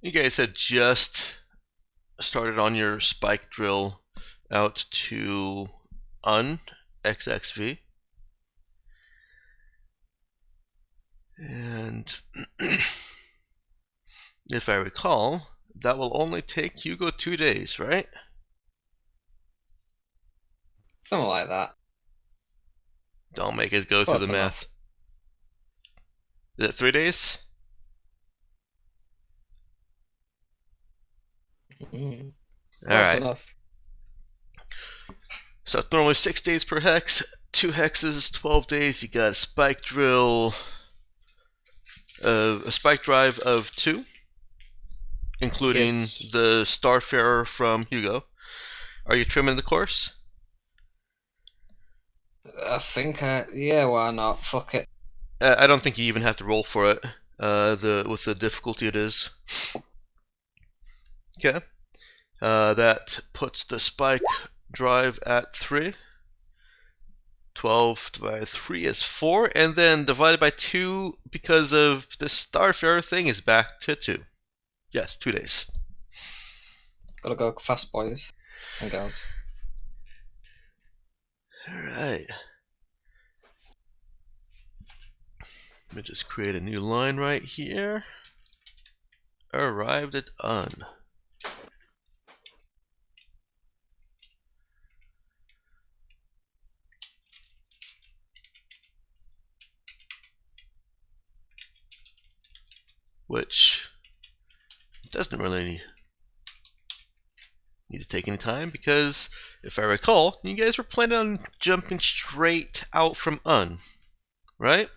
You guys had just started on your spike drill out to XXV. And if I recall, that will only take Hugo 2 days, right? Something like that. Don't make us go through the Close math. enough. Is it 3 days? Mm, Close Alright. enough. So it's normally 6 days per hex. 2 hexes, 12 days. You got a spike drill, a spike drive of 2, including Yes. the Starfarer from Hugo. Are you trimming the course? Yeah, why not? Fuck it. I don't think you even have to roll for it. With the difficulty it is. Okay. That puts the spike drive at 3. 12 divided by 3 is 4, and then divided by 2 because of the Starfarer thing is back to 2. Yes, 2 days. Gotta go fast, boys and girls. Alright. Let me just create a new line right here. Arrived at Un. Which doesn't really need to take any time because, if I recall, you guys were planning on jumping straight out from Un, right?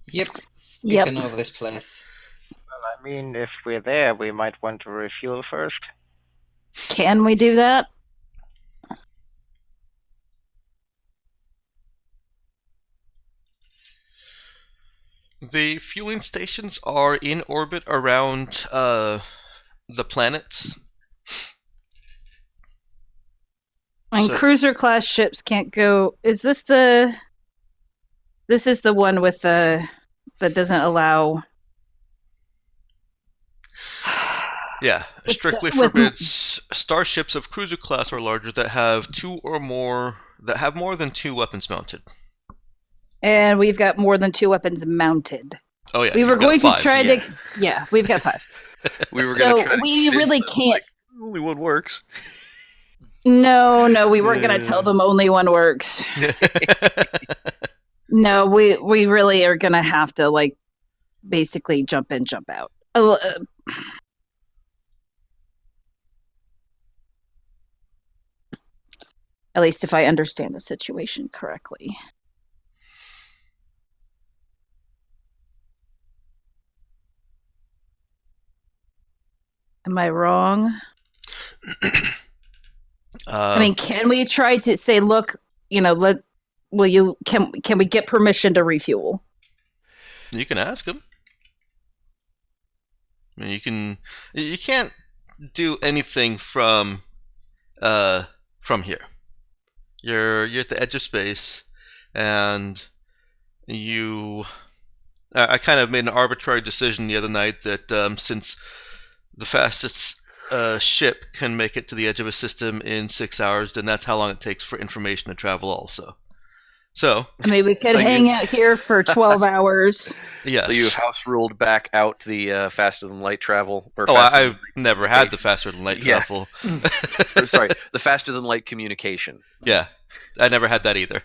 Yep. Yep. Skipping over this place. I mean, if we're there, we might want to refuel first. Can we do that? The fueling stations are in orbit around the planets. And So- cruiser class ships can't go. Is this the? This is the one with the that doesn't allow. Yeah, With strictly the- with- forbids starships of cruiser class or larger that have more than 2 weapons mounted. And we've got more than 2 weapons mounted. Oh yeah, We were you've got going 5. to try yeah. to. Yeah, we've got 5. We were So gonna try to we convince really them, can't. like, only one works. No, we weren't going to tell them only one works. No, we really are going to have to like basically jump in, jump out. At least if I understand the situation correctly. Am I wrong? I mean, can we try to say, look, can we get permission to refuel? You can ask them. I mean, you can't do anything from here. You're at the edge of space, and I kind of made an arbitrary decision the other night that since the fastest ship can make it to the edge of a system in 6 hours, then that's how long it takes for information to travel also. So, I mean, we could So hang out here for 12 hours. yes. So you house ruled back out the faster than light travel. Or Oh, faster I've than never had the faster than light Yeah. travel. or, sorry, the faster than light communication. Yeah, I never had that either.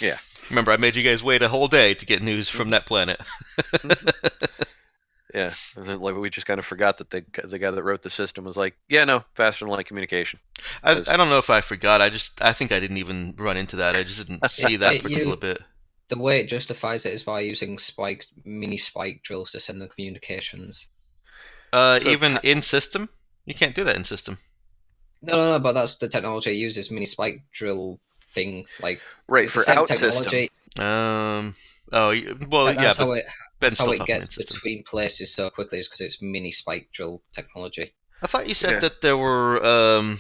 Yeah. Remember, I made you guys wait a whole day to get news from that planet. Yeah, like we just kind of forgot that the guy that wrote the system was like, yeah, no, faster than light communication. I don't know if I forgot. I think I didn't even run into that. I just didn't see that particular bit. The way it justifies it is by using mini spike drills to send the communications. Even in system, you can't do that in system. No, but that's the technology it uses, mini spike drill thing. Like, Right, it's for the same out technology. system. Oh, well, yeah, That's but how Ben's it still gets system. between places so quickly, is because it's mini spike drill technology. I thought you said Yeah. that there were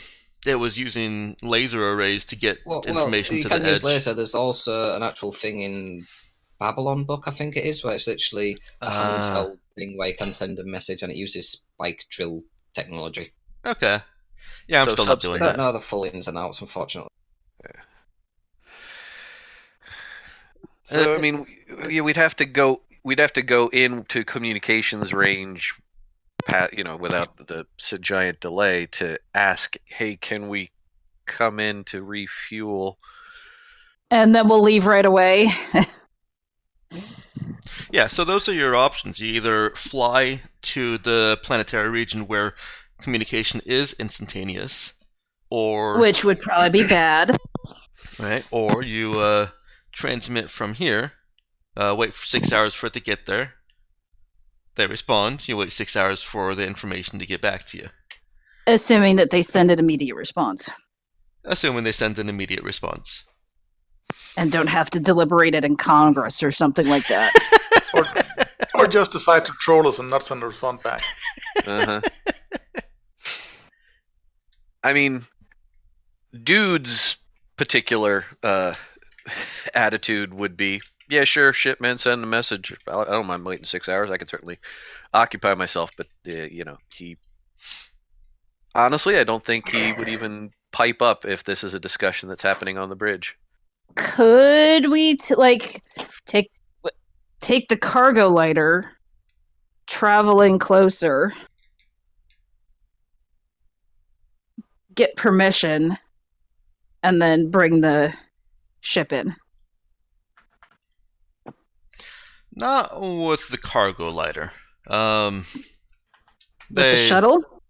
it was using laser arrays to get information you to can the use edge. laser. There's also an actual thing in Babylon book, I think it is, where it's literally a Ah. handheld thing where you can send a message and it uses spike drill technology. Okay. Yeah, I'm So still not doing I don't that. know the full ins and outs, unfortunately. So I mean, we'd have to go into communications range, without the giant delay to ask, hey, can we come in to refuel? And then we'll leave right away. Yeah, so those are your options. You either fly to the planetary region where communication is instantaneous, or Which would probably be bad. right, or you transmit from here, wait for 6 hours for it to get there. They respond. You wait 6 hours for the information to get back to you. Assuming that they send an immediate response. Assuming they send an immediate response. And don't have to deliberate it in Congress or something like that. Or just decide to troll us and not send a response back. Uh-huh. I mean, dude's particular attitude would be, yeah, sure, shit, man, send a message. I don't mind waiting 6 hours. I can certainly occupy myself, but he honestly, I don't think he would even pipe up if this is a discussion that's happening on the bridge. Could we take the cargo lighter, traveling closer, get permission, and then bring the ship in? Not with the cargo lighter. With the shuttle?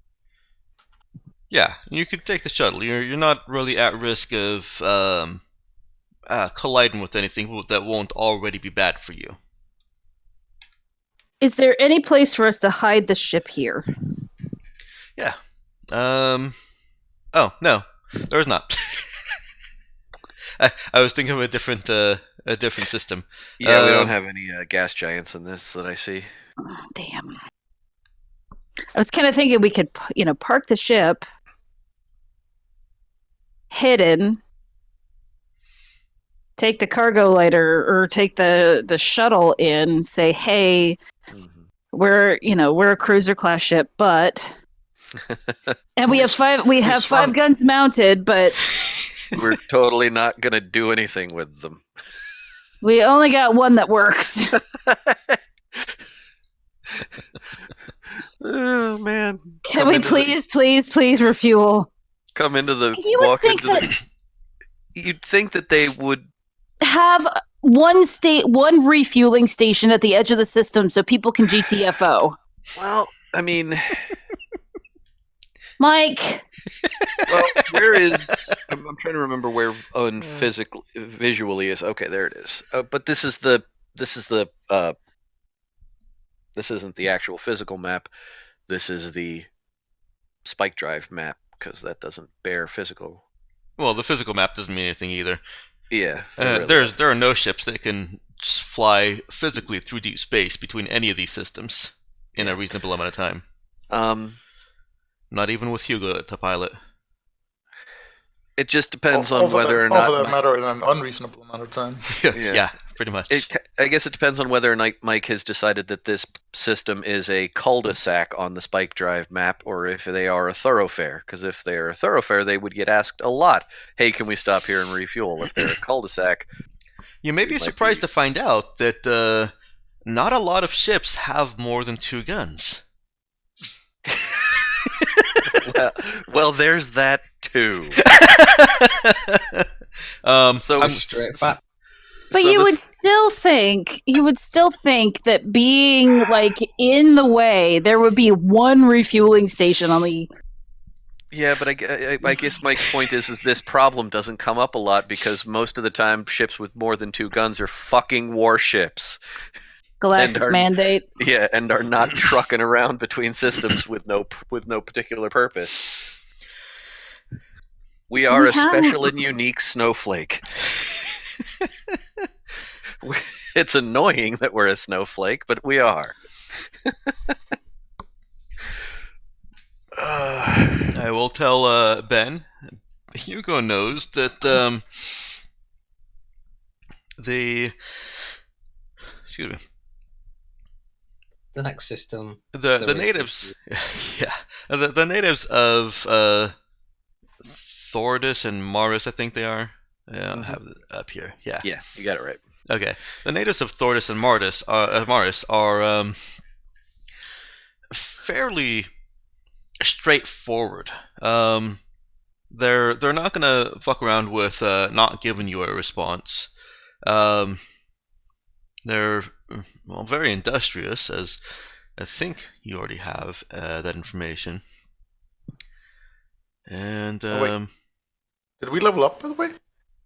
Yeah, you could take the shuttle. You're not really at risk of colliding with anything that won't already be bad for you. Is there any place for us to hide the ship here? Yeah. Oh no, there's not. I was thinking of a different system. Yeah, we don't have any gas giants in this that I see. Oh, damn. I was kind of thinking we could, park the ship hidden, take the cargo lighter or take the shuttle in, say, hey, we're a cruiser class ship, but and we have five guns mounted, but we're totally not gonna do anything with them. We only got one that works. Oh man! Can we please refuel? Come into the. You'd think that they would have one refueling station at the edge of the system so people can GTFO. Well, I mean, Mike. Well, where is? I'm trying to remember where visually is. Okay, there it is. But this isn't the actual physical map. This is the spike drive map because that doesn't bear physical. Well, the physical map doesn't mean anything either. Yeah. There are no ships that can just fly physically through deep space between any of these systems in a reasonable amount of time. Not even with Hugo to pilot. It just depends on whether or not. For that matter, in an unreasonable amount of time. Yeah, pretty much. I guess it depends on whether or not Mike has decided that this system is a cul-de-sac on the spike drive map, or if they are a thoroughfare. Because if they're a thoroughfare, they would get asked a lot. Hey, can we stop here and refuel? If they're a cul-de-sac, you may be surprised to find out that not a lot of ships have more than 2 guns. well, there's that too. So straight back. But you would still think that being in the way, there would be one refueling station on the. Yeah, but I guess Mike's point is this problem doesn't come up a lot because most of the time ships with more than 2 guns are fucking warships. Galactic mandate. Yeah, and are not trucking around between systems with no particular purpose. We are a special and unique snowflake. It's annoying that we're a snowflake, but we are. I will tell Ben. Hugo knows that excuse me. The next system. The there is natives, yeah, the natives of Thordis and Maris, I think they are. Yeah, I have it up here. Yeah. Yeah, you got it right. Okay. The natives of Thordis and Maris are fairly straightforward. They're not gonna fuck around with not giving you a response. They're very industrious, as I think you already have that information. And wait. Did we level up, by the way?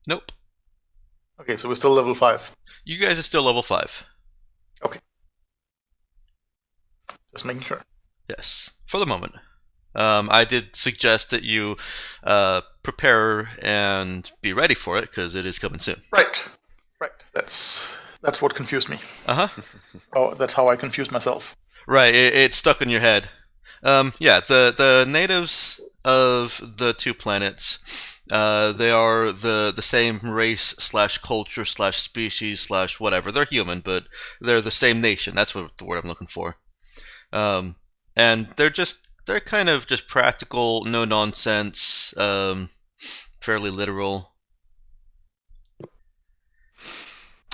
nope. Okay, so we're still level 5. You guys are still level 5. Okay. Just making sure. Yes, for the moment. I did suggest that you prepare and be ready for it because it is coming soon. Right. That's what confused me. Oh, that's how I confused myself. Right, it's stuck in your head. Yeah, the natives of the 2 planets, they are the same race / culture / species / whatever. They're human, but they're the same nation. That's what the word I'm looking for. And they're kind of just practical, no nonsense, fairly literal.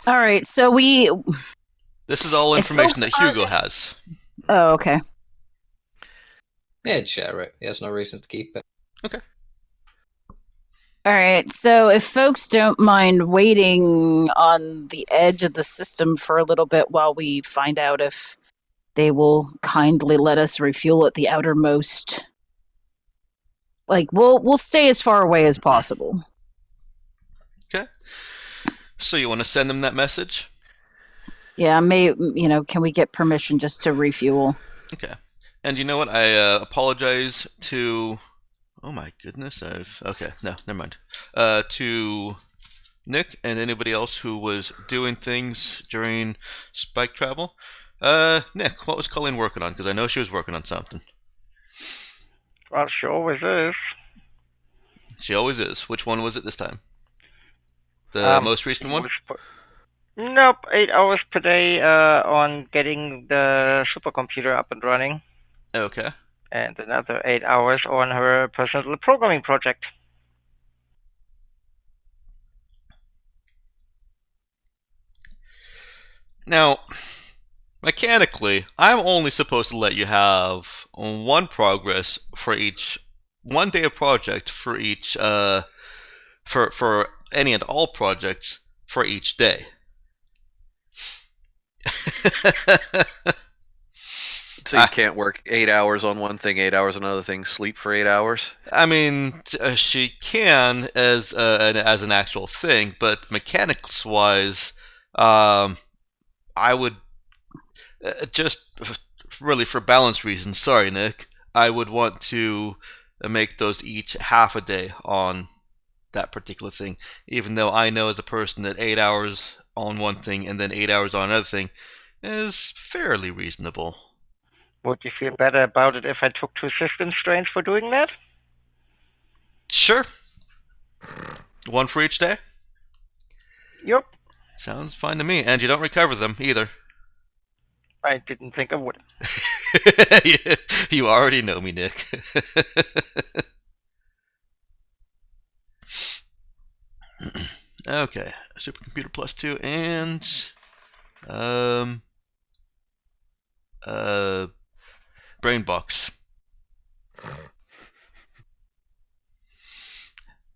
All right, so This is all information that Hugo has. Oh, okay. Yeah, I'd share it. He has no reason to keep it. Okay. All right, so if folks don't mind waiting on the edge of the system for a little bit while we find out if they will kindly let us refuel at the outermost. Like, we'll stay as far away as possible. Okay. So you want to send them that message? Yeah, can we get permission just to refuel? Okay. And you know what? I apologize to... Oh my goodness, Okay, no, never mind. To Nick and anybody else who was doing things during Spike travel. Nick, what was Colleen working on? Because I know she was working on something. Well, she always is. She always is. Which one was it this time? The most recent one? Nope, 8 hours per day on getting the supercomputer up and running. Okay. And another 8 hours on her personal programming project. Now, mechanically, I'm only supposed to let you have one progress for each, 1 day of project for each, for any and all projects for each day. So you can't work 8 hours on one thing, 8 hours on another thing, sleep for 8 hours? I mean, she can as an actual thing, but mechanics-wise, I would just really for balance reasons. Sorry, Nick. I would want to make those each half a day on that particular thing, even though I know as a person that 8 hours on one thing and then 8 hours on another thing is fairly reasonable. Would you feel better about it if I took 2 system strains for doing that? Sure. 1 for each day? Yep. Sounds fine to me. And you don't recover them either. I didn't think I would. You already know me, Nick. Okay. Supercomputer +2 and Brainbox.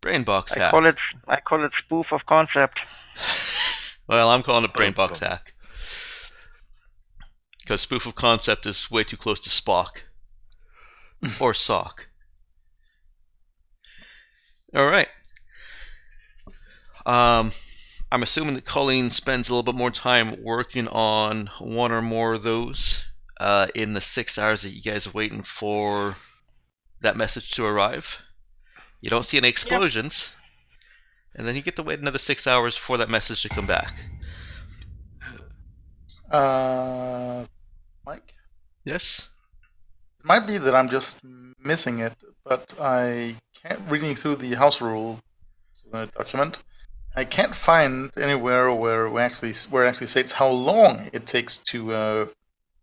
Brainbox hack. I call it spoof of concept. Well, I'm calling it Brainbox hack. Because spoof of concept is way too close to Spock. Or Sock. Alright. I'm assuming that Colleen spends a little bit more time working on 1 or more of those in the 6 hours that you guys are waiting for that message to arrive. You don't see any explosions. Yep. And then you get to wait another 6 hours for that message to come back. Mike? Yes? It might be that I'm just missing it, but I can't reading through the house rule document. I can't find anywhere where it actually states how long it takes to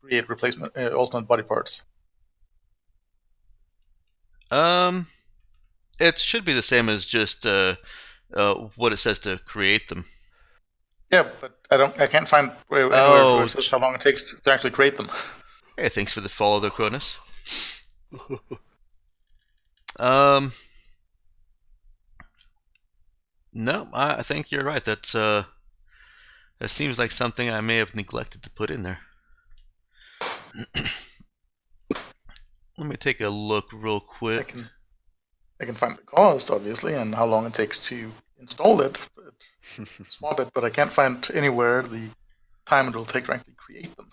create replacement alternate body parts. It should be the same as just what it says to create them. Yeah, but I can't find anywhere where it says how long it takes to actually create them. Hey, thanks for the follow, though, Cronus. No, I think you're right. That seems like something I may have neglected to put in there. Let me take a look real quick. I can find the cost, obviously, and how long it takes to install it, swap it, but I can't find anywhere the time it will take to actually create them.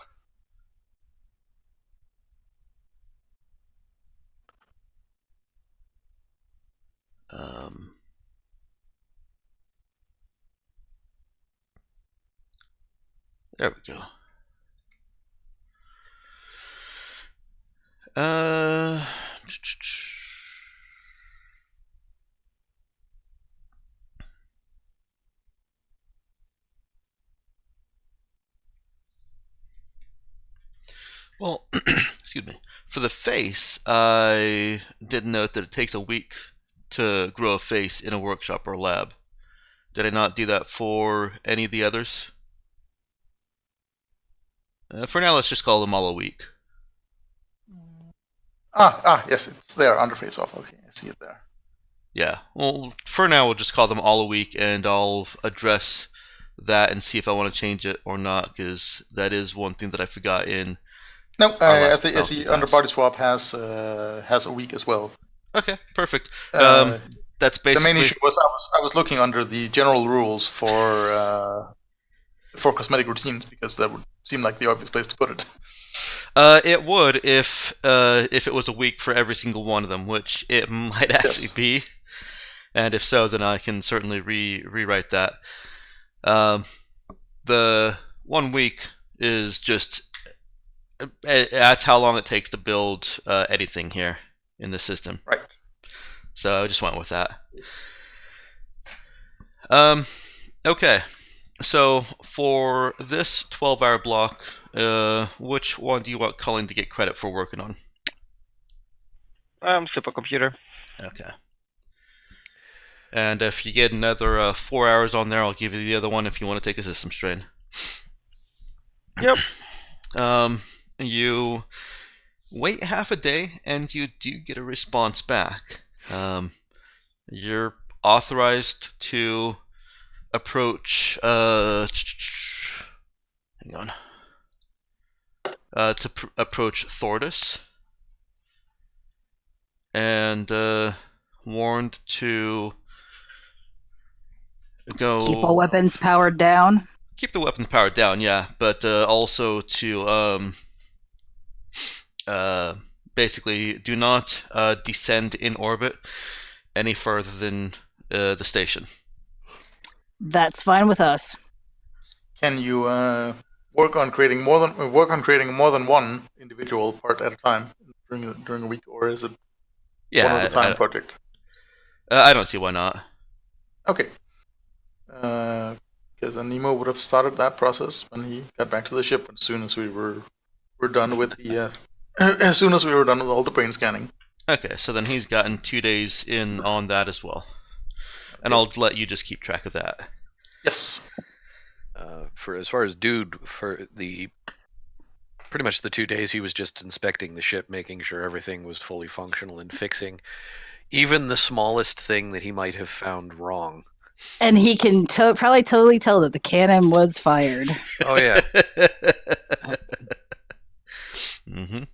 There we go. Well, excuse me. For the face, I did note that it takes a week to grow a face in a workshop or lab. Did I not do that for any of the others? For now, let's just call them all a week. Yes, it's there under face off. Okay, I see it there. Yeah, well, for now, we'll just call them all a week, and I'll address that and see if I want to change it or not, because that is one thing that I forgot in. No, I see under body swap has a week as well. Okay, perfect. That's basically the main issue was I was looking under the general rules for cosmetic routines, because that would seem like the obvious place to put it. It would if it was a week for every single one of them, which it might actually be. And if so, then I can certainly rewrite that. The 1 week is just that's how long it takes to build anything here in the system. Right. So I just went with that. Okay. So for this 12-hour block, which one do you want Cullen to get credit for working on? Supercomputer. Okay. And if you get another 4 hours on there, I'll give you the other one if you want to take a system strain. Yep. You wait half a day, and you do get a response back. You're authorized to approach. Hang on. To approach Thordis, and warned to go. Keep all weapons powered down. Keep the weapons powered down, yeah, but also to basically do not descend in orbit any further than the station. That's fine with us. Can you work on creating more than one individual part at a time during a week, or is it one at a time project? I don't see why not. Okay. Because Nemo would have started that process when he got back to the ship as soon as we were done with the as soon as we were done with all the brain scanning. Okay, so then he's gotten 2 days in on that as well, and I'll let you just keep track of that. Yes. For as far as Dude, for the pretty much the 2 days he was just inspecting the ship, making sure everything was fully functional and fixing even the smallest thing that he might have found wrong. And he can probably totally tell that the cannon was fired. Oh yeah. Mm-hmm.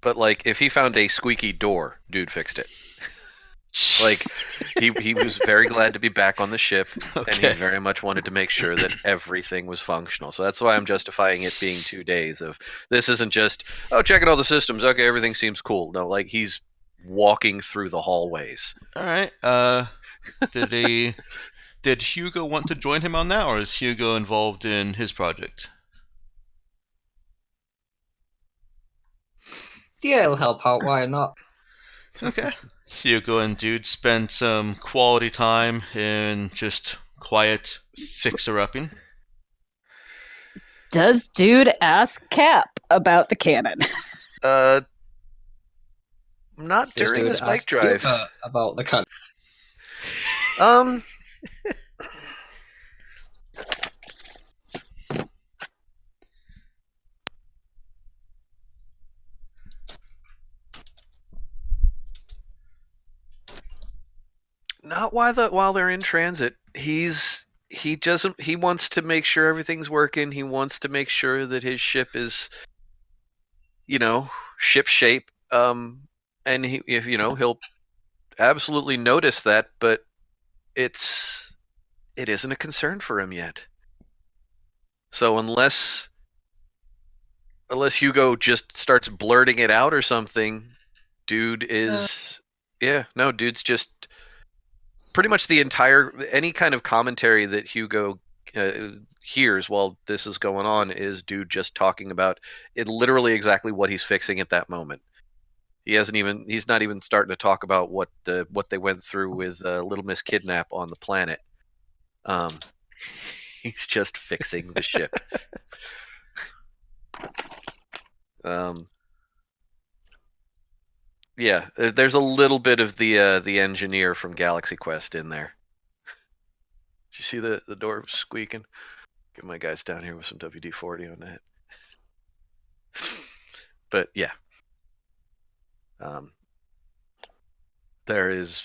But like, if he found a squeaky door, Dude fixed it. Like, he was very glad to be back on the ship, and he very much wanted to make sure that everything was functional. So that's why I'm justifying it being 2 days of, this isn't just, oh, checking all the systems, okay, everything seems cool. No, like, he's walking through the hallways. All right. Did Hugo want to join him on that, or is Hugo involved in his project? Yeah, it'll help out. Why not? Okay. Hugo and Dude spend some quality time in just quiet fixer-upping. Does Dude ask Cap about the cannon? Not Just during do the it. spike Ask drive. about the cut. Not while they're in transit. He wants to make sure everything's working. He wants to make sure that his ship is, ship shape. And he'll absolutely notice that, but it isn't a concern for him yet. So unless Hugo just starts blurting it out or something, dude's just pretty much any kind of commentary that Hugo hears while this is going on is dude just talking about it, literally exactly what he's fixing at that moment. He's not even starting to talk about what they went through with Little Miss Kidnap on the planet. He's just fixing the ship. Yeah, there's a little bit of the engineer from Galaxy Quest in there. Did you see the door squeaking? Get my guys down here with some WD-40 on that. But yeah, there is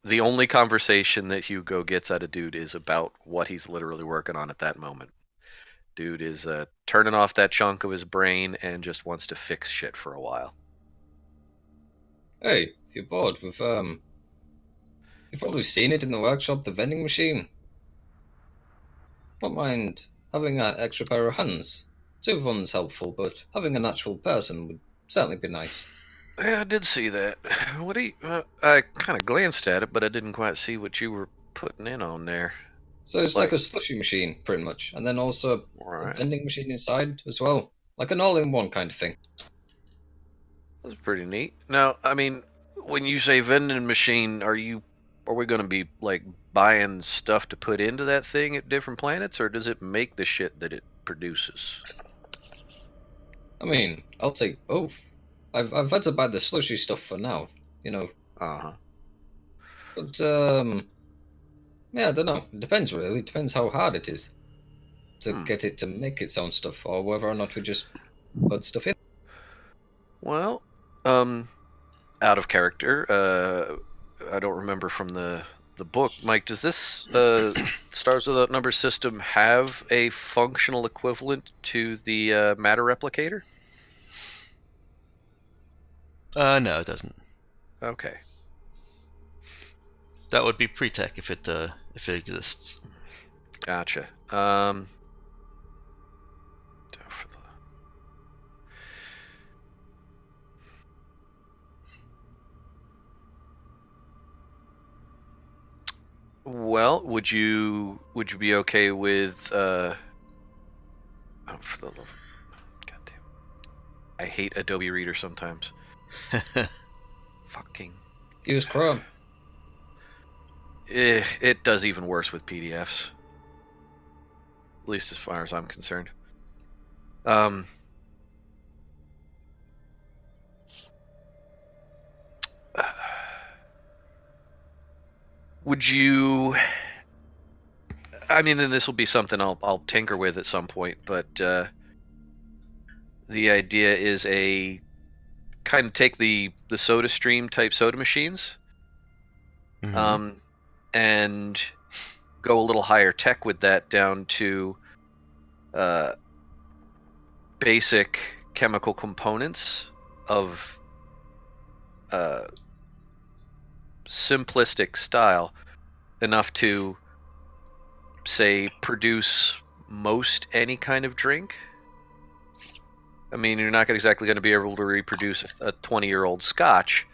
the only conversation that Hugo gets out of Dude is about what he's literally working on at that moment. Dude is turning off that chunk of his brain and just wants to fix shit for a while. Hey, if you're bored with you've probably seen it in the workshop, the vending machine. Don't mind having an extra pair of hands. 2 of one's helpful, but having an actual person would certainly be nice. Yeah, I did see that. What do you? I kind of glanced at it, but I didn't quite see what you were putting in on there. So it's like a slushy machine, pretty much, and then also a vending machine inside as well, like an all-in-one kind of thing. That's pretty neat. Now, I mean, when you say vending machine, are we going to be like buying stuff to put into that thing at different planets, or does it make the shit that it produces? I mean, I'll take both. I've had to buy the slushy stuff for now, Uh-huh. But yeah, I don't know. It depends really. It depends how hard it is to get it to make its own stuff, or whether or not we just put stuff in. Well, out of character, I don't remember from the book. Mike, does this Stars Without Numbers system have a functional equivalent to the matter replicator? No, it doesn't. Okay. That would be pre-tech if it exists. Gotcha. Well, would you be okay with oh, for the love, goddamn, I hate Adobe Reader sometimes. Fucking. Use Chrome. It does even worse with PDFs. At least as far as I'm concerned. Would you? I mean, and this will be something I'll tinker with at some point, but the idea is a kind of take the soda stream type soda machines, and go a little higher tech with that down to basic chemical components of simplistic style, enough to say produce most any kind of drink. I mean, you're not exactly going to be able to reproduce a 20-year-old scotch,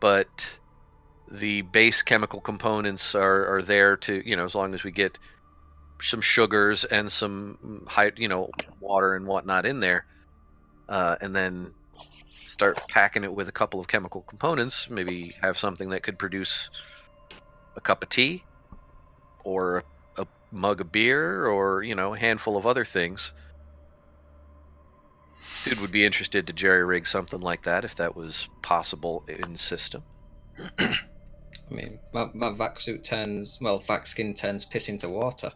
but the base chemical components are there to, as long as we get some sugars and some high, water and whatnot in there, and then start packing it with a couple of chemical components. Maybe have something that could produce a cup of tea, or a mug of beer, or a handful of other things. Dude would be interested to jerry-rig something like that if that was possible in system. I mean, my vac suit vac skin turns piss into water.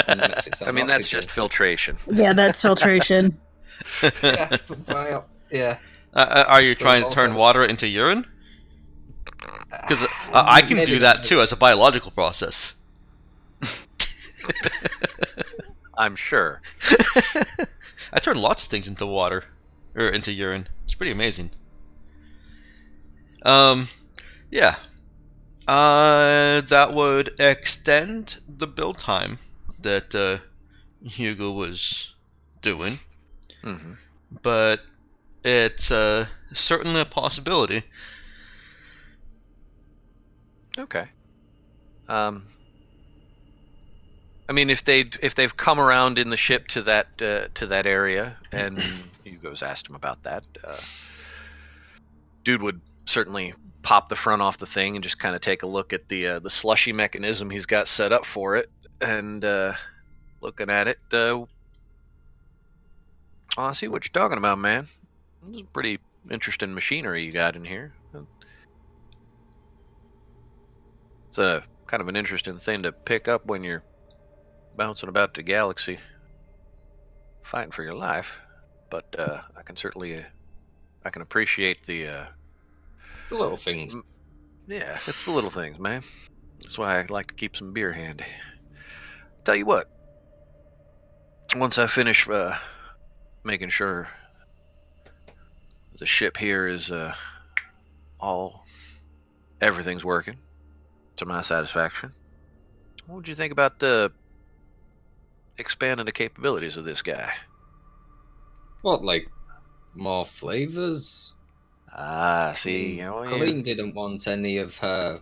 And makes it I mean, that's just filtration. Yeah, that's filtration. Yeah, yeah. Are you trying to also- turn water into urine? Because I can Maybe do not. that too as a biological process. I'm sure. I turn lots of things into water, or into urine. It's pretty amazing. Yeah. That would extend the build time that Hugo was doing, Mm-hmm. but it's certainly a possibility. Okay. I mean, if they've come around in the ship to that area, and Hugo's asked him about that, dude would certainly pop the front off the thing and just kind of take a look at the slushy mechanism he's got set up for it, and looking at it, I see what you're talking about, man. This is pretty interesting machinery you got in here. It's a kind of an interesting thing to pick up when you're bouncing about the galaxy, fighting for your life. But I can appreciate The little things. Yeah, it's the little things, man. That's why I like to keep some beer handy. Tell you what, once I finish making sure the ship here is everything's working to my satisfaction, what would you think about expanding the capabilities of this guy? What, like more flavors? See, Colleen didn't want any of her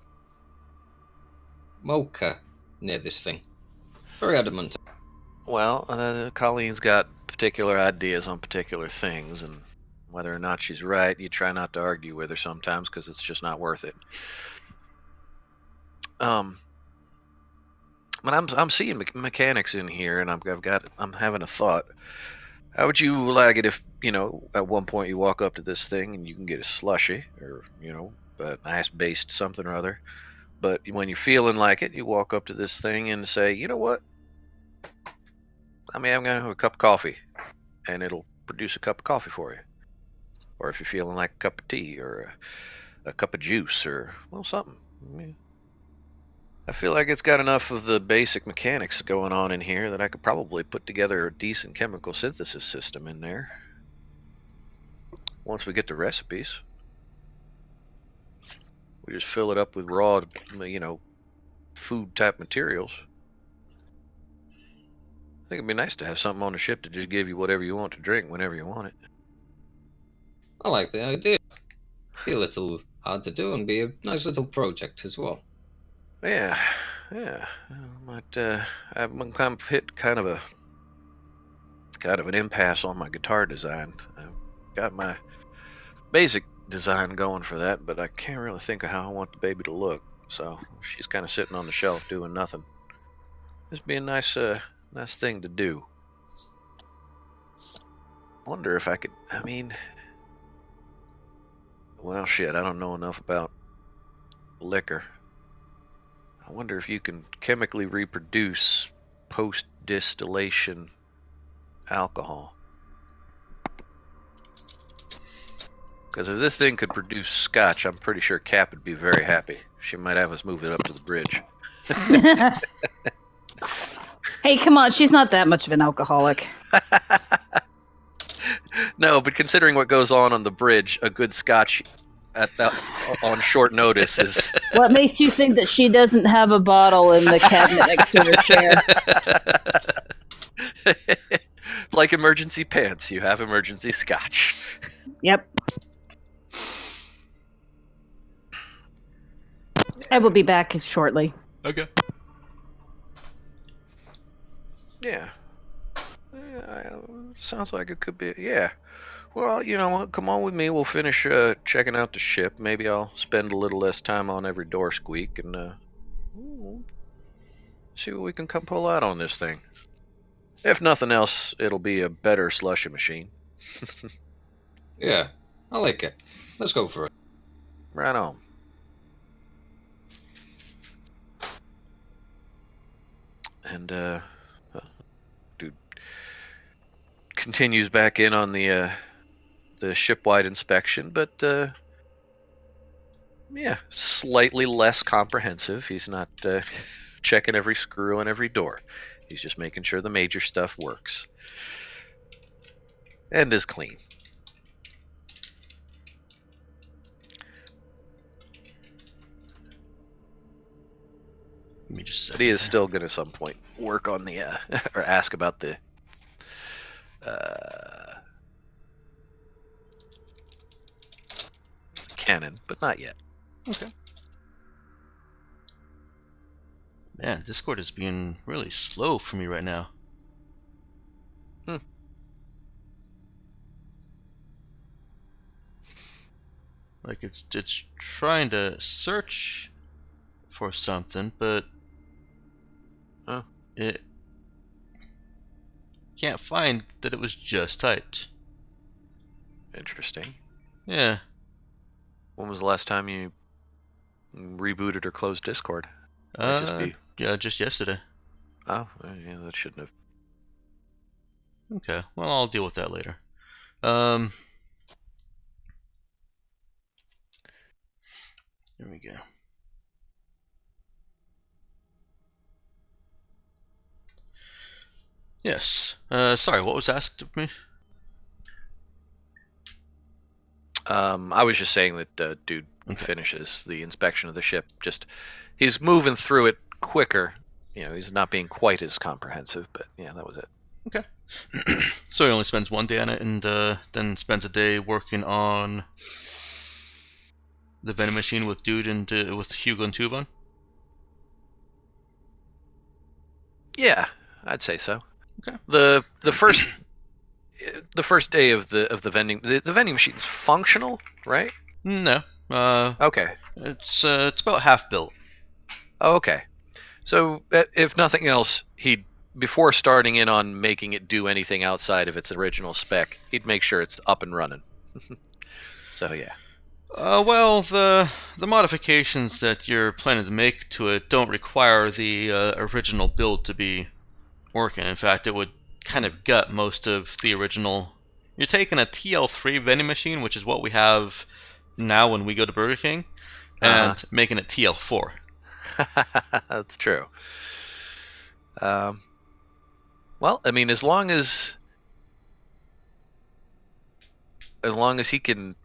mocha near this thing. Very adamant. Well, Colleen's got particular ideas on particular things, and whether or not she's right, you try not to argue with her sometimes because it's just not worth it. But I'm seeing mechanics in here, and I'm having a thought. How would you like it if, at one point you walk up to this thing and you can get a slushy, or a nice based something or other, but when you're feeling like it, you walk up to this thing and say, you know what? I'm gonna have a cup of coffee, and it'll produce a cup of coffee for you. Or if you're feeling like a cup of tea, or a cup of juice, or something. I feel like it's got enough of the basic mechanics going on in here that I could probably put together a decent chemical synthesis system in there. Once we get the recipes, we just fill it up with raw, food type materials. I think it'd be nice to have something on the ship to just give you whatever you want to drink whenever you want it. I like the idea. Be a little hard to do and be a nice little project as well. Yeah. I've kind of hit kind of an impasse on my guitar design. I've got my basic design going for that, but I can't really think of how I want the baby to look. So she's kind of sitting on the shelf doing nothing. This would be a nice thing to do. Wonder if I could. Well, shit, I don't know enough about liquor. I wonder if you can chemically reproduce post-distillation alcohol. Because if this thing could produce scotch, I'm pretty sure Cap would be very happy. She might have us move it up to the bridge. Hey, come on, she's not that much of an alcoholic. No, but considering what goes on the bridge, a good scotch on short notice is... What makes you think that she doesn't have a bottle in the cabinet next to her chair? Like emergency pants, you have emergency scotch. Yep. I will be back shortly. Okay. Yeah. Sounds like it could be. Yeah. Well, you know what? Come on with me. We'll finish checking out the ship. Maybe I'll spend a little less time on every door squeak and we'll see what we can come pull out on this thing. If nothing else, it'll be a better slushy machine. Yeah, I like it. Let's go for it. Right on. And dude continues back in on the shipwide inspection, but yeah, slightly less comprehensive. He's not checking every screw on every door. He's just making sure the major stuff works and is clean. Let me just. But he is still going to some point work on the or ask about the cannon, but not yet. Okay. Man, Discord is being really slow for me right now. Like it's trying to search for something, but it can't find that it was just typed. Interesting. Yeah. When was the last time you rebooted or closed Discord? Yeah, just yesterday. Oh, yeah, that shouldn't have. Okay, well, I'll deal with that later. There we go. Yes. Sorry, what was asked of me? I was just saying that dude finishes the inspection of the ship. Just he's moving through it quicker. You know, he's not being quite as comprehensive, but yeah, that was it. Okay. So he only spends one day on it, and then spends a day working on the vending machine with Dude and with Hugo and Tuban. Yeah, I'd say so. Okay. The first day of the vending machine's functional, right? No. Okay. It's about half built. Oh, okay. So if nothing else, before starting in on making it do anything outside of its original spec, he'd make sure it's up and running. So yeah. Well, the modifications that you're planning to make to it don't require the original build to be working. In fact, it would kind of gut most of the original. You're taking a TL3 vending machine, which is what we have now when we go to Burger King, and making it TL4. That's true. Well, I mean, as long as he can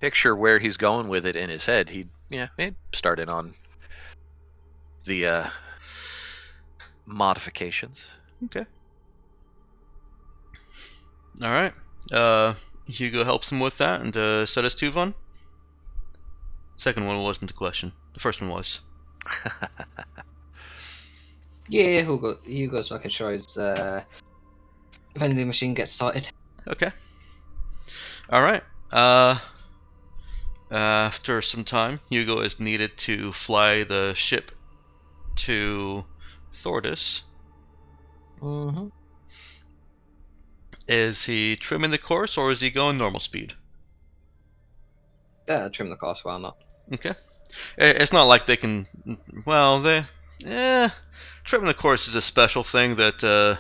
picture where he's going with it in his head, he'd start in on the modifications. Okay. All right. Hugo helps him with that, and so does Tuvan. Second one wasn't the question. The first one was. Yeah, Hugo's making sure his vending machine gets sorted. Okay. All right. After some time, Hugo is needed to fly the ship to Thordis. Mm-hmm. Is he trimming the course, or is he going normal speed? Trim the course, why not? Okay. It's not like they can. Well, trimming the course is a special thing that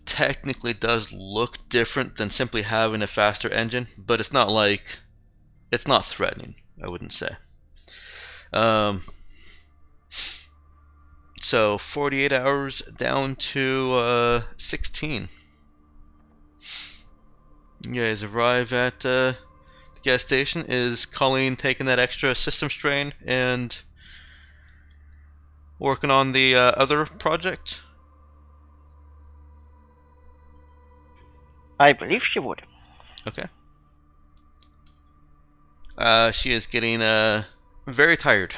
technically does look different than simply having a faster engine, but it's not like. It's not threatening, I wouldn't say. So 48 hours down to 16. You guys arrive at the gas station. Is Colleen taking that extra system strain and working on the other project? I believe she would. Okay. She is getting very tired.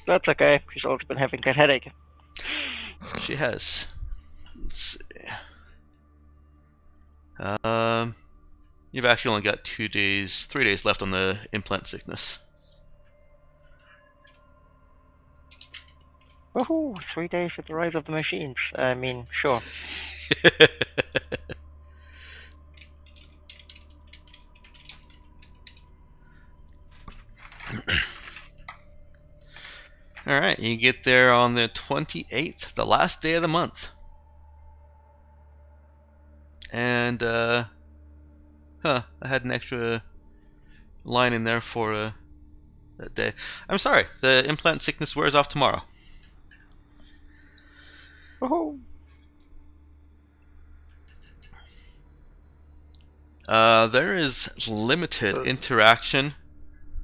That's okay. She's also been having that headache. She has. Let's see. You've actually only got 3 days left on the implant sickness. Woohoo! 3 days at the rise of the machines. I mean, sure. Alright, you get there on the 28th, the last day of the month. And, I had an extra line in there for that day. I'm sorry, the implant sickness wears off tomorrow. Woohoo! There is limited interaction.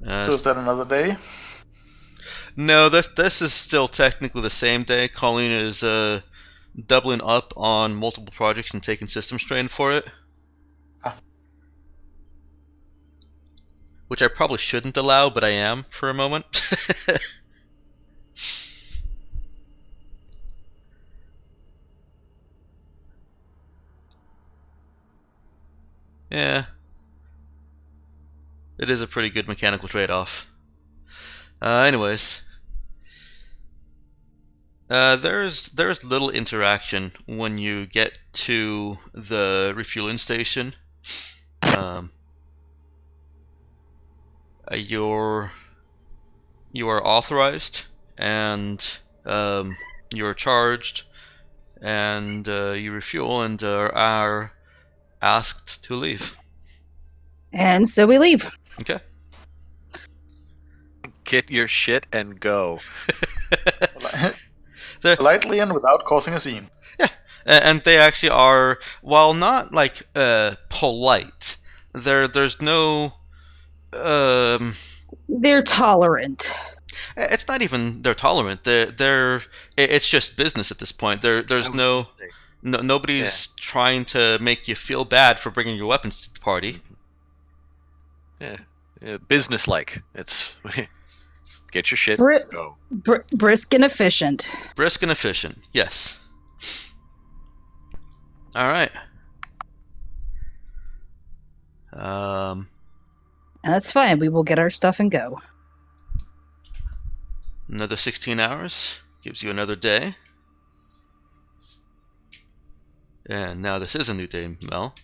So is that another day? No, this is still technically the same day. Colleen is doubling up on multiple projects and taking system strain for it. Which I probably shouldn't allow, but I am for a moment. Yeah. It is a pretty good mechanical trade-off. Anyways. There's little interaction when you get to the refueling station. You are authorized, and you're charged, and you refuel, and are asked to leave. And so we leave. Okay. Get your shit and go. Politely and without causing a scene. Yeah, and they actually are, while not like polite, there's no They're tolerant. It's not even they're tolerant. It's just business at this point. There's nobody's trying to make you feel bad for bringing your weapons to the party. Yeah, business-like. It's get your shit, go. Brisk and efficient. Brisk and efficient, yes. All right. And that's fine. We will get our stuff and go. Another 16 hours gives you another day. And now this is a new day, Mel.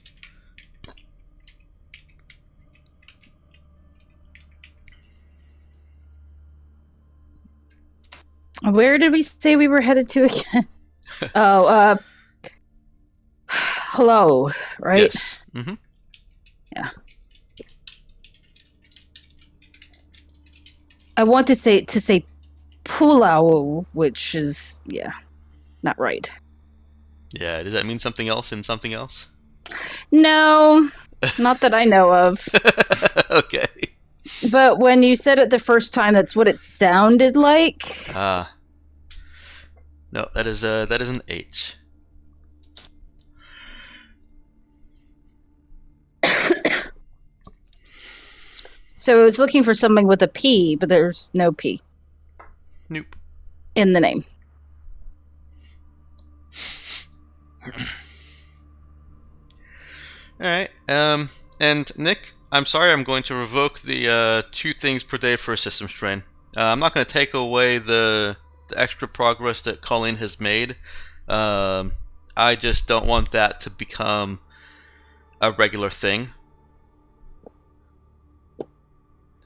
Where did we say we were headed to again? Hello, right? Yes. Mm-hmm. Yeah. I want to say Pulau, which is not right. Yeah, does that mean something else in something else? No, not that I know of. Okay. But when you said it the first time, that's what it sounded like. No, that is an H. So I was looking for something with a P, but there's no P. Nope. In the name. Alright, and Nick, I'm sorry, I'm going to revoke the 2 things per day for a system strain. I'm not going to take away the extra progress that Colleen has made. I just don't want that to become a regular thing.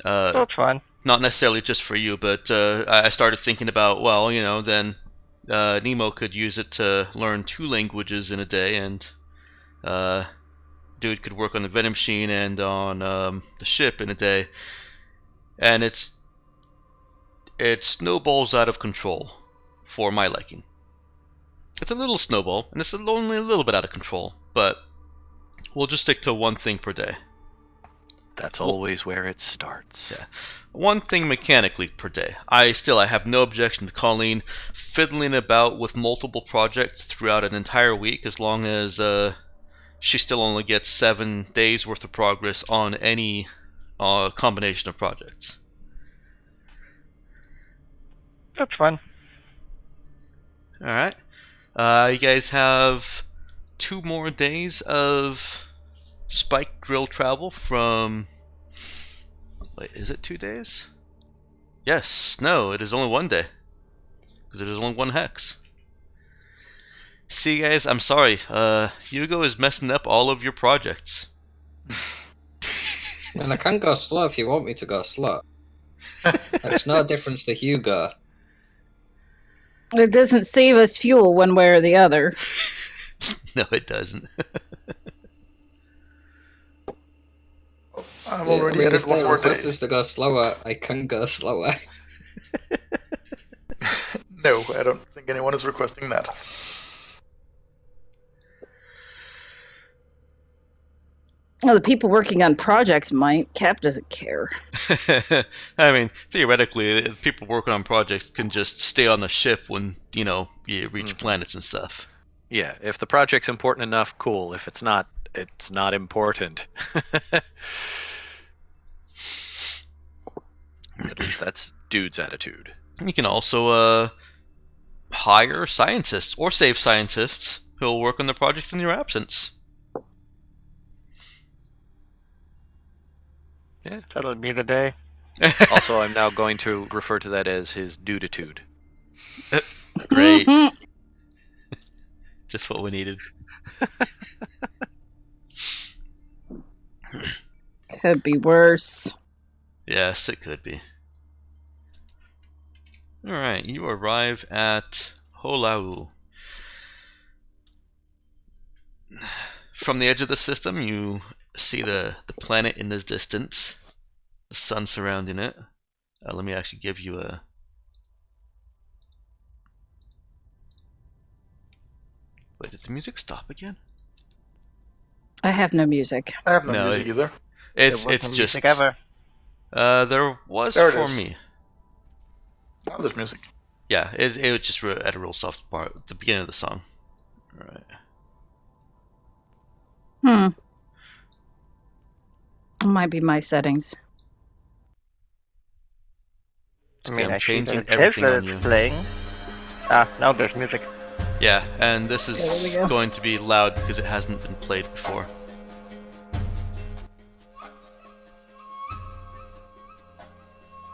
That's fine. Not necessarily just for you, but I started thinking about, well, then Nemo could use it to learn 2 languages in a day, and dude could work on the vending machine and on the ship in a day, and it snowballs out of control for my liking. It's a little snowball, and it's only a little bit out of control, but we'll just stick to 1 thing per day. That's always where it starts. Yeah. 1 thing mechanically per day. I have no objection to Colleen fiddling about with multiple projects throughout an entire week, as long as she still only gets 7 days worth of progress on any combination of projects. That's fine. Alright. You guys have 2 more days of spike drill travel from... Wait, is it 2 days? Yes, no, it is only 1 day. Because it is only 1 hex. See, guys, I'm sorry. Hugo is messing up all of your projects. And I can go slow if you want me to go slow. There's no difference to Hugo. It doesn't save us fuel one way or the other. No, it doesn't. I've already added one more day. If the request is to go slower, I can go slower. No, I don't think anyone is requesting that. Well, the people working on projects might. Cap doesn't care. I mean, theoretically, the people working on projects can just stay on the ship when, you reach planets and stuff. Yeah, if the project's important enough, cool. If it's not important. At least that's dude's attitude. You can also hire scientists or save scientists who'll work on the project in your absence. Yeah, that'll be the day. Also, I'm now going to refer to that as his duditude. Great. Just what we needed. Could be worse. Yes, it could be. Alright, you arrive at Holau. From the edge of the system, you see the planet in the distance, the sun surrounding it. Let me actually give you a... Wait, did the music stop again? I have no music. I have no music either. It's There just... wasn't music ever. There was There it for is. me. Now there's music. Yeah, it was just at a real soft part at the beginning of the song. Alright. It might be my settings. I mean, I'm I see changing that it everything says on that you. it's playing. Now there's music. Yeah, and this There is we go. going to be loud because it hasn't been played before.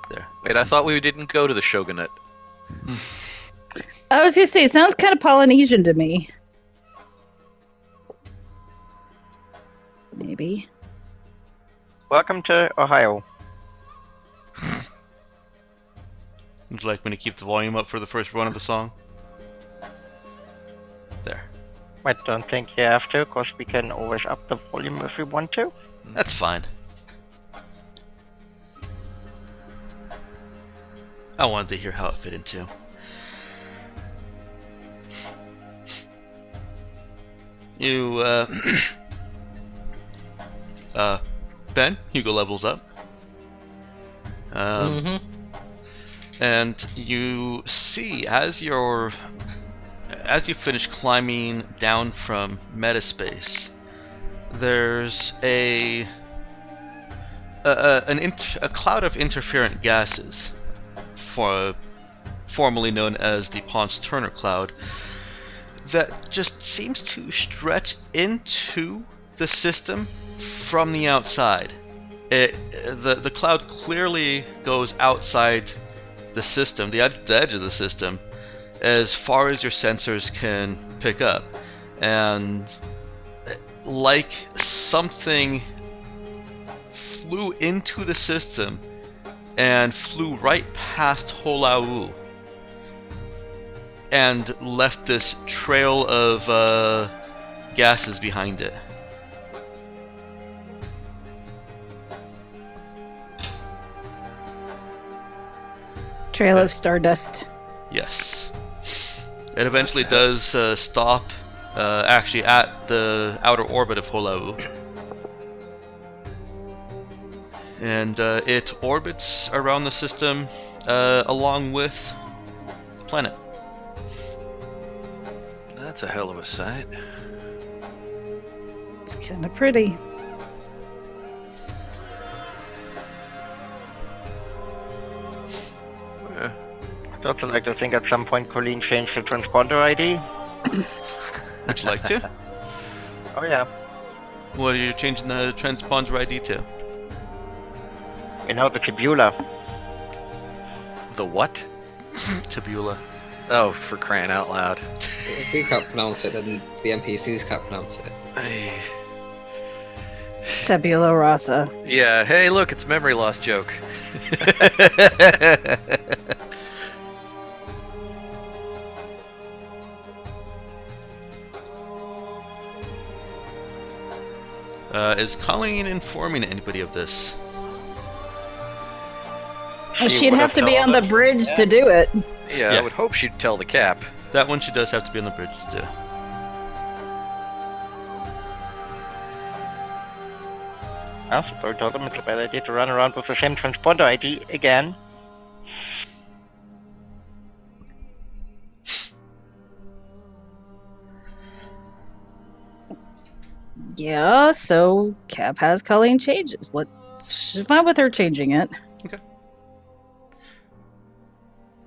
There. Wait, I thought we didn't go to the Shogunate. I was gonna say, it sounds kind of Polynesian to me. Maybe. Welcome to Ohio. Would you like me to keep the volume up for the first run of the song? There. I don't think you have to, because we can always up the volume if we want to. That's fine. I wanted to hear how it fit into. You, Ben, Hugo levels up. And you see, as you finish climbing down from metaspace, there's a cloud of interferent gases, formerly known as the Ponce-Turner cloud, that just seems to stretch into the system from the outside. The cloud clearly goes outside the system, the edge of the system, as far as your sensors can pick up. And like something flew into the system and flew right past Holau and left this trail of gases behind it. Trail of stardust. Yes. It eventually does stop actually at the outer orbit of Holau. And it orbits around the system along with the planet. That's a hell of a sight. It's kind of pretty. I'd also like to think at some point Colleen changed the transponder ID. Would you like to? Oh yeah. What are you changing the transponder ID to? The Tabula. The what? Tabula. Oh, for crying out loud. If we can't pronounce it, then the NPCs can't pronounce it. Tabula rasa. Yeah, hey, look, it's memory loss joke. Is Colleen informing anybody of this? She'd have to be on the bridge to do it. Yeah, I would hope she'd tell the cap. That one she does have to be on the bridge to do. I suppose told them it's a bad idea to run around with the same transponder ID again. Yeah, so Cap has Colleen changes. She's fine with her changing it. Okay.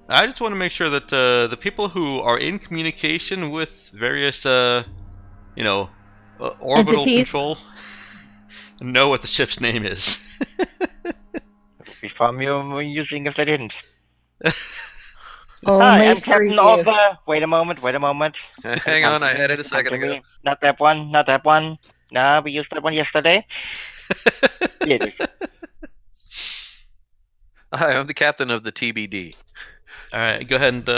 I just want to make sure that the people who are in communication with various, orbital Entities? control know what the ship's name is. It would be far more using if they didn't. Only Hi, I'm for Captain you. of the... Wait a moment. Hang on, I had it a second ago. Not that one. No, we used that one yesterday. Yeah, it is. Hi, I'm the captain of the TBD. Alright, go ahead and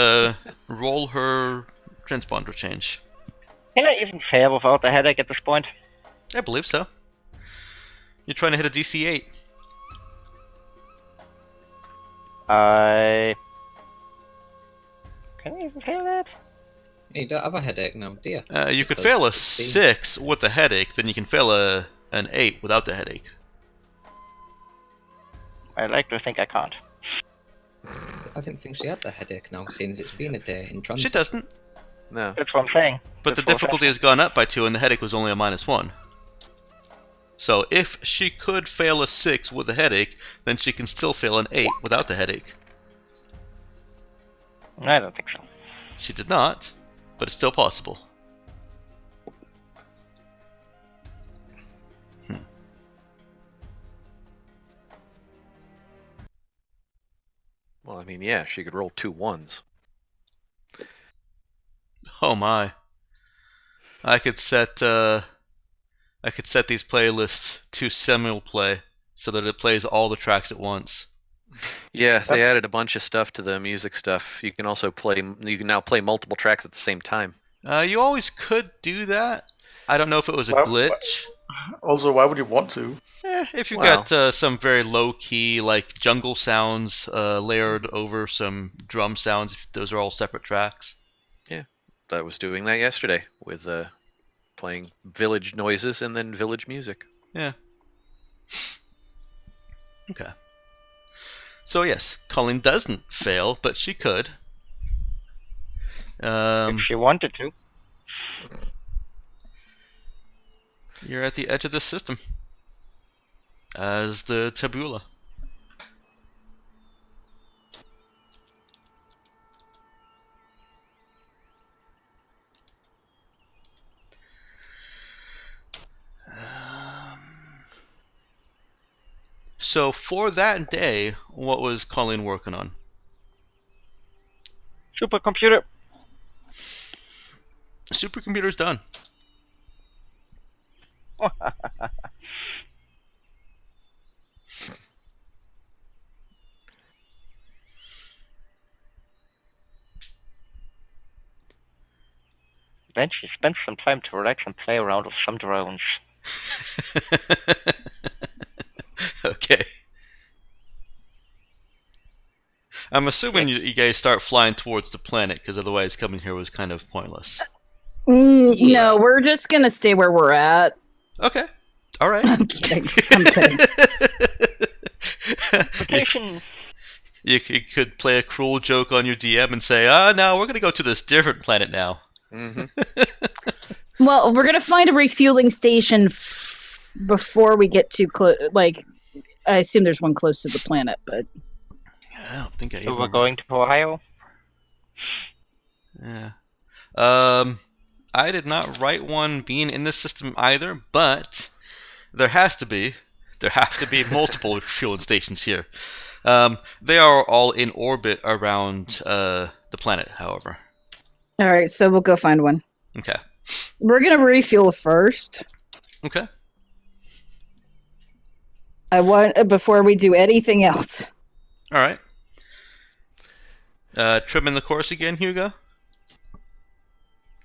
roll her transponder change. Can I even fail without the headache at this point? I believe so. You're trying to hit a DC 8. Can I even fail that? You don't have a headache now, do you? You could Because fail a it's 6 with a headache, then you can fail an 8 without the headache. I like to think I can't. I didn't think she had the headache now, seeing as it's been a day in transit. She doesn't, No. That's what I'm saying. but the That's what I'm difficulty saying. has gone up by 2 and the headache was only a -1. So if she could fail a 6 with a headache, then she can still fail an 8 without the headache. I don't think so. She did not, but it's still possible. Well, I mean, yeah, she could roll 2 1s. Oh my. I could set these playlists to simul-play so that it plays all the tracks at once. Yeah, they added a bunch of stuff to the music stuff. You can also you can now play multiple tracks at the same time. You always could do that. I don't know if it was a Well, glitch. Also, why would you want to? If you've Well. got some very low-key, like jungle sounds layered over some drum sounds, if those are all separate tracks. I was doing that yesterday with playing village noises and then village music. Yeah. Okay. So yes, Colleen doesn't fail, but she could. If she wanted to. You're at the edge of this system as the Tabula. So for that day, what was Colleen working on? Supercomputer. Supercomputer's done. Then she spent some time to relax and play around with some drones. Okay. I'm assuming you guys start flying towards the planet, because otherwise coming here was kind of pointless. No, we're just gonna stay where we're at. Okay. All right. I'm kidding. I'm kidding. Vacation. You could play a cruel joke on your DM and say, no, we're going to go to this different planet now. Mm-hmm. Well, we're gonna find a refueling station before we get too close. Like, I assume there's one close to the planet, but I don't think I So even... we're going to Ohio. Yeah. I did not write one being in this system either, but There has to be. There have to be multiple refueling stations here. They are all in orbit around the planet, however. All right, so we'll go find one. Okay. We're gonna refuel first. Okay. I want before we do anything else. All right. Trimming the course again, Hugo?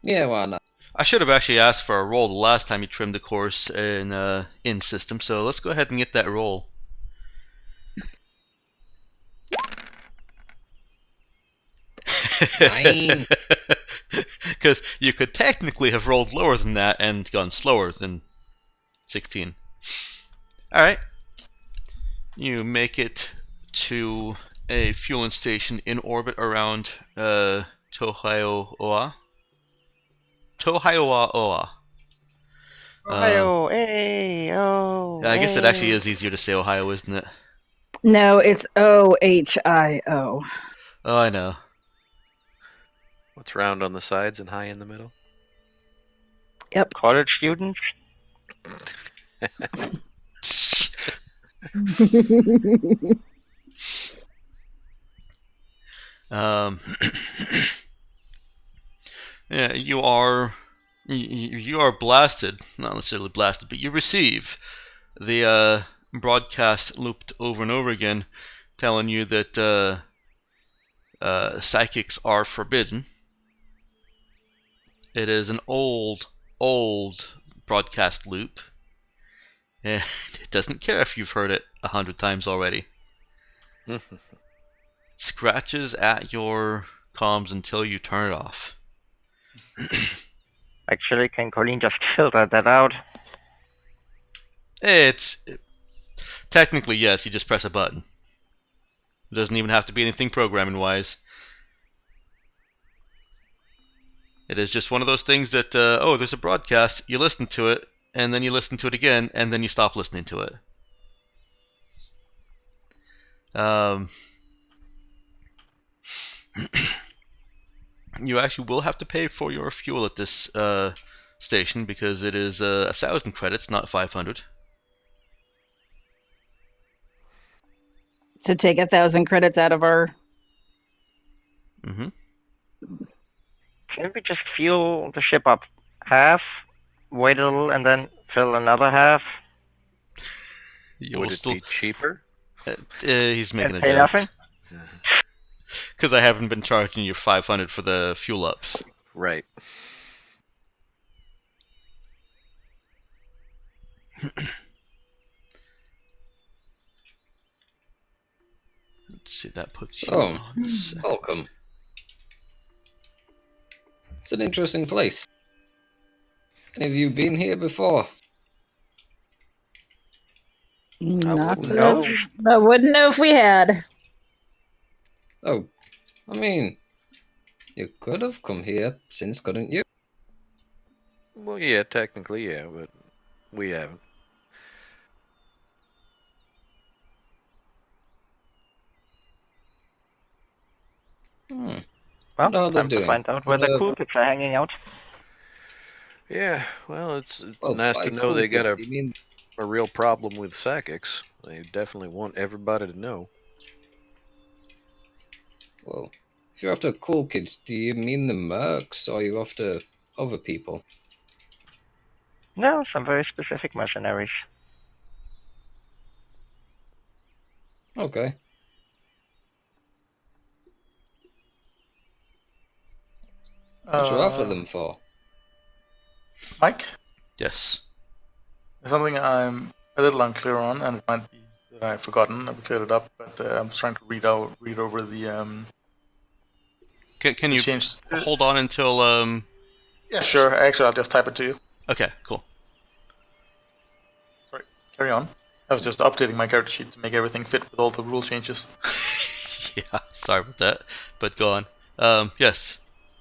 Yeah, why not? I should have actually asked for a roll the last time you trimmed the course in system, so let's go ahead and get that roll. Nine. Because you could technically have rolled lower than that and gone slower than 16. Alright. You make it to a fueling station in orbit around Tohai'oa. Tohai'oa. Ohio, hey, oh. I guess it actually is easier to say Ohio, isn't it? No, it's OHIO. Oh, I know. What's round on the sides and high in the middle? Yep. College students? Yeah, you are blasted. Not necessarily blasted, but you receive the broadcast looped over and over again, telling you that psychics are forbidden. It is an old broadcast loop, and it doesn't care if you've heard it 100 times already. It scratches at your comms until you turn it off. Actually, can Colleen just filter that out? Technically, yes, you just press a button. It doesn't even have to be anything programming wise. It is just one of those things that, there's a broadcast, you listen to it, and then you listen to it again, and then you stop listening to it. You actually will have to pay for your fuel at this station because it is 1,000 credits, not 500. So take 1,000 credits out of our. Mm-hmm. Can we just fuel the ship up half, wait a little, and then fill another half? Would it be cheaper? He's making And a pay joke. nothing? Because I haven't been charging you 500 for the fuel ups. Right. Let's see, that puts you So, on the second. welcome. It's an interesting place. Any of you been here before? Not wouldn't that know. I wouldn't know if we had. Oh, I mean, you could have come here since, couldn't you? Well, yeah, technically, yeah, but we haven't. Hmm. Well, What are they time to doing? find out where the cool kids are hanging out. Yeah, well, it's Well, nice by to know cool they got kids, you mean a real problem with psychics. They definitely want everybody to know. Well, if you're after cool kids, do you mean the mercs, or are you after other people? No, some very specific mercenaries. Okay. What you after them for? Mike, Yes. there's something I'm a little unclear on, and it might be that I've forgotten. I've cleared it up, but I'm just trying to read over the Can you change. hold on until Yeah, sure. Actually, I'll just type it to you. Okay, cool. Sorry, carry on. I was just updating my character sheet to make everything fit with all the rule changes. Yeah, sorry about that, but go on. Yes,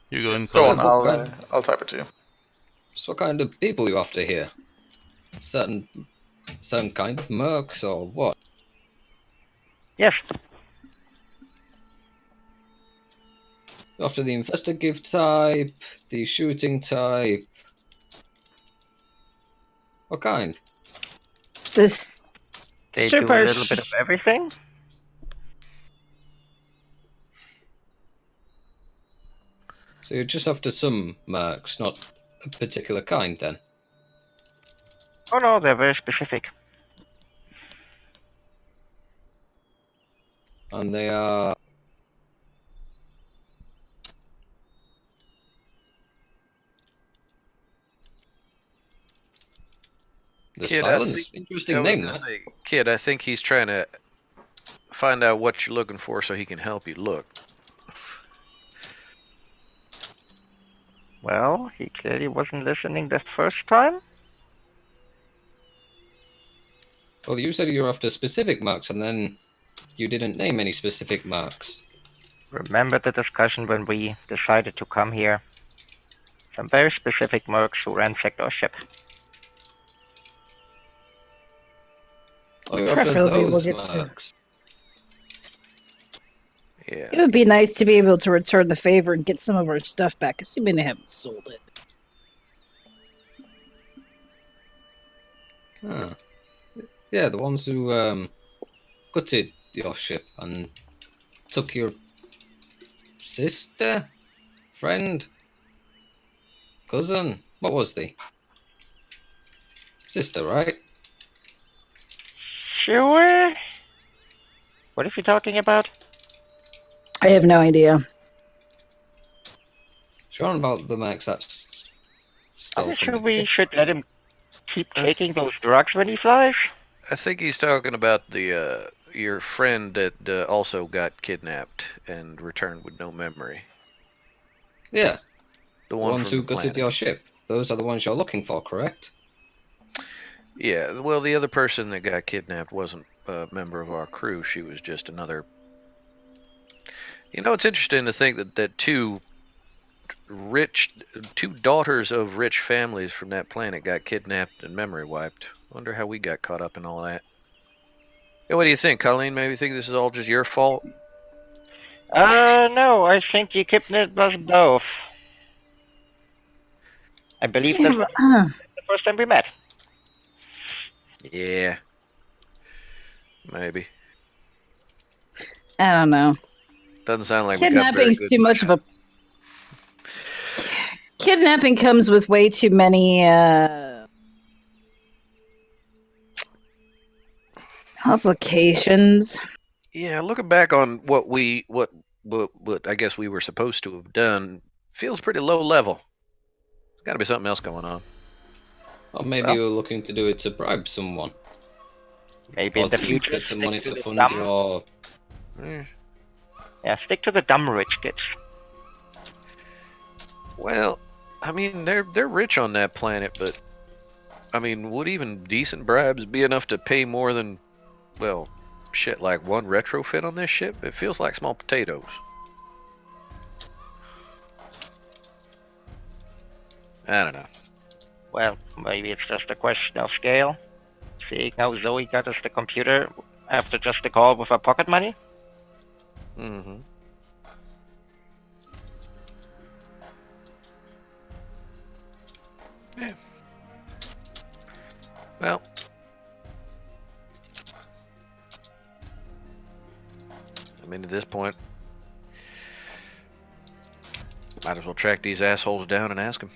you're going. Go on, Colin. I'll type it to you. Just what kind of people you after here? Certain kind of mercs, or what? Yes, After the investigative type, the shooting type. What kind? This They strip do a our little bit of everything. So you're just after some marks, not a particular kind, then? Oh no, they're very specific. And they are... The Kid, Silence? I Interesting was name, gonna that. say, Kid, I think he's trying to find out what you're looking for so he can help you look. Well, he clearly wasn't listening the first time. Well, you said you were after specific marks, and then you didn't name any specific marks. Remember the discussion when we decided to come here? Some very specific mercs who ransacked our ship. Oh, you're after Preferably we'll those get marks. It Yeah. would be nice to be able to return the favor and get some of our stuff back, assuming they haven't sold it. Ah. Yeah, the ones who gutted your ship and took your sister, friend, cousin. What was they? Sister, right? Sure. What is he talking about? I have no idea. Sure about the max that's Are we still sure from we should let him keep taking those drugs when he flies? I think he's talking about the your friend that also got kidnapped and returned with no memory. Yeah, The the one ones from who the gutted planet. your ship. Those are the ones you're looking for, correct? Yeah, well, the other person that got kidnapped wasn't a member of our crew. She was just another. You know, it's interesting to think that two daughters of rich families from that planet got kidnapped and memory wiped. Wonder how we got caught up in all that. Yeah, what do you think, Colleen? Maybe think this is all just your fault? No, I think you kidnapped us both. I believe Yeah, that's but, the first time we met. Yeah, maybe. I don't know. Doesn't sound like we got very Kidnapping's good. too much of a. Kidnapping comes with way too many complications. Yeah, looking back on what I guess we were supposed to have done, feels pretty low level. There's got to be something else going on. Or maybe Well. you were looking to do it to bribe someone. Maybe Or in the to future, get some money stick to the fund dumb. your... Eh, Yeah, stick to the dumb rich kids. Well, I mean they're rich on that planet, but I mean, would even decent bribes be enough to pay more than, well, shit, like one retrofit on this ship? It feels like small potatoes. I don't know. Well, maybe it's just a question of scale. Seeing how Zoe got us the computer after just a call with her pocket money. Mm-hmm. Yeah. Well, I mean, at this point, might as well track these assholes down and ask them.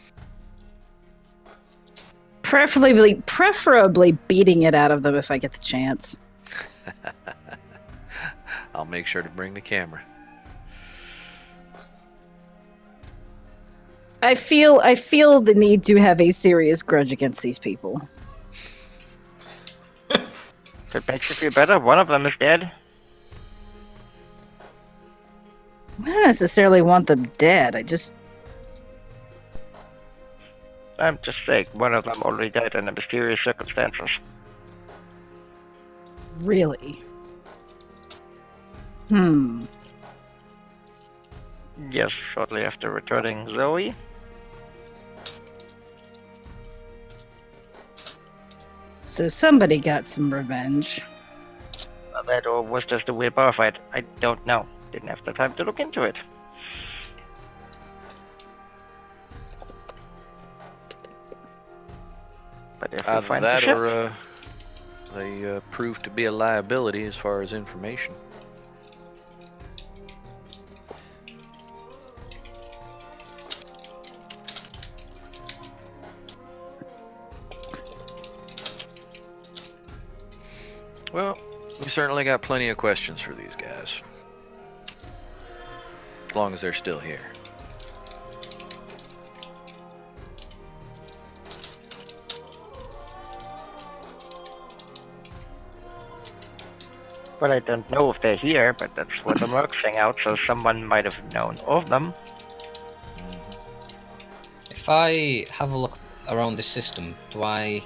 Preferably beating it out of them if I get the chance. I'll make sure to bring the camera. I feel the need to have a serious grudge against these people. If it makes you feel better, one of them is dead. I don't necessarily want them dead. I'm just saying, one of them already died under mysterious circumstances. Really. Yes, shortly after returning Zoe. So somebody got some revenge. That or was just a weird bar fight. I don't know. Didn't have the time to look into it. But if we find the that ship, or they proved to be a liability as far as information. Well, we certainly got plenty of questions for these guys. As long as they're still here. Well, I don't know if they're here, but that's what the mercs hang out, so someone might have known of them. If I have a look around the system, do I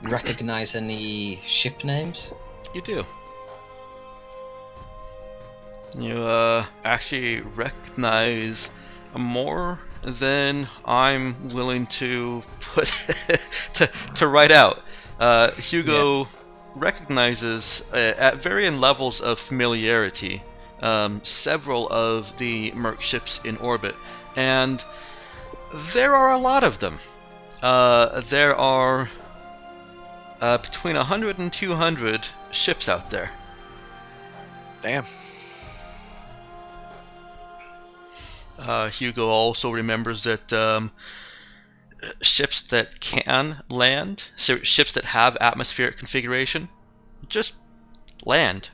recognize any ship names? You do. You actually recognize more than I'm willing to put to write out. Hugo recognizes at varying levels of familiarity several of the merc ships in orbit, and there are a lot of them. There are between 100 and 200 ships out there. Damn. Hugo also remembers that ships that can land, so ships that have atmospheric configuration, just land,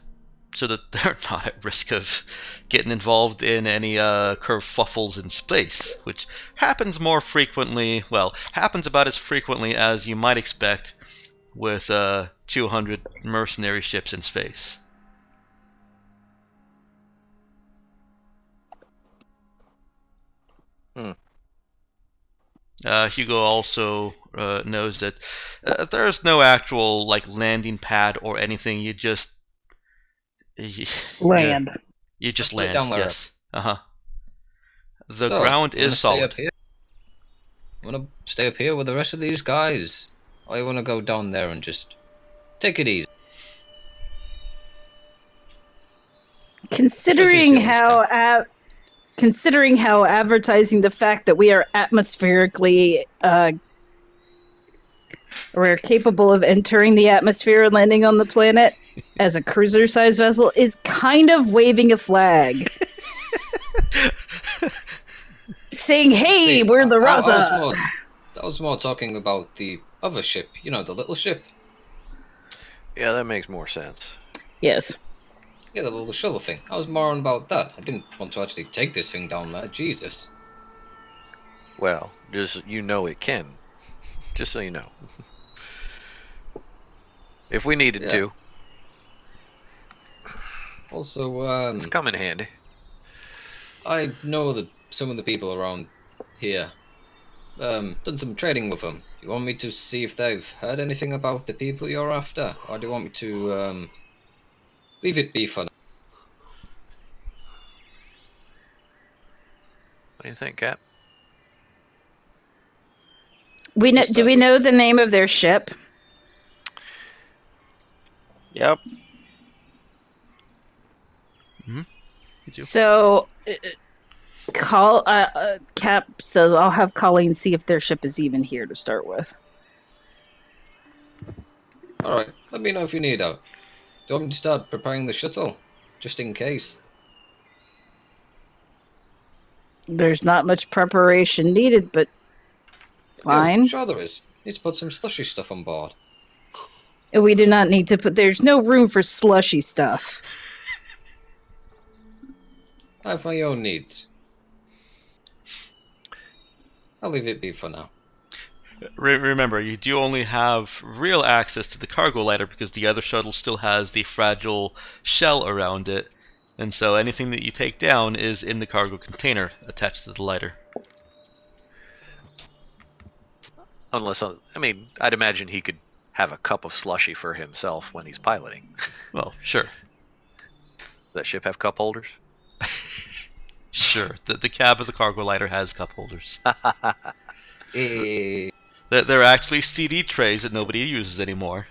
so that they're not at risk of getting involved in any kerfuffles in space, which happens more frequently, well, happens about as frequently as you might expect with 200 mercenary ships in space. Hugo also knows that there's no actual landing pad or anything. You just Land. You just land. Down there. Yes. The ground is solid. I want to stay up here with the rest of these guys. I want to go down there and just take it easy. Considering how advertising the fact that we are atmospherically we're capable of entering the atmosphere and landing on the planet as a cruiser-sized vessel is kind of waving a flag. Saying, hey, we're the Raza. I was more talking about the other ship, the little ship. Yeah, that makes more sense. Yes. Yeah, the little shuttle thing. I was more on about that. I didn't want to actually take this thing down there. Jesus. Well, just it can. Just so you know. If we needed to. Also, it's come in handy. I know that some of the people around here. Done some trading with them. You want me to see if they've heard anything about the people you're after? Or do you want me to, leave it be for now? What do you think, Cap? Do we know the name of their ship? Yep. Mm-hmm. You do. So, Cap says, I'll have Colleen see if their ship is even here to start with. Alright, let me know if you need help. Do you want me to start preparing the shuttle? Just in case. There's not much preparation needed, but fine. Yeah, sure there is. Need to put some slushy stuff on board. We do not need to put... There's no room for slushy stuff. I have my own needs. I'll leave it be for now. Remember, you do only have real access to the cargo lighter because the other shuttle still has the fragile shell around it. And so anything that you take down is in the cargo container attached to the lighter. Unless, I'd imagine he could have a cup of slushy for himself when he's piloting. Well, sure. Does that ship have cup holders? Sure. The cab of the cargo lighter has cup holders. Eh. They're actually CD trays that nobody uses anymore.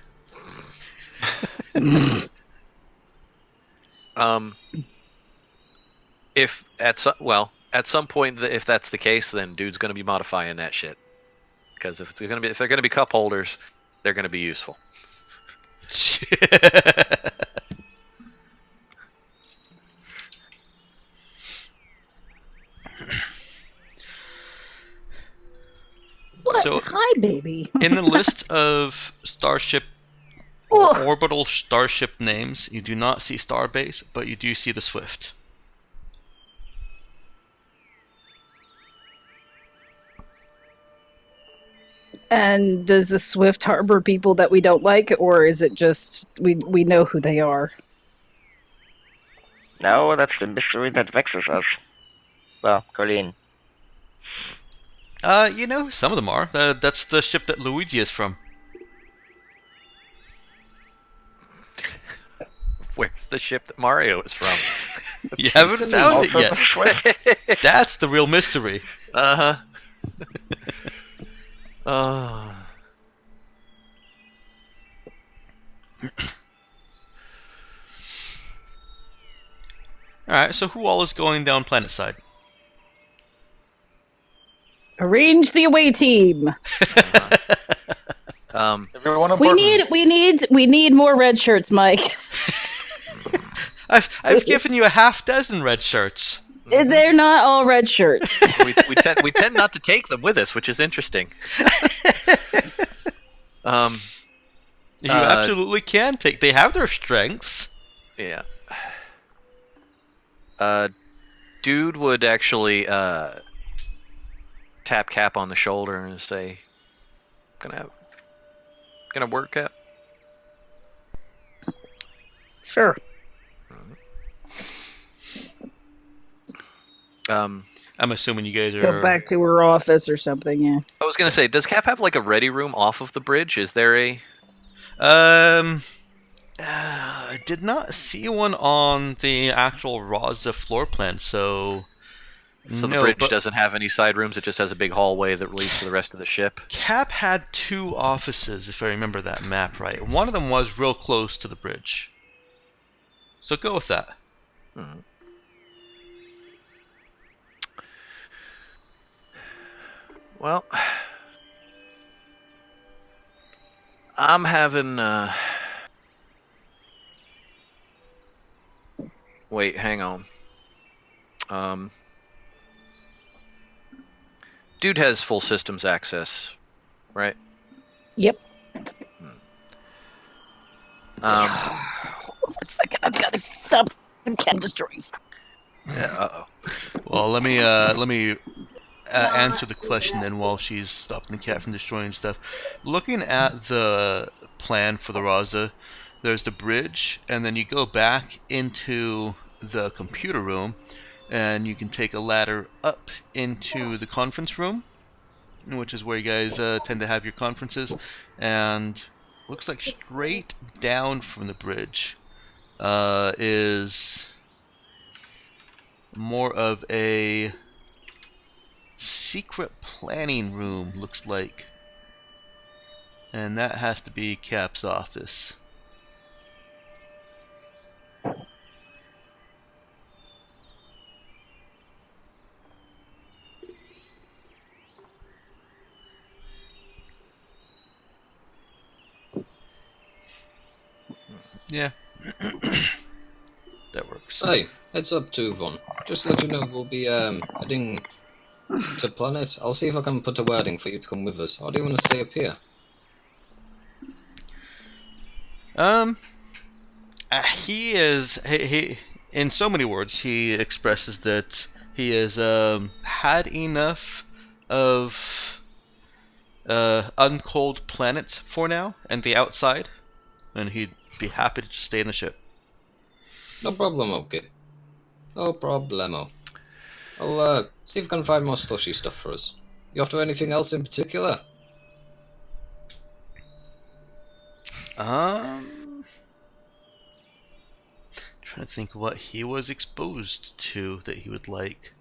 If at some point, if that's the case, then dude's going to be modifying that shit. Because if they're going to be cup holders, they're going to be useful. What? So, Hi, baby. in the list of starship or orbital starship names, you do not see Starbase, but you do see the Swift. And does the Swift harbor people that we don't like, or is it just we know who they are? No, that's the mystery that vexes us. Well, Colleen. You know who some of them are. That's the ship that Luigi is from. Where's the ship that Mario is from? You haven't found it Also yet. the Swift. That's the real mystery. Uh-huh. Oh. Alright, so who all is going down planet side? Arrange the away team. Everyone important. We need more red shirts, Mike. I've given you a half dozen red shirts. They're not all red shirts. we tend not to take them with us, which is interesting. You absolutely can take. They have their strengths. Yeah. Dude would actually tap Cap on the shoulder and say, "Gonna work, Cap." Sure. I'm assuming you guys are. Go back to her office or something. Yeah. I was gonna say, does Cap have like a ready room off of the bridge? Is there a? I did not see one on the actual Raza floor plan, so. So the bridge doesn't have any side rooms. It just has a big hallway that leads to the rest of the ship. Cap had 2 offices, if I remember that map right. One of them was real close to the bridge. So go with that. Hmm. Well, I'm having. Wait, hang on. Dude has full systems access, right? Yep. Um. 1 second, I've got to stop the cat destroys. Yeah. Well, let me answer the question then while she's stopping the cat from destroying stuff. Looking at the plan for the Raza, there's the bridge, and then you go back into the computer room, and you can take a ladder up into the conference room, which is where you guys tend to have your conferences, and looks like straight down from the bridge is more of a secret planning room, looks like. And that has to be Cap's office. Yeah. That works. Hey, heads up, Tuvon. Just to let you know, we'll be heading to planet. I'll see if I can put a wording for you to come with us. Or do you want to stay up here? He in so many words, he expresses that he has had enough of uncold planets for now and the outside, and he'd be happy to just stay in the ship. No problemo, kid. No problemo. I'll see if I can find more slushy stuff for us. You after anything else in particular? Trying to think what he was exposed to that he would like.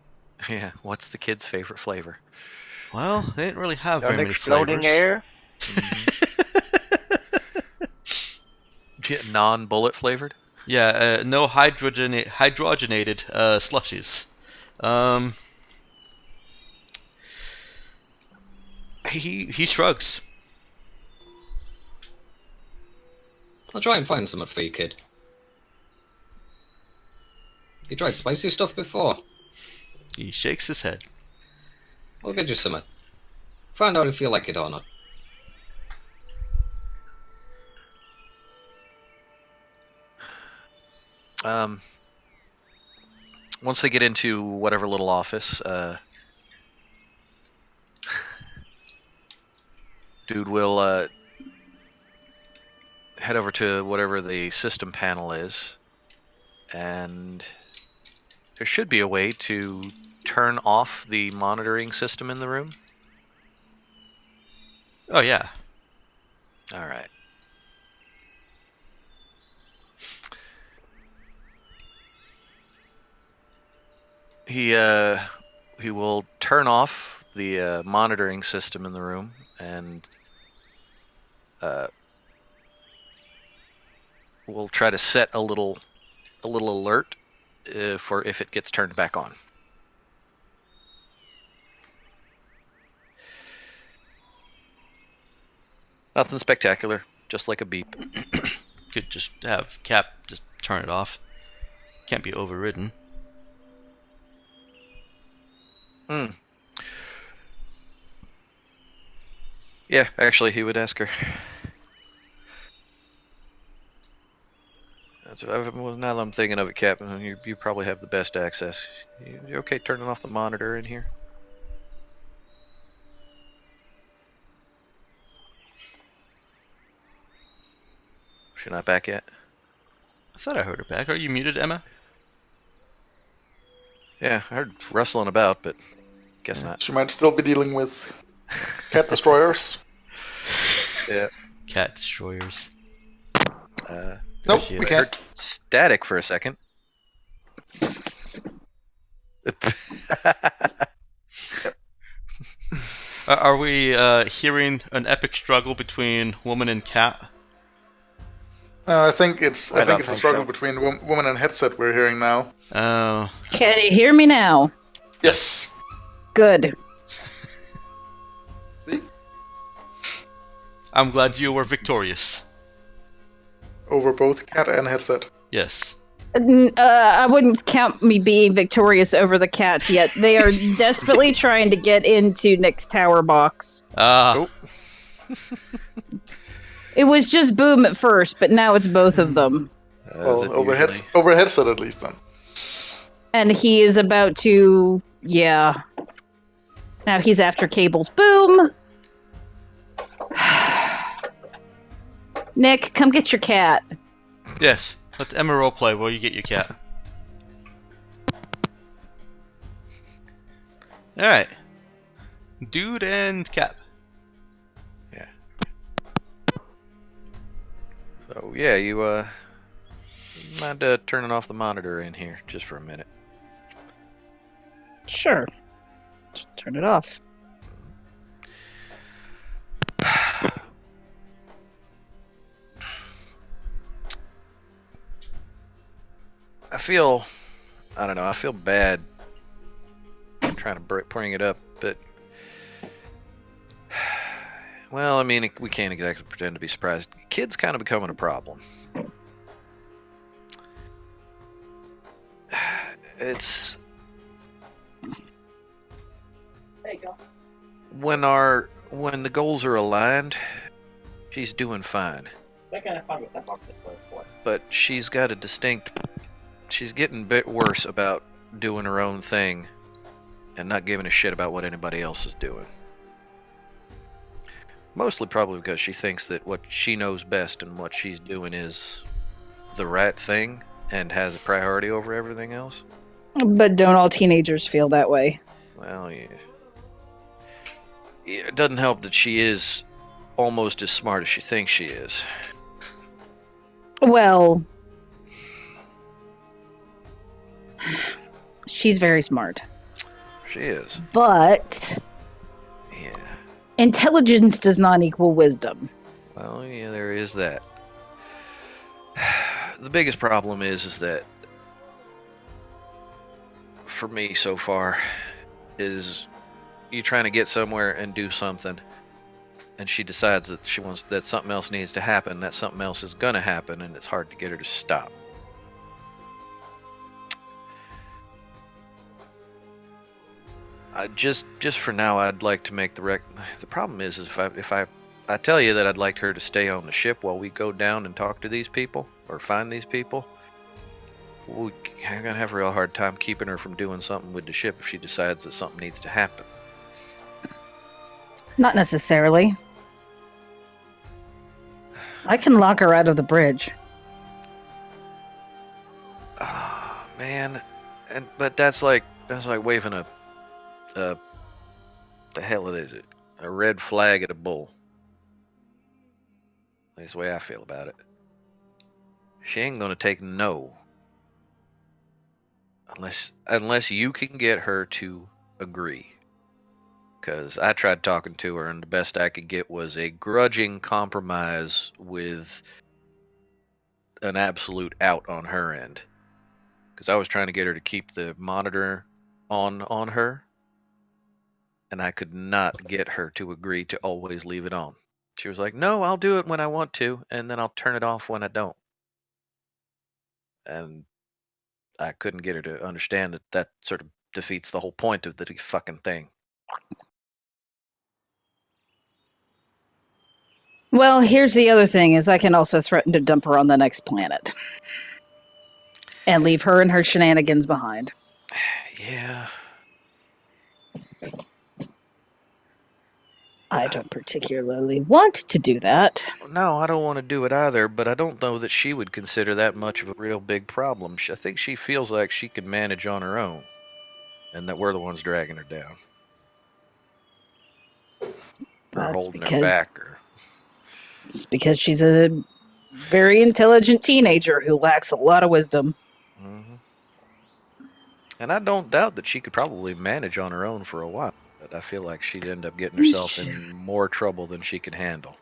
Yeah. What's the kid's favorite flavor? Well, they didn't really have very many Exploding flavors. air. Non-bullet flavored. Yeah, no hydrogenated slushies. He shrugs. I'll try and find something for you, kid. You tried spicy stuff before? He shakes his head. I'll get you something. Find out if you like it or not. Once they get into whatever little office, dude will head over to whatever the system panel is, and there should be a way to turn off the monitoring system in the room. Oh yeah. All right. He will turn off the monitoring system in the room, and we'll try to set a little alert for if it gets turned back on. Nothing spectacular, just like a beep. Could just have Cap just turn it off. Can't be overridden. Yeah, actually, he would ask her. Well, now that I'm thinking of it, Captain, you probably have the best access. You okay turning off the monitor in here? She not back yet? I thought I heard her back. Are you muted, Emma? Yeah, I heard rustling about, but guess not. She might still be dealing with cat destroyers. Yeah. Cat destroyers. Nope, we can't. Static for a second. Are we hearing an epic struggle between woman and cat? I think it's a struggle so. between woman and headset we're hearing now. Oh. Can you hear me now? Yes. Good. See? I'm glad you were victorious. Over both cat and headset. Yes. I wouldn't count me being victorious over the cats yet. They are desperately trying to get into Nick's tower box. It was just Boom at first, but now it's both of them. Well, over headset at least then. And he is about to, yeah. Now he's after Cable's Boom. Nick, come get your cat. Yes. Let's Emma roleplay while you get your cat. Alright. Dude and Cap. Yeah. So, yeah, you mind turning off the monitor in here just for a minute? Sure. Just turn it off. I don't know, I feel bad trying to bring it up, but, well, I mean, we can't exactly pretend to be surprised. Kid's kind of becoming a problem. It's... There you go. When the goals are aligned, she's doing fine. They're gonna find what that box is for. But she's got a distinct... She's getting a bit worse about doing her own thing and not giving a shit about what anybody else is doing. Mostly probably because she thinks that what she knows best and what she's doing is the right thing and has a priority over everything else. But don't all teenagers feel that way? Well, yeah. It doesn't help that she is almost as smart as she thinks she is. Well, she's very smart. She is. But Yeah. intelligence does not equal wisdom. Well, yeah, there is that. The biggest problem is that for me so far is you trying to get somewhere and do something, and she decides that that something else needs to happen, that something else is gonna happen, and it's hard to get her to stop. Just for now, I'd like to make the problem is if I tell you that I'd like her to stay on the ship while we go down and talk to these people or find these people, I'm gonna have a real hard time keeping her from doing something with the ship if she decides that something needs to happen. Not necessarily. I can lock her out of the bridge. Oh, man, but that's like waving the hell is it? A red flag at a bull. That's the way I feel about it. She ain't gonna take no. Unless you can get her to agree. Because I tried talking to her, and the best I could get was a grudging compromise with an absolute out on her end. Because I was trying to get her to keep the monitor on her, and I could not get her to agree to always leave it on. She was like, no, I'll do it when I want to, and then I'll turn it off when I don't. And I couldn't get her to understand that sort of defeats the whole point of the fucking thing. Well, here's the other thing, is I can also threaten to dump her on the next planet. And leave her and her shenanigans behind. Yeah. I don't particularly want to do that. No, I don't want to do it either, but I don't know that she would consider that much of a real big problem. I think she feels like she can manage on her own, and that we're the ones dragging her down. Or holding her back. It's because she's a very intelligent teenager who lacks a lot of wisdom. Mm-hmm. And I don't doubt that she could probably manage on her own for a while, but I feel like she'd end up getting herself in more trouble than she could handle.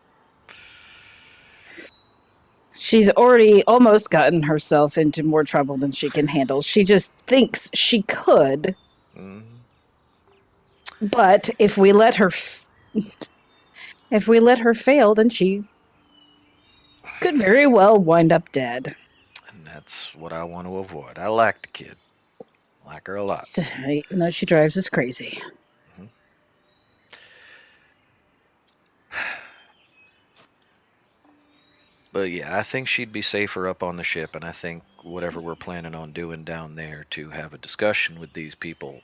She's already almost gotten herself into more trouble than she can handle. She just thinks she could. Mm-hmm. But if we let her fail, then she could very well wind up dead. And that's what I want to avoid. I like the kid. I like her a lot. Even though she drives us crazy. Mm-hmm. But yeah, I think she'd be safer up on the ship, and I think whatever we're planning on doing down there to have a discussion with these people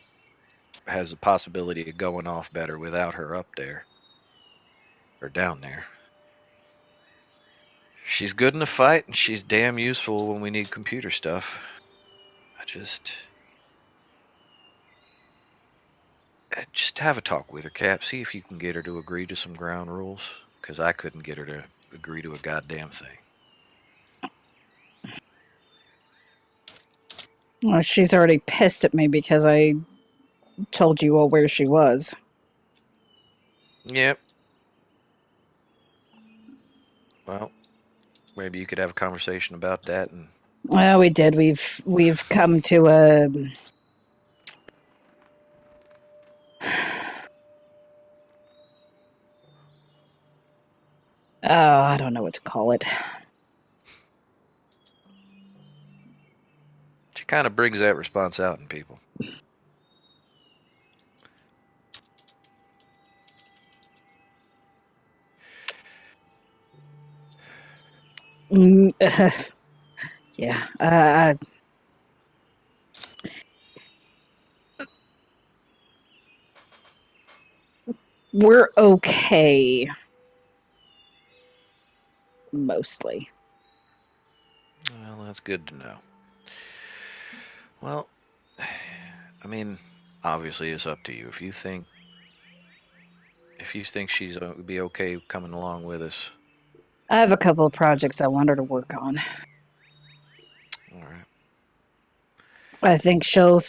has a possibility of going off better without her up there. Or down there. She's good in the fight, and she's damn useful when we need computer stuff. Just have a talk with her, Cap. See if you can get her to agree to some ground rules. Because I couldn't get her to agree to a goddamn thing. Well, she's already pissed at me because I told you all where she was. Yep. Well, maybe you could have a conversation about that. And well, we did. We've come to a I don't know what to call it. she kind of brings that response out in people. Yeah. We're okay. Mostly. Well, that's good to know. Well, I mean, obviously it's up to you. If you think she's would be okay coming along with us. I have a couple of projects I want her to work on. All right. I think she'll.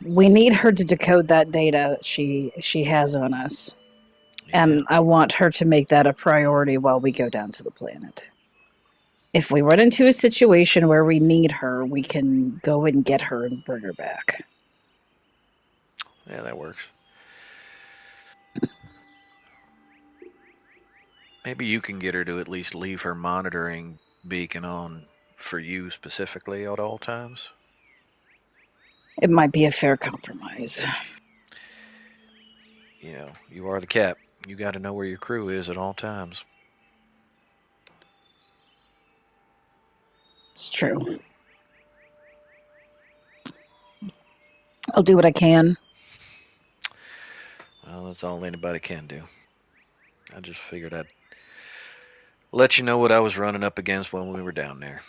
We need her to decode that data she has on us. Yeah. And I want her to make that a priority while we go down to the planet. If we run into a situation where we need her, we can go and get her and bring her back. Yeah, that works. Maybe you can get her to at least leave her monitoring beacon on for you specifically at all times. It might be a fair compromise. You know, you are the cap. You got to know where your crew is at all times. It's true. I'll do what I can. Well, that's all anybody can do. I just figured I'd let you know what I was running up against when we were down there.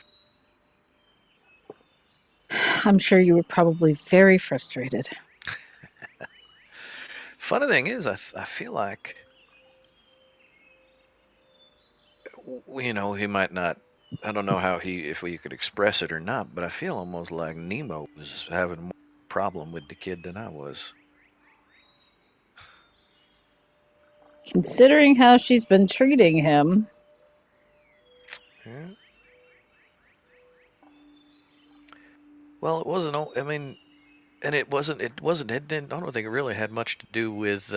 I'm sure you were probably very frustrated. Funny thing is, I feel like, you know, he might not. I don't know if we could express it or not, but I feel almost like Nemo was having more problem with the kid than I was. Considering how she's been treating him. Yeah. Well, it wasn't. I mean, and it wasn't. It wasn't. It didn't. I don't think it really had much to do with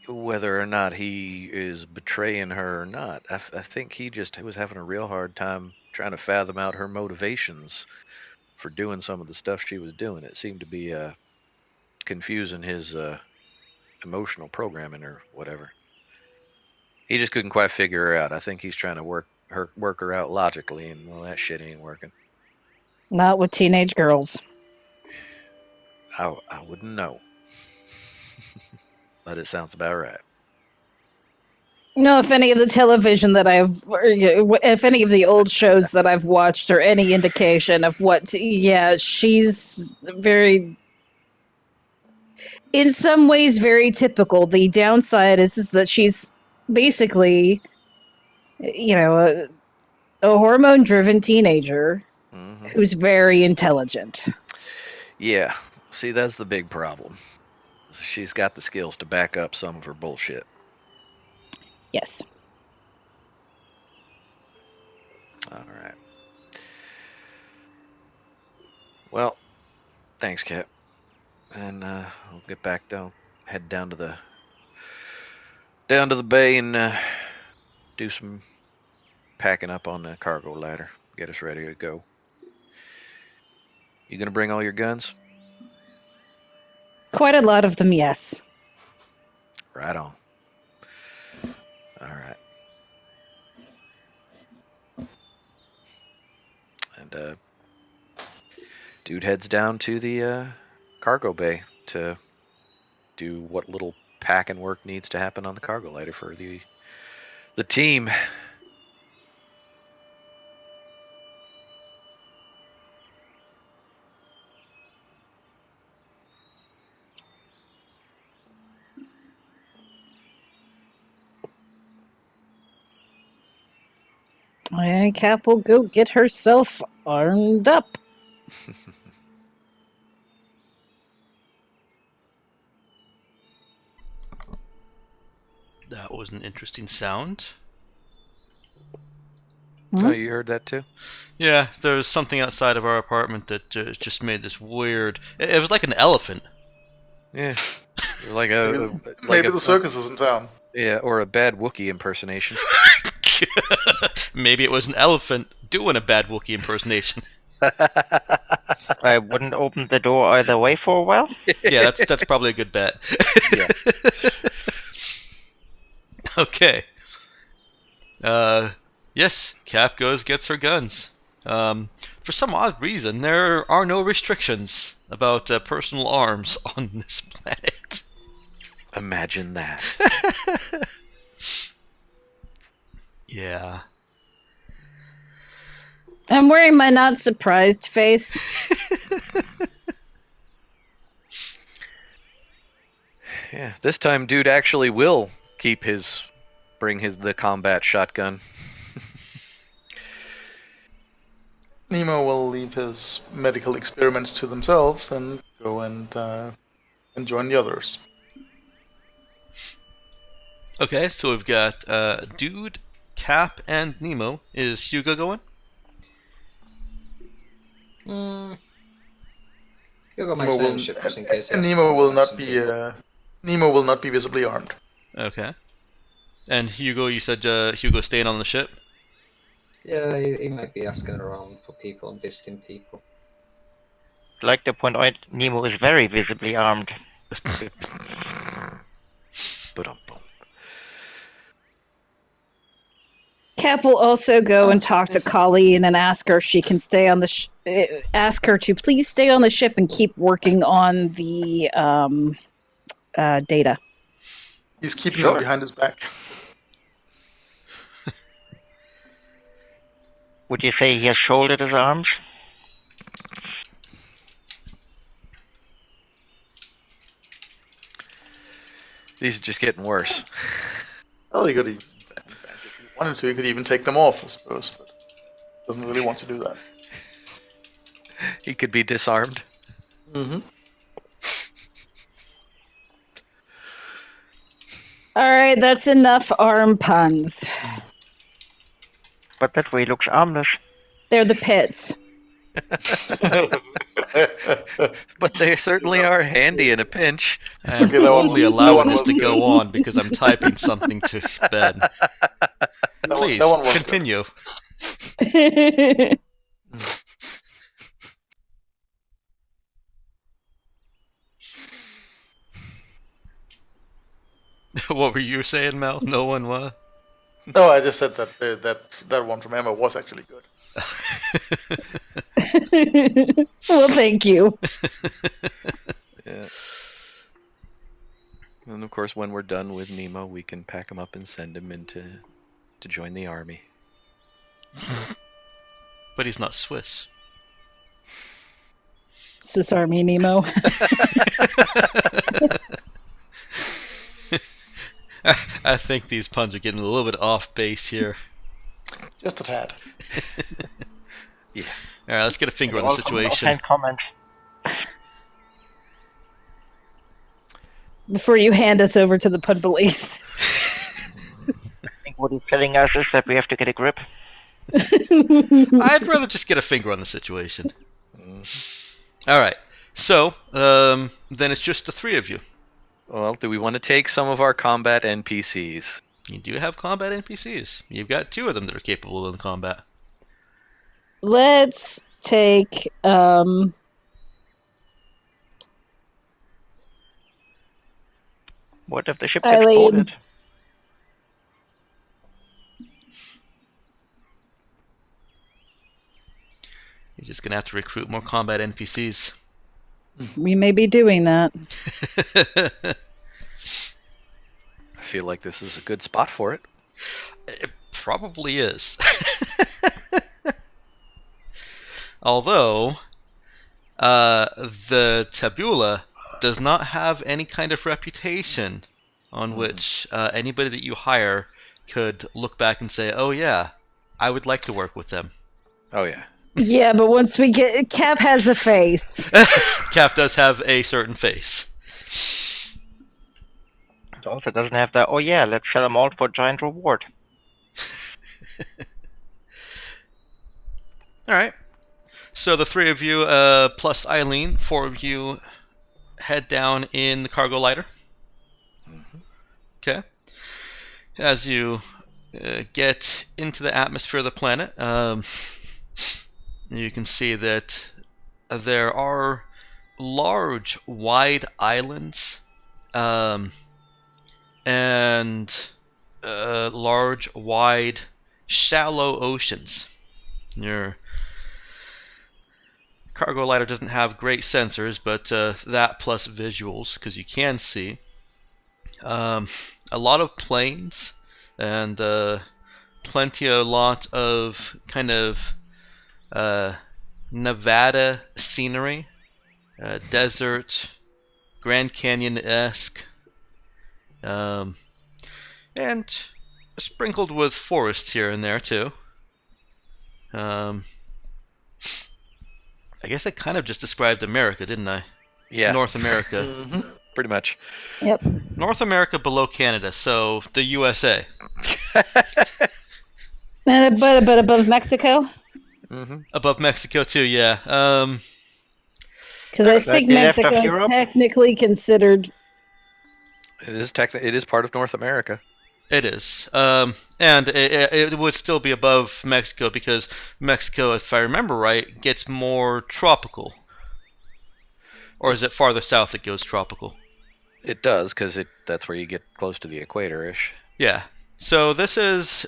whether or not he is betraying her or not. I think he was having a real hard time trying to fathom out her motivations for doing some of the stuff she was doing. It seemed to be confusing his emotional programming or whatever. He just couldn't quite figure her out. I think he's trying to work her out logically, and well, that shit ain't working. Not with teenage girls. I wouldn't know, but it sounds about right. No, if any of the television that if any of the old shows that I've watched are any indication of she's very, in some ways, very typical. The downside is that she's basically, a hormone-driven teenager who's very intelligent. Yeah, see, that's the big problem. She's got the skills to back up some of her bullshit. Yes. All right. Well, thanks, Cap. And we'll get back down, head down to the bay and do some packing up on the cargo ladder. Get us ready to go. You gonna bring all your guns? Quite a lot of them, yes. Right on. All right. And dude heads down to the cargo bay to do what little packing work needs to happen on the cargo ladder for the team. And Cap will go get herself armed up. That was an interesting sound. Oh, you heard that too? Yeah, there was something outside of our apartment that just made this weird. It was like an elephant. Yeah, like maybe the circus is in town. Yeah, or a bad Wookiee impersonation. Maybe it was an elephant doing a bad Wookiee impersonation. I wouldn't open the door either way for a while. Yeah, that's probably a good bet. Yeah. Okay. Yes, Cap gets her guns. For some odd reason, there are no restrictions about personal arms on this planet. Imagine that. Yeah. I'm wearing my not surprised face. Yeah, this time dude actually will bring the combat shotgun. Nemo will leave his medical experiments to themselves and go and join the others. Okay, so we've got Dude, Cap, and Nemo. Is Hugo going? You got my sound ship just in case. And Nemo will not be visibly armed. Okay. And Hugo, you said Hugo staying on the ship? Yeah, he might be asking around for people and visiting people. I'd like to point out Nemo is very visibly armed. Cap will also go and talk to Colleen and ask her if she can stay on the ask her to please stay on the ship and keep working on the data. He's keeping it behind his back. Would you say he has shouldered his arms? These are just getting worse. Well, he could even, if he wanted to, he could even take them off, I suppose, but doesn't really want to do that. He could be disarmed. Mm-hmm. All right, that's enough arm puns. But that way he looks armless. They're the pits. But they certainly are handy in a pinch. I'm Okay, that one only was- allowing that one this was to good. go on because I'm typing something to Ben. Please, that one was continue. What were you saying, Mel? No one was? No, I just said that one from Emma was actually good. Well, thank you. Yeah. And of course, when we're done with Nemo, we can pack him up and send him to join the army. But he's not Swiss. Swiss Army Nemo. I think these puns are getting a little bit off base here. Just a tad. Yeah. Alright, let's get a finger on the situation. Offhand comment. Before you hand us over to the pun police. I think what he's telling us is that we have to get a grip. I'd rather just get a finger on the situation. Alright, so, then it's just the three of you. Well, do we want to take some of our combat NPCs? You do have combat NPCs. You've got two of them that are capable in combat. Let's take What if the ship gets Eileen. boarded? You're just gonna have to recruit more combat NPCs. we may be doing that. I feel like this is a good spot for it. It probably is. Although, the tabula does not have any kind of reputation on which anybody that you hire could look back and say, oh yeah, I would like to work with them. Oh, yeah. Yeah, but once we get... Cap has a face. Cap does have a certain face. It also doesn't have that, oh yeah, let's sell them all for a giant reward. Alright. So the three of you, plus Eileen, four of you head down in the cargo lighter. Okay. As you get into the atmosphere of the planet, you can see that there are large, wide islands and large, wide, shallow oceans. Your cargo lighter doesn't have great sensors, but that plus visuals, because you can see a lot of plains and a lot of kind of Nevada scenery, desert, Grand Canyon-esque, and sprinkled with forests here and there too. I guess I kind of just described America, didn't I? Yeah. North America. Mm-hmm. Pretty much. Yep. North America below Canada, so the USA. But above Mexico? Above Mexico too, yeah. Because I think Directly left of Mexico is Europe? technically considered It is part of North America. It is. And it would still be above Mexico because Mexico, if I remember right, gets more tropical. Or is it farther south that goes tropical? It does, because that's where you get close to the equator-ish. Yeah. So this is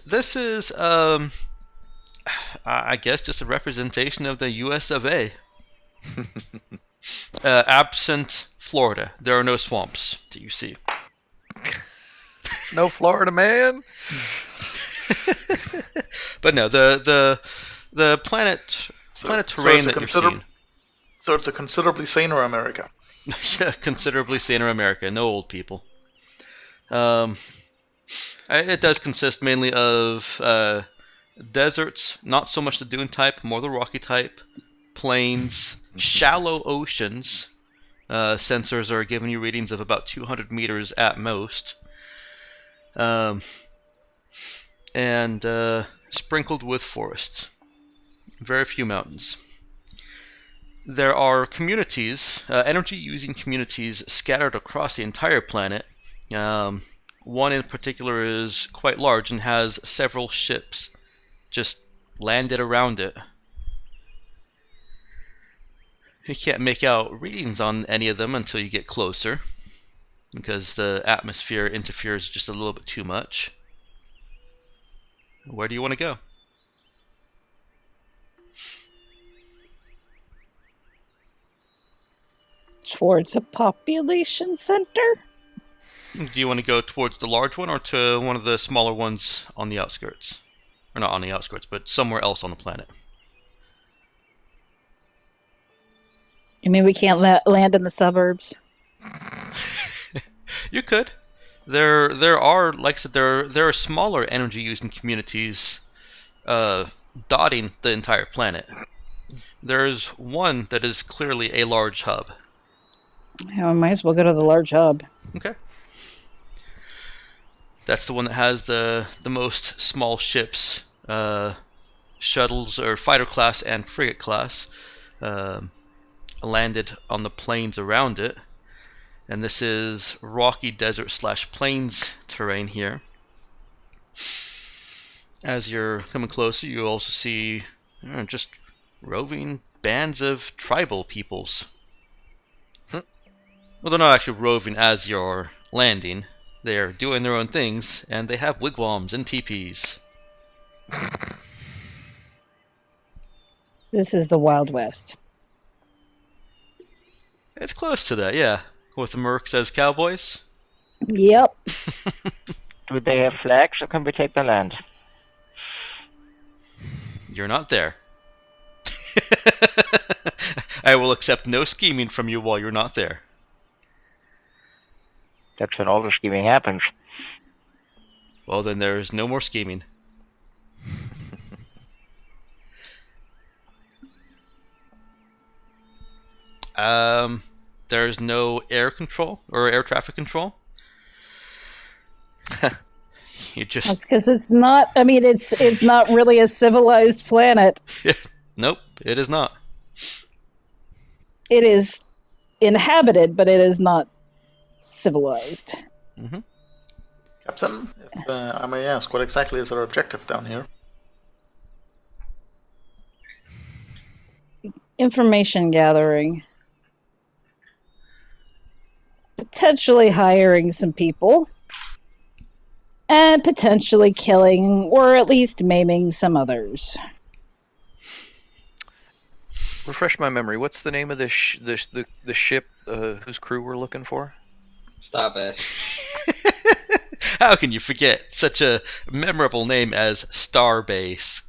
I guess just a representation of the U.S. of A. Absent Florida, there are no swamps that you see. No Florida man. But no, the planet terrain that you've seen. So it's a considerably saner America. Considerably saner America. No old people. It does consist mainly of deserts, not so much the dune type, more the rocky type, plains, shallow oceans. Sensors are giving you readings of about 200 meters at most. And sprinkled with forests. Very few mountains. There are communities, energy-using communities scattered across the entire planet. One in particular is quite large and has several ships just landed around it. You can't make out readings on any of them until you get closer, because the atmosphere interferes just a little bit too much. Where do you want to go? Towards a population center? Do you want to go towards the large one or to one of the smaller ones on the outskirts? Or not on the outskirts, but somewhere else on the planet. You mean we can't land in the suburbs? You could. There are, like I said, there are smaller energy using communities dotting the entire planet. There's one that is clearly a large hub. Yeah, we might as well go to the large hub. Okay. That's the one that has the most small ships, shuttles or fighter class and frigate class, landed on the plains around it. And this is rocky desert / plains terrain here. As you're coming closer, you also see just roving bands of tribal peoples. Well, they're not actually roving as you're landing. They're doing their own things, and they have wigwams and teepees. This is the Wild West. It's close to that, yeah. With the mercs as cowboys. Yep. Do they have flags, or can we take the land? You're not there. I will accept no scheming from you while you're not there. That's when all the scheming happens. Well, then there is no more scheming. There's no air control or air traffic control. You just. That's because it's not. I mean, it's not really a civilized planet. Nope, it is not. It is inhabited, but it is not civilized. Mm-hmm. Captain, if I may ask, what exactly is our objective down here? Information gathering. Potentially hiring some people. And potentially killing, or at least maiming some others. Refresh my memory. What's the name of the ship whose crew we're looking for? Starbase. How can you forget such a memorable name as Starbase?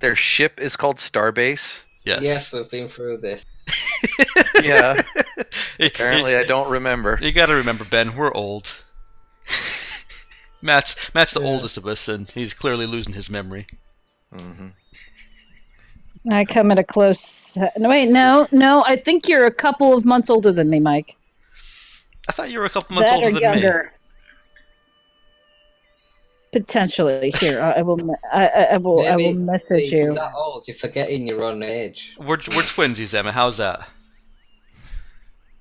Their ship is called Starbase? Yes. Yes, we've been through this. Yeah. Apparently I don't remember. You gotta remember, Ben, we're old. Matt's the oldest of us, and he's clearly losing his memory. Mm-hmm. I come at a close... No, I think you're a couple of months older than me, Mike. I thought you were a couple months older than younger. me. Potentially. Here, I will message you. You're that old, you're forgetting your own age. We're twinsies, Emma. How's that?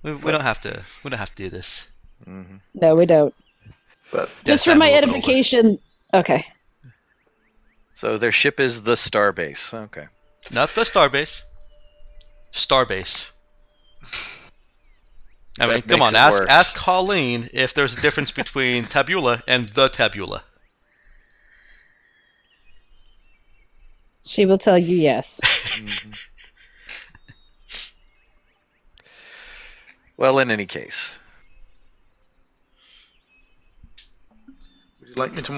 We don't have to do this. Mm-hmm. No, we don't. But Just Yes, for my I'm a little bit edification. Okay. So their ship is the Starbase. Okay. Not the Starbase. Starbase. I mean, That come makes on, it ask worse. Colleen if there's a difference between tabula and the tabula. She will tell you yes. Mm-hmm. Well, in any case. would you like me to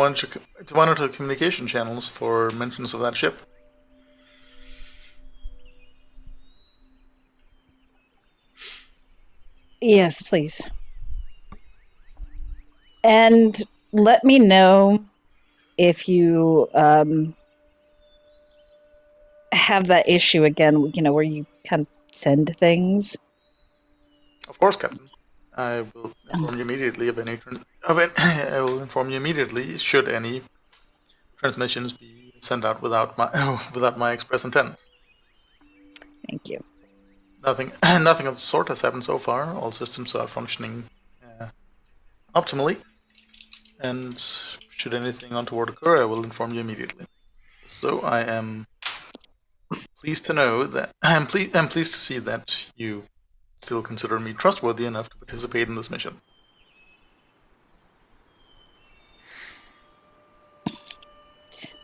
monitor communication channels for mentions of that ship? Yes, please. And let me know if you have that issue again, where you kind of send things. Of course, Captain. I will inform you immediately of any. I will inform you immediately should any transmissions be sent out without my express intent. Thank you. Nothing of the sort has happened so far. All systems are functioning optimally, and should anything untoward occur, I will inform you immediately. So I am pleased to know that I'm pleased to see that you still consider me trustworthy enough to participate in this mission.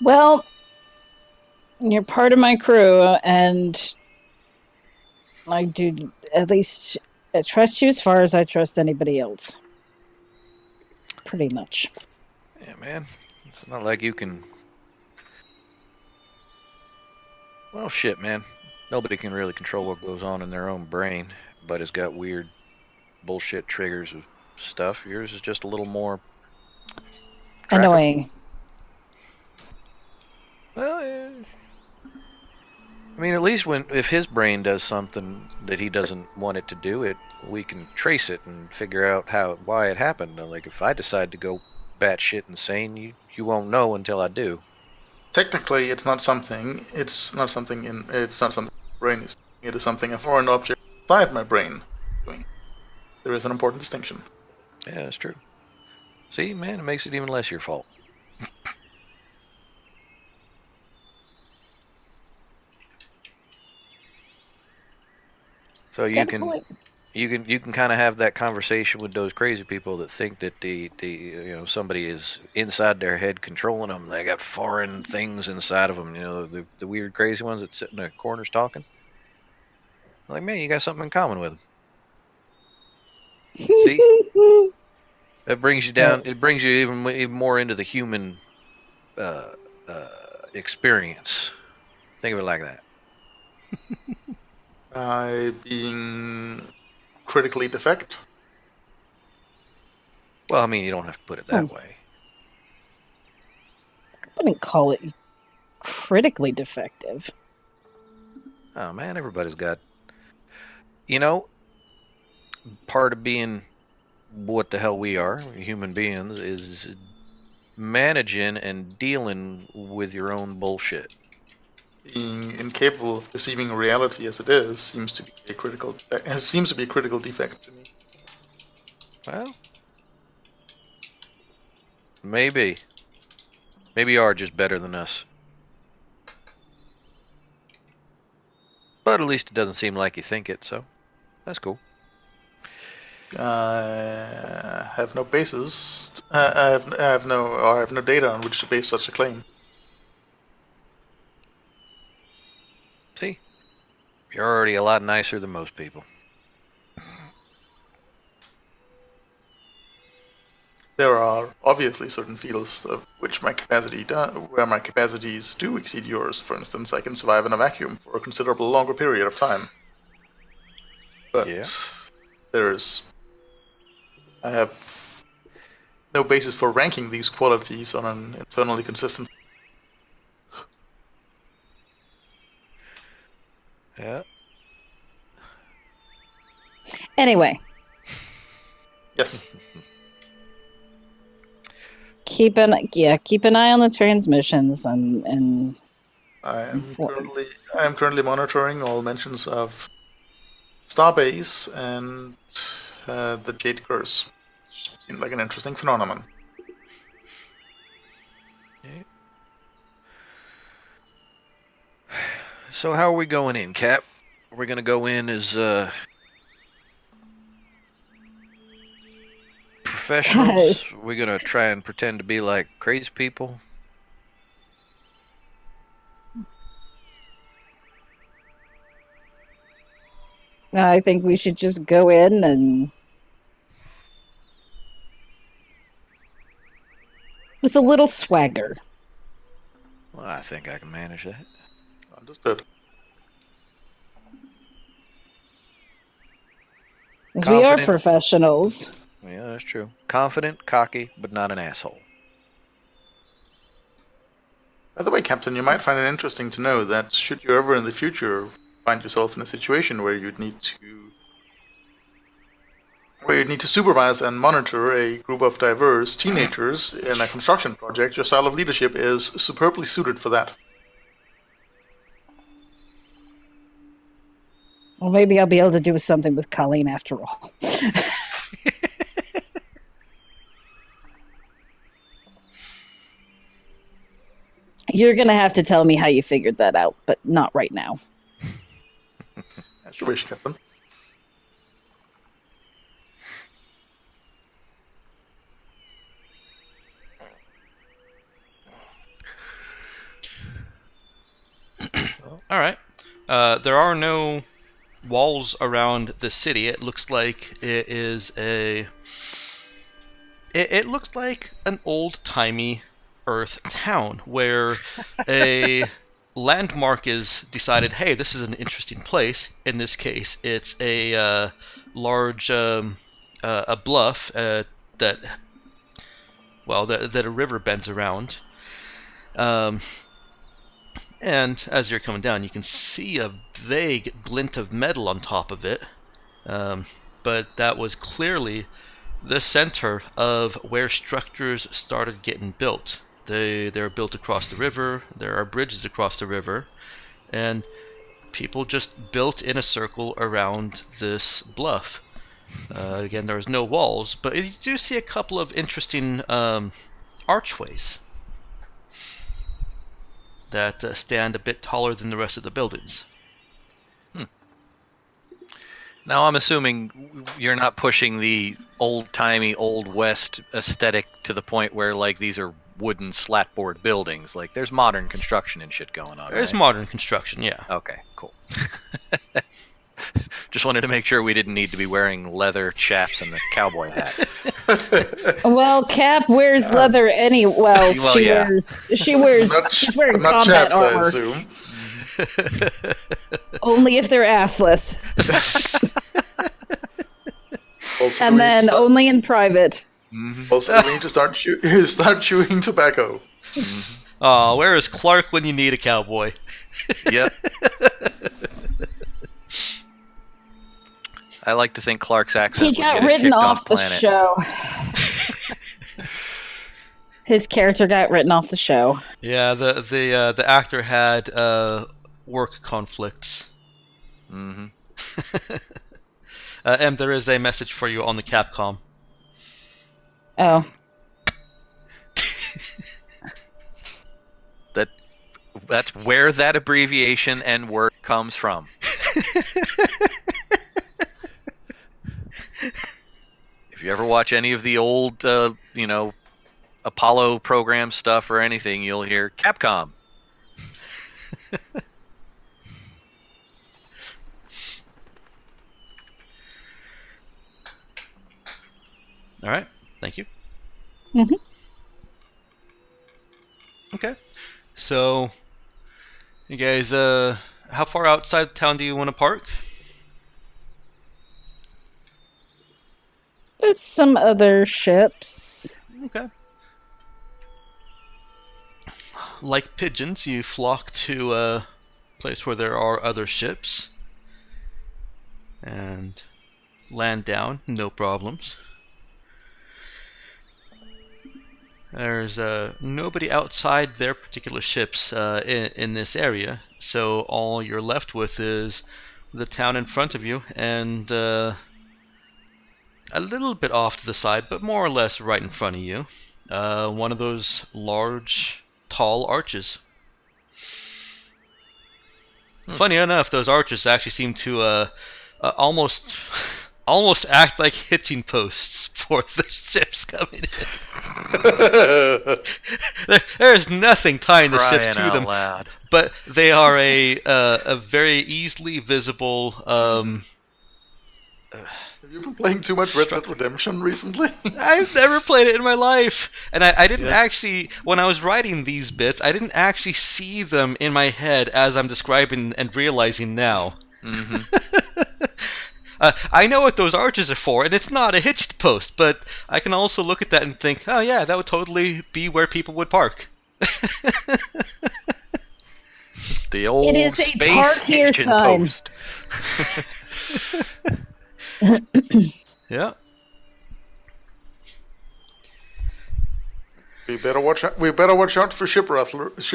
Well, you're part of my crew, and I do at least trust you as far as I trust anybody else. Pretty much. Yeah, man. It's not like you can. Well, shit, man. Nobody can really control what goes on in their own brain, but it's got weird bullshit triggers of stuff. Yours is just a little more trackable. Annoying. Well, I mean, at least if his brain does something that he doesn't want it to do, we can trace it and figure out why it happened. Like if I decide to go batshit insane, you won't know until I do. Technically, it's not something. It's not something in. It's not something my brain is. It is something a foreign object inside my brain doing. There is an important distinction. Yeah, that's true. See, man, it makes it even less your fault. So you Got a can point. you can kind of have that conversation with those crazy people that think that the somebody is inside their head controlling them. They got foreign things inside of them. The weird crazy ones that sit in the corners talking. Like, man, you got something in common with them. See, that brings you down. It brings you even more into the human uh, uh, experience. Think of it like that. By being critically defect. Well, I mean, you don't have to put it that way. I wouldn't call it critically defective. Oh man, everybody's got. Part of being what the hell we are, human beings, is managing and dealing with your own bullshit. Being incapable of perceiving reality as it is seems to be a critical defect to me. Well, maybe you are just better than us. But at least it doesn't seem like you think it, so that's cool. I have no basis. I have no data on which to base such a claim. See, you're already a lot nicer than most people. There are obviously certain fields of which where my capacities do exceed yours. For instance, I can survive in a vacuum for a considerable longer period of time. But Yeah. I have no basis for ranking these qualities on an internally consistent. Yeah. Anyway, Yes. keep an eye on the transmissions and I am currently monitoring all mentions of Starbase and the Jade Curse. Seemed like an interesting phenomenon. Okay. So how are we going in, Cap? Are we gonna go in as professionals? Are we gonna try and pretend to be like crazy people? I think we should just go in and with a little swagger. Well, I think I can manage that. Understood. As we are Confident. professionals. Yeah, that's true. Confident, cocky, but not an asshole. By the way, Captain, you might find it interesting to know that should you ever in the future find yourself in a situation where you'd need to supervise and monitor a group of diverse teenagers in a construction project, your style of leadership is superbly suited for that. Well, maybe I'll be able to do something with Colleen after all. You're going to have to tell me how you figured that out, but not right now. As you wish, Captain. All right. There are no walls around the city. It looks like it is a. It looks like an old-timey Earth town where a landmark is decided. Hey, this is an interesting place. In this case, it's a large a bluff that a river bends around. And as you're coming down, you can see a vague glint of metal on top of it. But that was clearly the center of where structures started getting built. They're built across the river, there are bridges across the river, and people just built in a circle around this bluff. Again, there's no walls, but you do see a couple of interesting archways that stand a bit taller than the rest of the buildings. Now, I'm assuming you're not pushing the old-timey, Old West aesthetic to the point where, like, these are wooden slatboard buildings. Like, there's modern construction and shit going on, There's right? modern construction, yeah. Okay, cool. Just wanted to make sure we didn't need to be wearing leather chaps and the cowboy hat. Well, Cap wears leather any. Well, Well, she yeah. wears. She's wearing not combat chaps, I armor. assume. Only if they're assless, Also, and then only in private. also we need to start chewing tobacco. Oh, where is Clark when you need a cowboy? Yep. I like to think Clark's accent He would got get us written kicked off the planet. show. His character got written off the show. Yeah, the actor had work conflicts. Mm-hmm. Em, there is a message for you on the Capcom. Oh. That's where that abbreviation and word comes from. If you ever watch any of the old, Apollo program stuff or anything, you'll hear Capcom. All right, thank you. Mhm. Okay, so you guys, how far outside town do you want to park? There's some other ships. Okay. Like pigeons, you flock to a place where there are other ships and land down, no problems. There's nobody outside their particular ships in this area, so all you're left with is the town in front of you and a little bit off to the side, but more or less right in front of you. One of those large, tall arches. Funny enough, those arches actually seem to almost act like hitching posts for the ships coming in. There's nothing tying the ships to them, loud. but they are a very easily visible. Have you been playing too much Red Dead Redemption recently? I've never played it in my life, and I didn't actually, when I was writing these bits, I didn't actually see them in my head as I'm describing and realizing now. I know what those arches are for, and it's not a hitched post, but I can also look at that and think, oh yeah, that would totally be where people would park. The old It is a space park here hitching sign. post. Yeah. We better watch out. We better watch out for ship rustlers.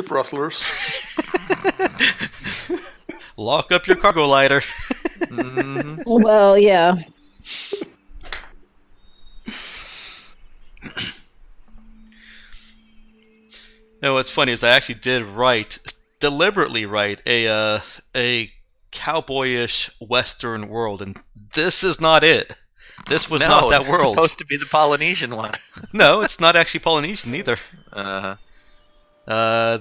Lock up your cargo lighter. Well, yeah. No, what's funny is I actually did deliberately write a cowboyish Western world, and this is not it. This was not that it's world. supposed to be the Polynesian one. No, it's not actually Polynesian either. Uh-huh.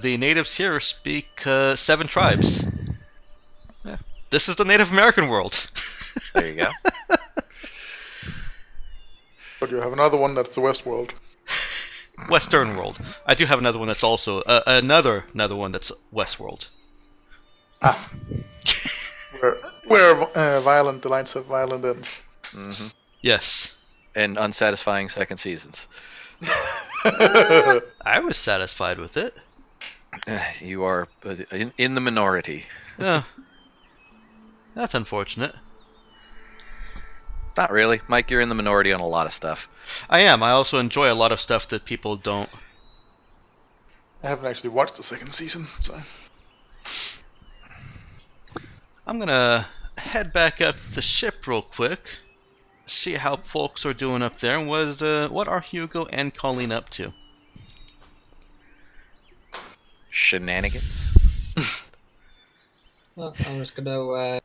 The natives here speak 7 tribes. Yeah. This is the Native American world. There you go. But you have another one that's the West World. Western world. I do have another one that's also another one that's Westworld. Where violent delights have violent ends. Yes. And unsatisfying second seasons. I was satisfied with it. You are in the minority. Yeah. That's unfortunate. Not really. Mike, you're in the minority on a lot of stuff. I am. I also enjoy a lot of stuff that people don't. I haven't actually watched the second season, so... I'm gonna head back up to the ship real quick. See how folks are doing up there, and what are Hugo and Colleen up to? Shenanigans. Oh, I'm just gonna.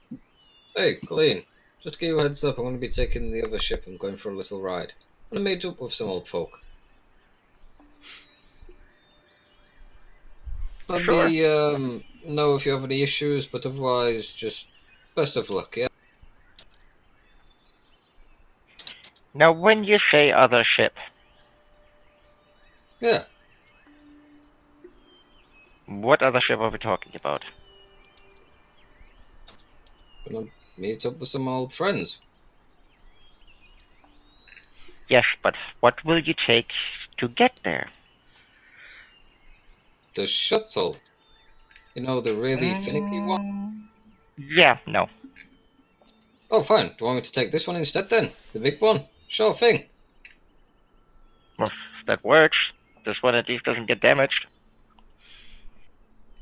Hey, Colleen. Just to give you a heads up, I'm going to be taking the other ship and going for a little ride. I'm going to meet up with some old folk. Let me know if you have any issues, but otherwise, just best of luck, yeah? Now, when you say other ship, Yeah. what other ship are we talking about? Gonna meet up with some old friends. Yes, but what will you take to get there? The shuttle. You know, the really finicky one? Yeah, no. Oh, fine. Do you want me to take this one instead then? The big one? Sure thing. Well, if that works. This one at least doesn't get damaged.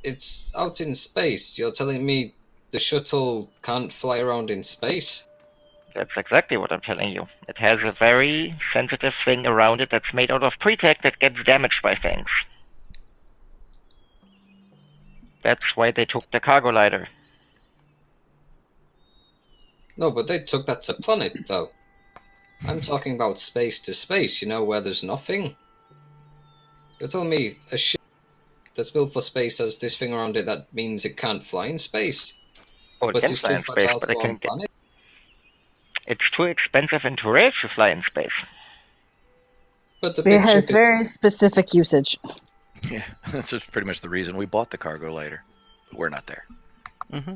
It's out in space. You're telling me the shuttle can't fly around in space? That's exactly what I'm telling you. It has a very sensitive thing around it that's made out of pre-tech that gets damaged by things. That's why they took the cargo lighter. No, but they took that to planet, though. I'm talking about space to space, you know, where there's nothing. You're telling me a ship that's built for space has this thing around it that means it can't fly in space? Oh, it But can it's fly too in space, fragile but to it go can on planet? It's too expensive and too rare to fly in space. But the It big has ship very specific usage. Yeah, that's just pretty much the reason we bought the cargo lighter. But we're not there.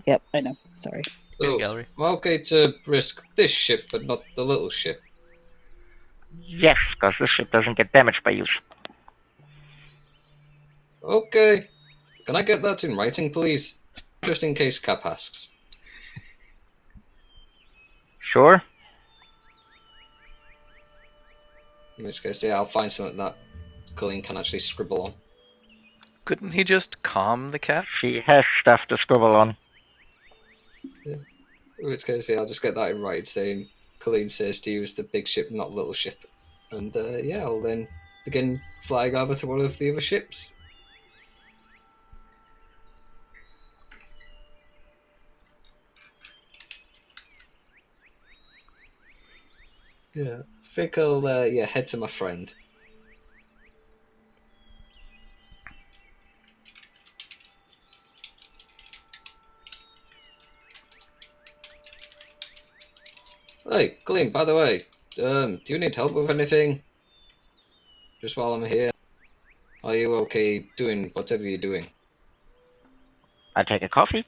Yep, I know. Sorry. So, Gallery. I'm okay to risk this ship, but not the little ship. Yes, because this ship doesn't get damaged by use. Okay. Can I get that in writing, please? Just in case Cap asks. Sure. In which case, yeah, I'll find something that Colleen can actually scribble on. Couldn't he just calm the cat? She has stuff to scribble on. In which case, yeah, I'll just get that in writing saying, Colleen says to use the big ship, not little ship. And yeah, I'll then begin flying over to one of the other ships. Yeah, I think I'll head to my friend. Hey, Colleen, by the way, do you need help with anything? Just while I'm here? Are you okay doing whatever you're doing? I take a coffee.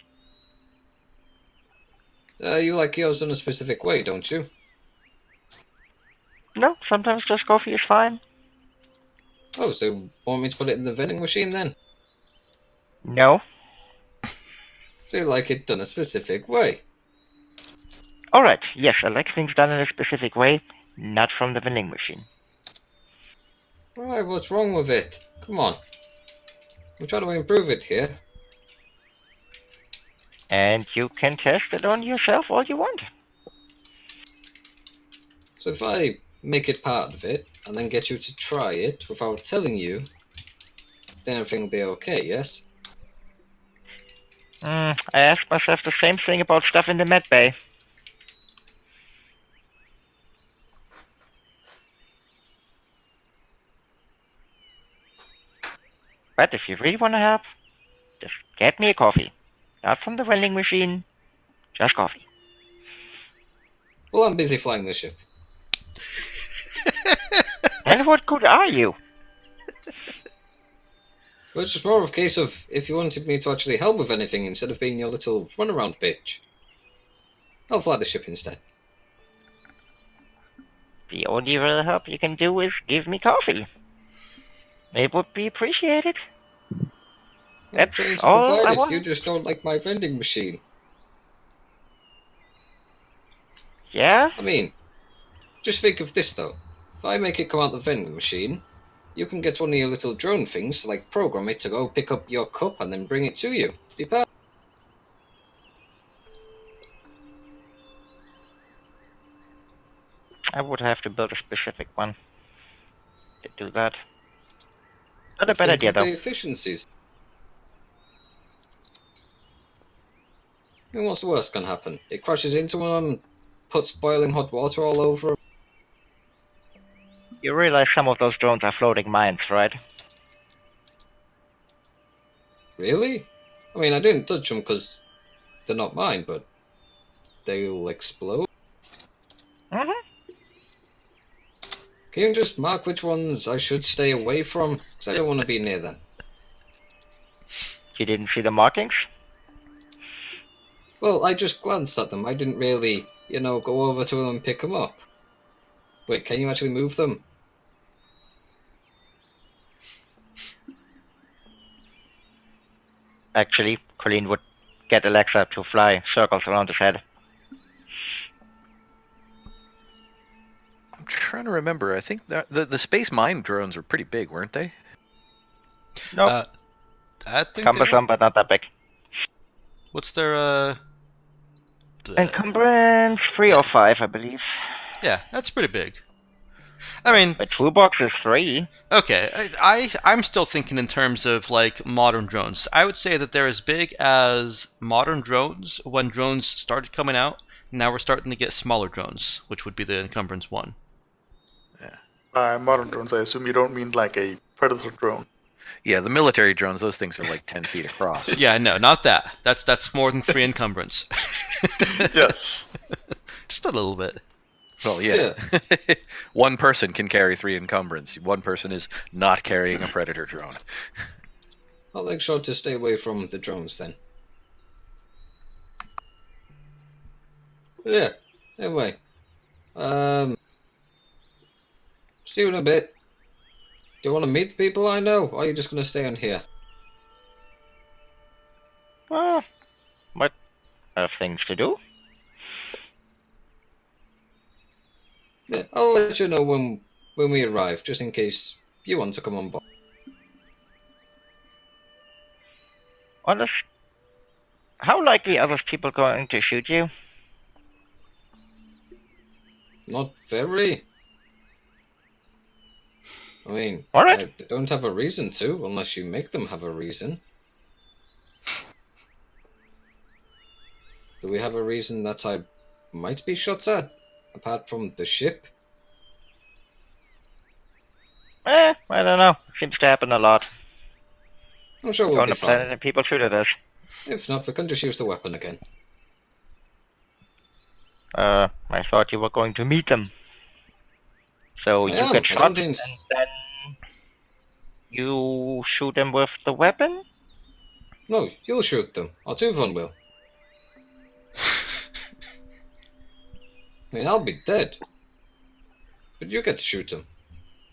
You like yours in a specific way, don't you? No, sometimes just coffee is fine. Oh, so want me to put it in the vending machine then? No. So you like it done a specific way? Alright, yes, I like things done in a specific way, not from the vending machine. Right, what's wrong with it? Come on. I'm trying to improve it here. And you can test it on yourself all you want. So if I make it part of it, and then get you to try it without telling you, then everything will be okay, yes? I ask myself the same thing about stuff in the med bay. But if you really want to help, just get me a coffee. Not from the vending machine, just coffee. Well, I'm busy flying the ship. And what good are you? But it's just more of a case of if you wanted me to actually help with anything instead of being your little runaround bitch. I'll fly the ship instead. The only real help you can do is give me coffee. It would be appreciated. I'm That's trying to all I provide it, want. you just don't like my vending machine. Yeah? I mean, just think of this though. If I make it come out the vending machine, you can get one of your little drone things to like program it to go pick up your cup and then bring it to you. Be perfect. I would have to build a specific one to do that. Not a bad Think idea, of though. the efficiencies. I mean, what's the worst can happen? It crashes into one and puts boiling hot water all over 'em. You realize some of those drones are floating mines, right? Really? I mean, I didn't touch them because they're not mine, but they'll explode. Mm-hmm. Can you just mark which ones I should stay away from? Because I don't want to be near them. You didn't see the markings? Well, I just glanced at them. I didn't really, go over to them and pick them up. Wait, can you actually move them? Actually, Colleen would get Alexa to fly circles around his head. I'm trying to remember. I think the space mine drones were pretty big, weren't they? Nope. I think Cumbersome, but not that big. what's their Encumbrance 3 or 5, I believe. yeah, that's pretty big. I mean, The toolbox is 3. okay, I'm still thinking in terms of like modern drones. I would say that they're as big as modern drones when drones started coming out. Now we're starting to get smaller drones, which would be the encumbrance 1. By modern drones, I assume you don't mean like a predator drone. Yeah, the military drones. Those things are like 10 feet across. Yeah, no, not that. That's more than 3 encumbrance. Yes. Just a little bit. Well, yeah. One person can carry 3 encumbrance. One person is not carrying a predator drone. I'll make sure to stay away from the drones then. Yeah. Anyway. See you in a bit. Do you want to meet the people I know, or are you just going to stay on here? Well, might have things to do. Yeah, I'll let you know when we arrive, just in case you want to come on board. Honest, how likely are those people going to shoot you? Not very. I mean, All right. they don't have a reason to, unless you make them have a reason. Do we have a reason that I might be shot at, apart from the ship? I don't know. Seems to happen a lot. I'm sure Go we'll on be the planet fine. and people shoot at us. If not, we can just use the weapon again. I thought you were going to meet them. So I you am. get I shot, don't and think... then you shoot them with the weapon? No, you'll shoot them. Or Tuvon will. I mean, I'll be dead. But you get to shoot them.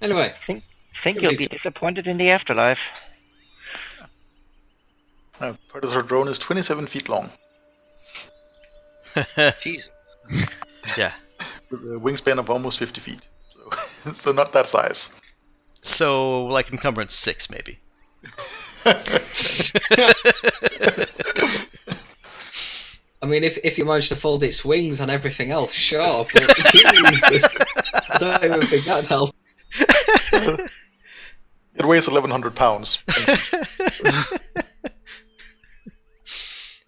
Anyway. Think you'll be disappointed in the afterlife. Predator drone is 27 feet long. Jesus. Yeah. With a wingspan of almost 50 feet. So, so not that size. So, like encumbrance 6, maybe. I mean, if you manage to fold its wings and everything else, sure, but Jesus, I don't even think that'd help. It weighs 1,100 pounds.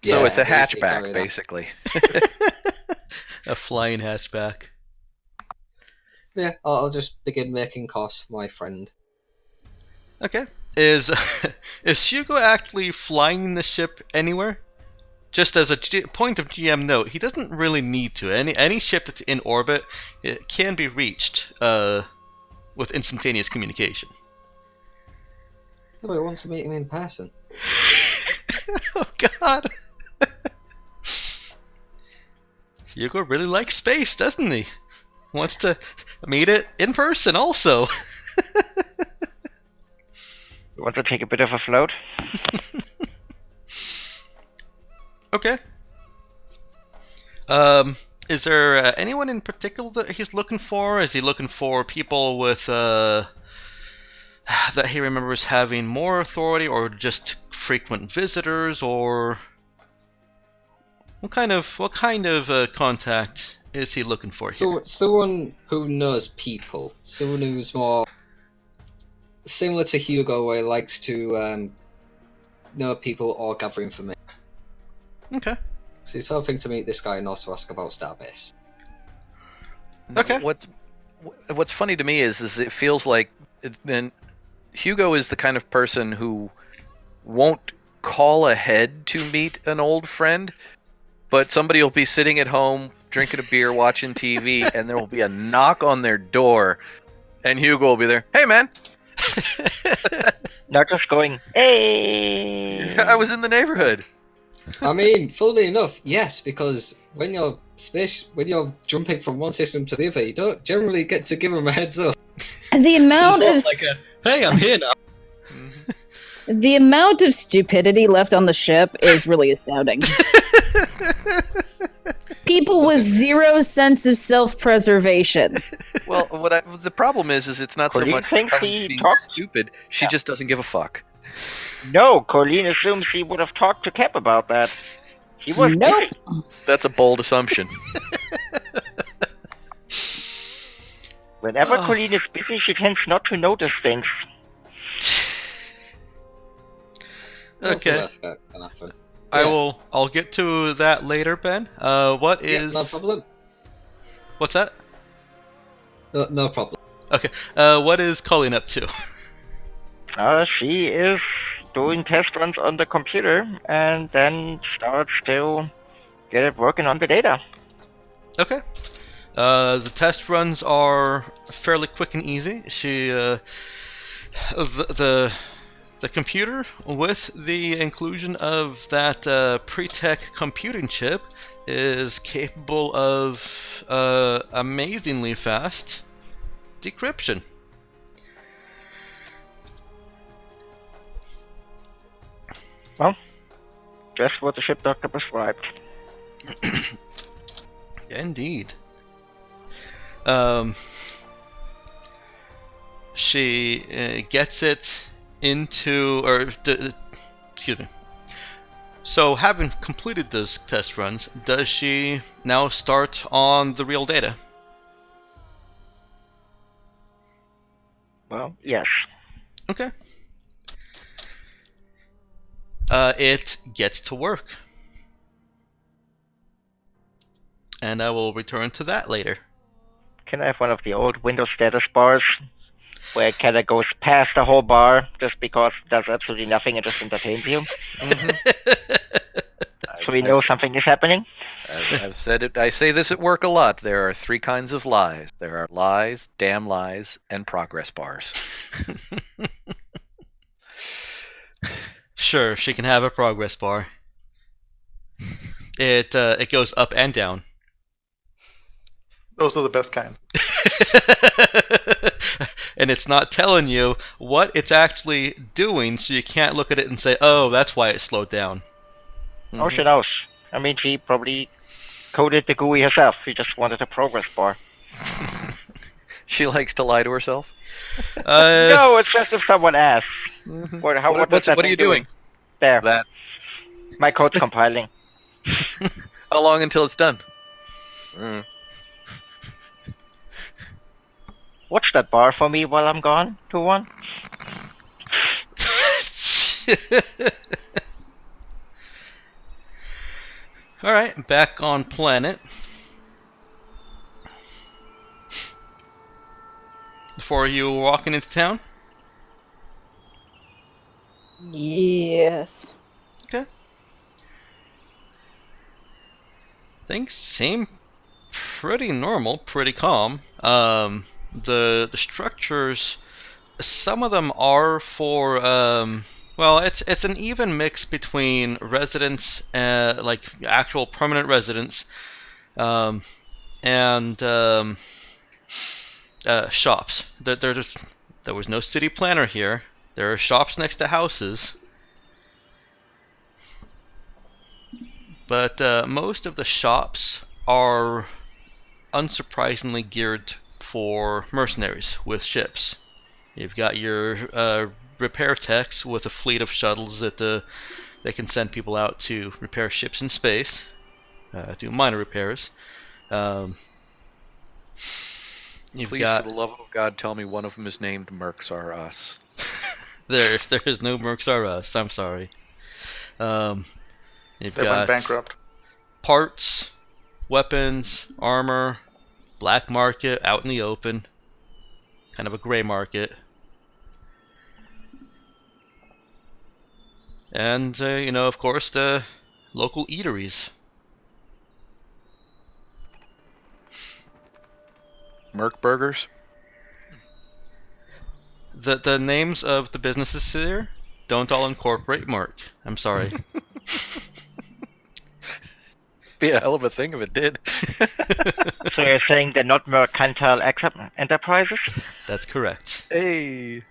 So it's a easily hatchback, carry that. basically. A flying hatchback. Yeah, I'll just begin making costs for my friend. Okay. Is Hugo actually flying the ship anywhere? Just as a point of GM note, he doesn't really need to. Any ship that's in orbit, it can be reached with instantaneous communication. Nobody wants to meet him in person. Oh God! Hugo really likes space, doesn't he? Wants to meet it in person also. You want to take a bit of a float? Okay. Is there anyone in particular that he's looking for? Is he looking for people with that he remembers having more authority, or just frequent visitors, or what kind of contact is he looking for here? Someone who knows people. Someone who's more similar to Hugo, where he likes to know people or gather information. Okay. So he's hoping to meet this guy and also ask about Starbase. Okay. What's funny to me is it feels like then Hugo is the kind of person who won't call ahead to meet an old friend, but somebody will be sitting at home drinking a beer, watching TV, and there will be a knock on their door, and Hugo will be there. Hey, man. Not just going, hey! I was in the neighborhood. I mean, funnily enough, yes, because when you're jumping from one system to the other, you don't generally get to give them a heads up. The amount of hey, I'm here now. the amount of stupidity left on the ship is really astounding. People with zero sense of self-preservation. Well, the problem is it's not so Colleen much thinks Carmen's he being talked- stupid. She just doesn't give a fuck. No, Colleen assumes she would have talked to Cap about that. He was Nope. busy. That's a bold assumption. Whenever Colleen is busy, she tends not to notice things. Okay. That's can happen. I'll get to that later, Ben. What is? Yeah, no problem. What's that? No problem. Okay. What is Colleen up to? She is doing test runs on the computer and then starts to get it working on the data. Okay. The test runs are fairly quick and easy. She, the computer, with the inclusion of that pre-tech computing chip, is capable of amazingly fast decryption. Well, just what the ship doctor prescribed. Indeed. She gets it into, excuse me. So, having completed those test runs, does she now start on the real data? Well, yes. Okay. It gets to work. And I will return to that later. Can I have one of the old Windows status bars where it kind of goes past the whole bar just because it does absolutely nothing and just entertains you? So we know something is happening? I've said it. I say this at work a lot. There are 3 kinds of lies. There are lies, damn lies, and progress bars. Sure, she can have a progress bar. It goes up and down. Those are the best kind. And it's not telling you what it's actually doing, so you can't look at it and say, "Oh, that's why it slowed down." Oh, she knows. I mean, she probably coded the GUI herself. She just wanted a progress bar. She likes to lie to herself. No, it's just if someone asks. What are you doing? There. That. My code's compiling. How long until it's done? Watch that bar for me while I'm gone, 2-1. Alright, back on planet. Before you walking into town? Yes. Okay. Things seem pretty normal, pretty calm. The structures, some of them are for well, it's an even mix between residents, like actual permanent residents, and shops. There was no city planner here. There are shops next to houses, but most of the shops are unsurprisingly geared for mercenaries with ships. You've got your repair techs with a fleet of shuttles that they can send people out to repair ships in space, do minor repairs. You've Please, got for the love of God, tell me one of them is named Mercs Are Us. there is no Mercs Are Us. I'm sorry. You've They got went bankrupt. parts, weapons, armor, black market out in the open, kind of a gray market. And, of course, the local eateries. Merc Burgers? The names of the businesses here don't all incorporate Merc. I'm sorry. Be a hell of a thing if it did. So you're saying they're not mercantile enterprises? That's correct. Hey.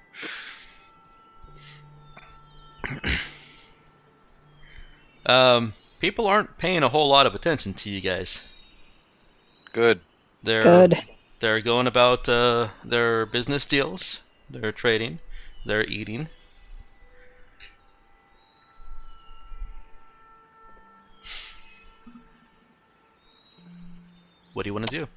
People aren't paying a whole lot of attention to you guys. Good. Good. They're going about their business deals. They're trading. They're eating. What do you want to do?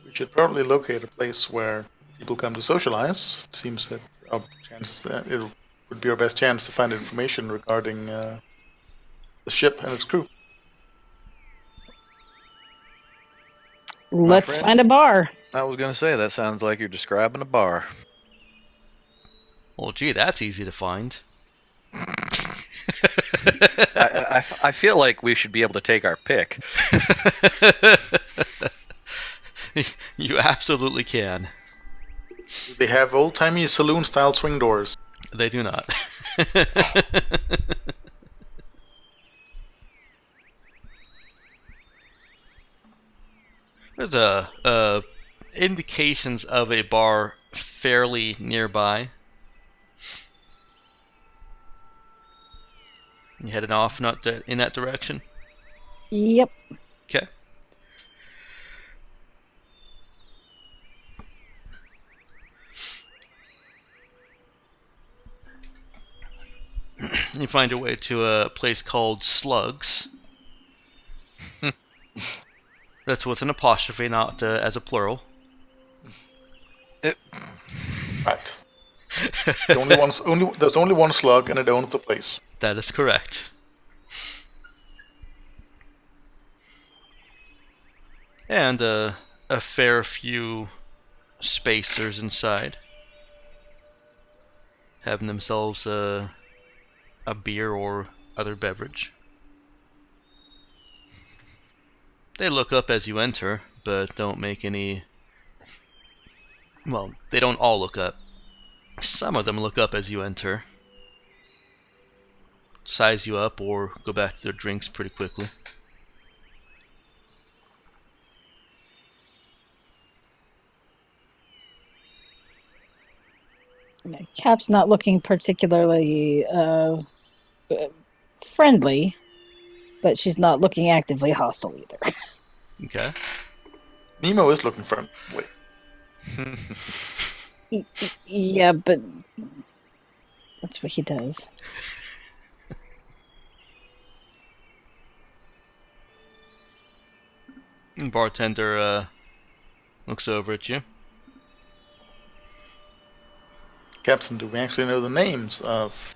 We should probably locate a place where people come to socialize. It seems that our chances that it would be our best chance to find information regarding the ship and its crew. Let's friend? find a bar. I was going to say, that sounds like you're describing a bar. Well, gee, that's easy to find. I feel like we should be able to take our pick. You absolutely can. They have old-timey saloon-style swing doors. They do not. There's indications of a bar fairly nearby. You heading off not in that direction? Yep. Okay. You find your way to a place called Slugs. That's with an apostrophe, not as a plural. Right. There's only one slug, and it owns the place. That is correct. And a fair few spacers inside, having themselves a beer or other beverage. They look up as you enter, but don't make any... Well, they don't all look up. Some of them look up as you enter, size you up, or go back to their drinks pretty quickly. Cap's not looking particularly friendly, but she's not looking actively hostile either. Okay. Nemo is looking friendly. Yeah, but that's what he does. Bartender looks over at you. Captain, do we actually know the names of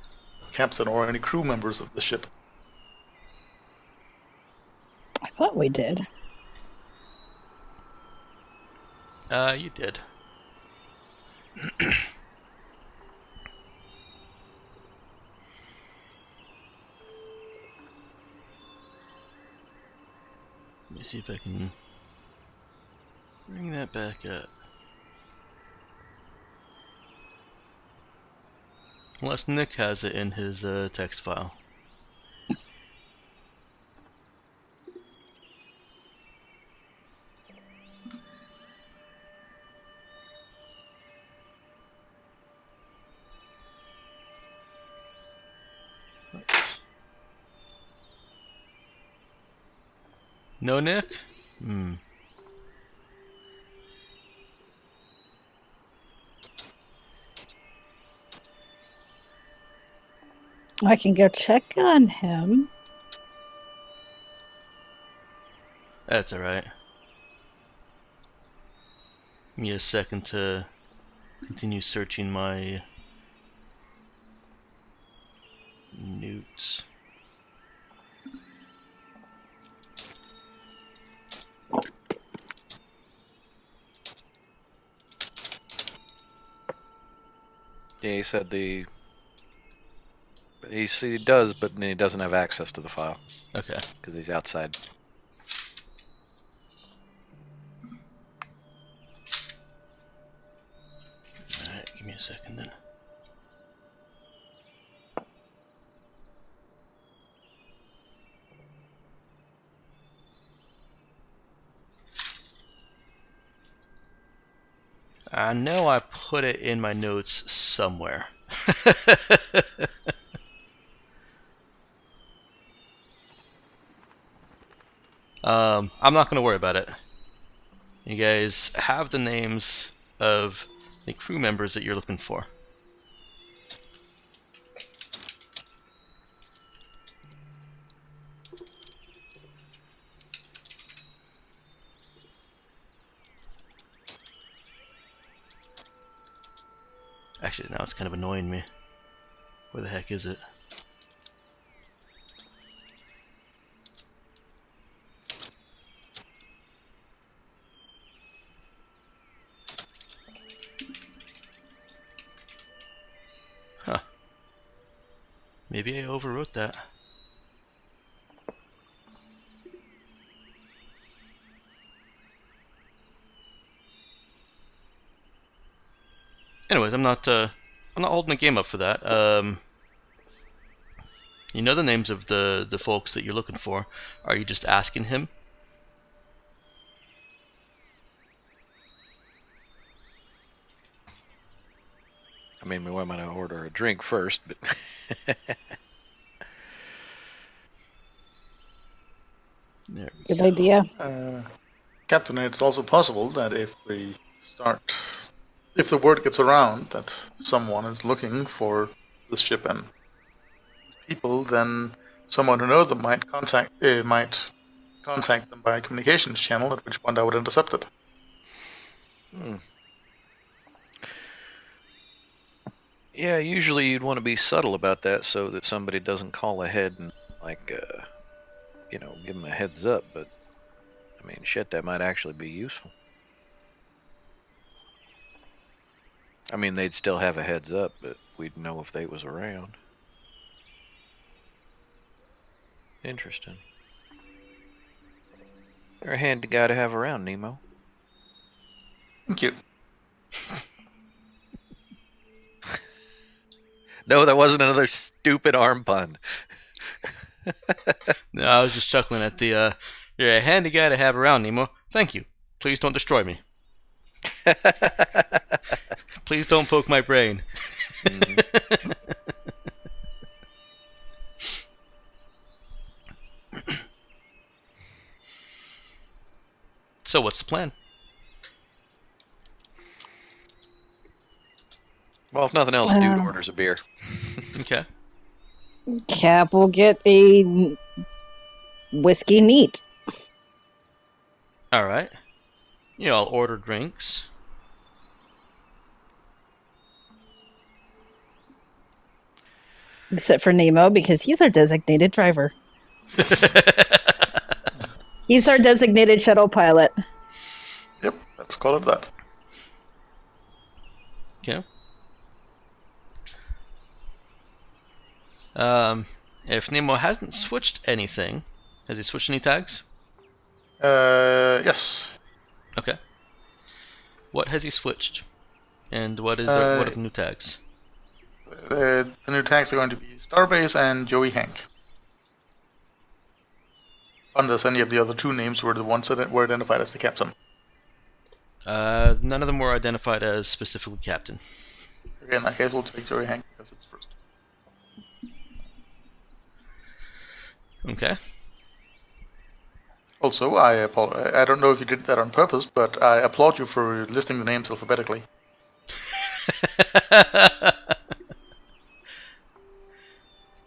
captain or any crew members of the ship? I thought we did. You did. Let me see if I can bring that back up. Unless Nick has it in his text file. No, Nick? I can go check on him. That's alright. Give me a second to continue searching my notes. Yeah, he said he does, but he doesn't have access to the file Okay. because he's outside. Alright, give me a second then. I know I put it in my notes somewhere. I'm not going to worry about it. You guys have the names of the crew members that you're looking for. Actually, now it's kind of annoying me. Where the heck is it? Huh. Maybe I overwrote that. Anyways, I'm not holding the game up for that. You know the names of the folks that you're looking for. Are you just asking him? I mean, we want to order a drink first, but Good idea. Captain, it's also possible that if the word gets around that someone is looking for the ship and people, then someone who knows them might contact them by communications channel, at which point I would intercept it. Yeah, usually you'd want to be subtle about that so that somebody doesn't call ahead and, give them a heads up, but, I mean, shit, that might actually be useful. I mean, they'd still have a heads up, but we'd know if they was around. Interesting. You're a handy guy to have around, Nemo. Thank you. No, that wasn't another stupid arm pun. No, I was just chuckling at the, you're a handy guy to have around, Nemo. Thank you. Please don't destroy me. Please don't poke my brain. So what's the plan? Well, if nothing else, dude orders a beer. Okay. Cap will get a whiskey neat. All right. You all order drinks. Except for Nemo, because he's our designated driver. He's our designated shuttle pilot. Yep, let's call it that. Okay. If Nemo hasn't switched anything, has he switched any tags? Yes. Okay. What has he switched? And what are the new tags? The new tags are going to be Starbase and Joey Hank. Unless any of the other two names were the ones that were identified as the captain. None of them were identified as specifically captain. Okay, in that case, we'll take Joey Hank because it's first. Okay. Also, I don't know if you did that on purpose, but I applaud you for listing the names alphabetically.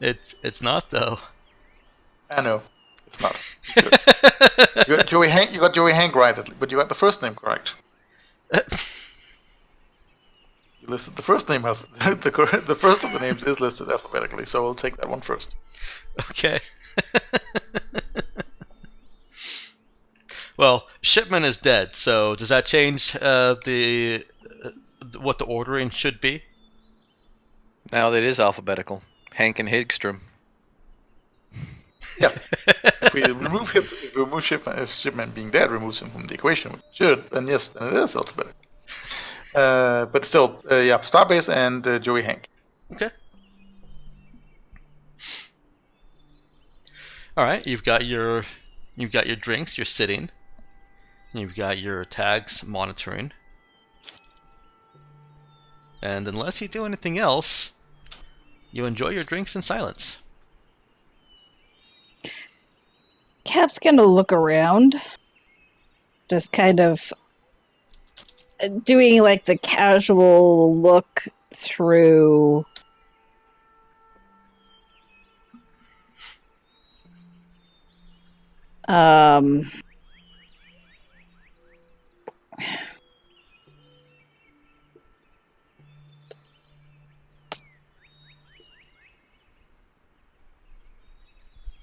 It's not though. I know, it's not. You got Joey Hank. You got Joey Hank right, but you got the first name correct. You listed the first name. The first of the names is listed alphabetically, so we'll take that one first. Okay. Well, Shipman is dead, so does that change what the ordering should be? Now that is alphabetical. Hank and Higstrom. Yeah. If we remove Shipman being dead removes him from the equation, which should, then yes, then it is alphabetical. But still, yeah, Starbase and Joey Hank. Okay. All right, you've got your drinks. You're sitting. You've got your tags monitoring. And unless you do anything else, you enjoy your drinks in silence. Cap's gonna look around, just kind of doing like the casual look through.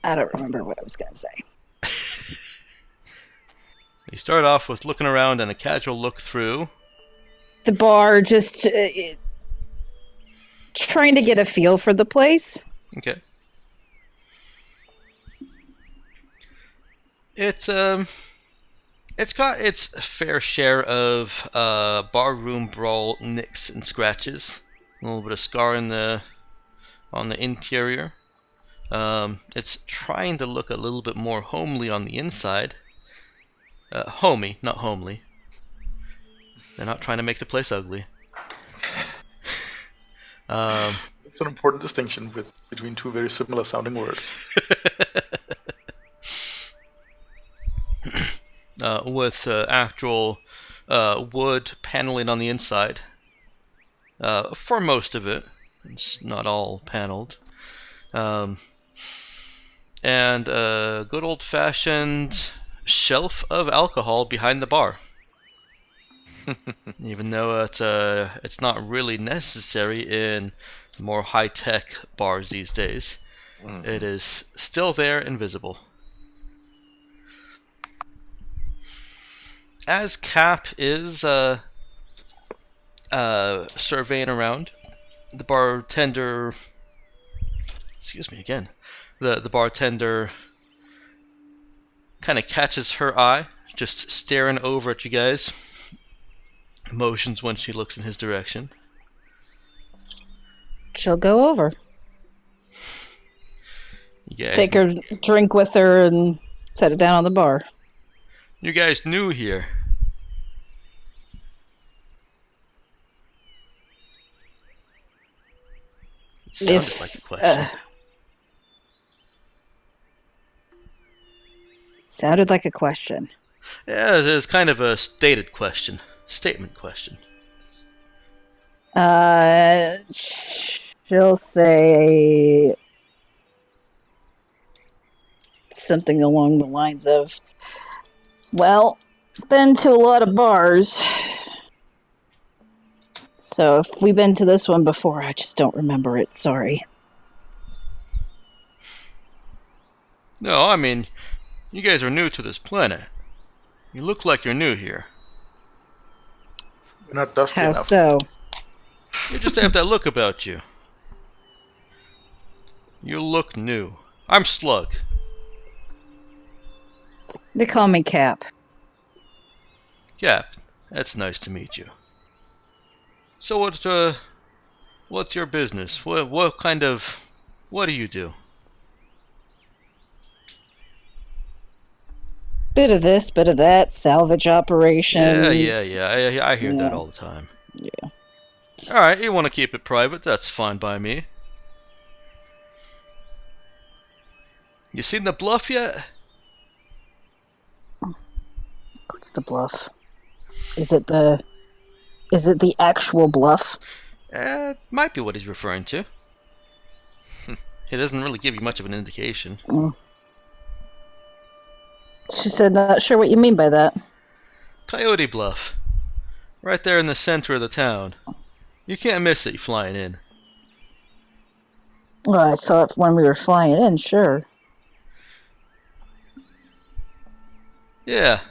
I don't remember what I was gonna say. You start off with looking around and a casual look through. The bar, just trying to get a feel for the place. Okay. It's got its fair share of barroom brawl nicks and scratches. A little bit of scar on the interior. It's trying to look a little bit more homely on the inside. Homey, not homely. They're not trying to make the place ugly. It's an important distinction between two very similar sounding words. With actual wood paneling on the inside. For most of it. It's not all paneled. and a good old-fashioned shelf of alcohol behind the bar. Even though it's not really necessary in more high-tech bars these days, it is still there and visible. As Cap is surveying around, the bartender, excuse me again, the bartender kind of catches her eye, just staring over at you guys. Motions when she looks in his direction. She'll go over. You guys, Take her drink with her and set it down on the bar. You guys new here. It sounded like a question. Sounded like a question. Yeah, it was kind of a statement question. She'll say something along the lines of, well, been to a lot of bars. So if we've been to this one before, I just don't remember it. Sorry. No, I mean, you guys are new to this planet. You look like you're new here. We're not dusty How enough. so? You just have that look about you. You look new. I'm Slug. They call me Cap. Cap, that's nice to meet you. So what's your business? What do you do? Bit of this, bit of that, salvage operations. Yeah. I hear that all the time. Yeah. Alright, you want to keep it private, that's fine by me. You seen the bluff yet? What's the bluff? Is it the actual bluff? It might be what he's referring to. He doesn't really give you much of an indication. Mm. She said, not sure what you mean by that. Coyote Bluff. Right there in the center of the town. You can't miss it flying in. Well, I saw it when we were flying in, sure. Yeah.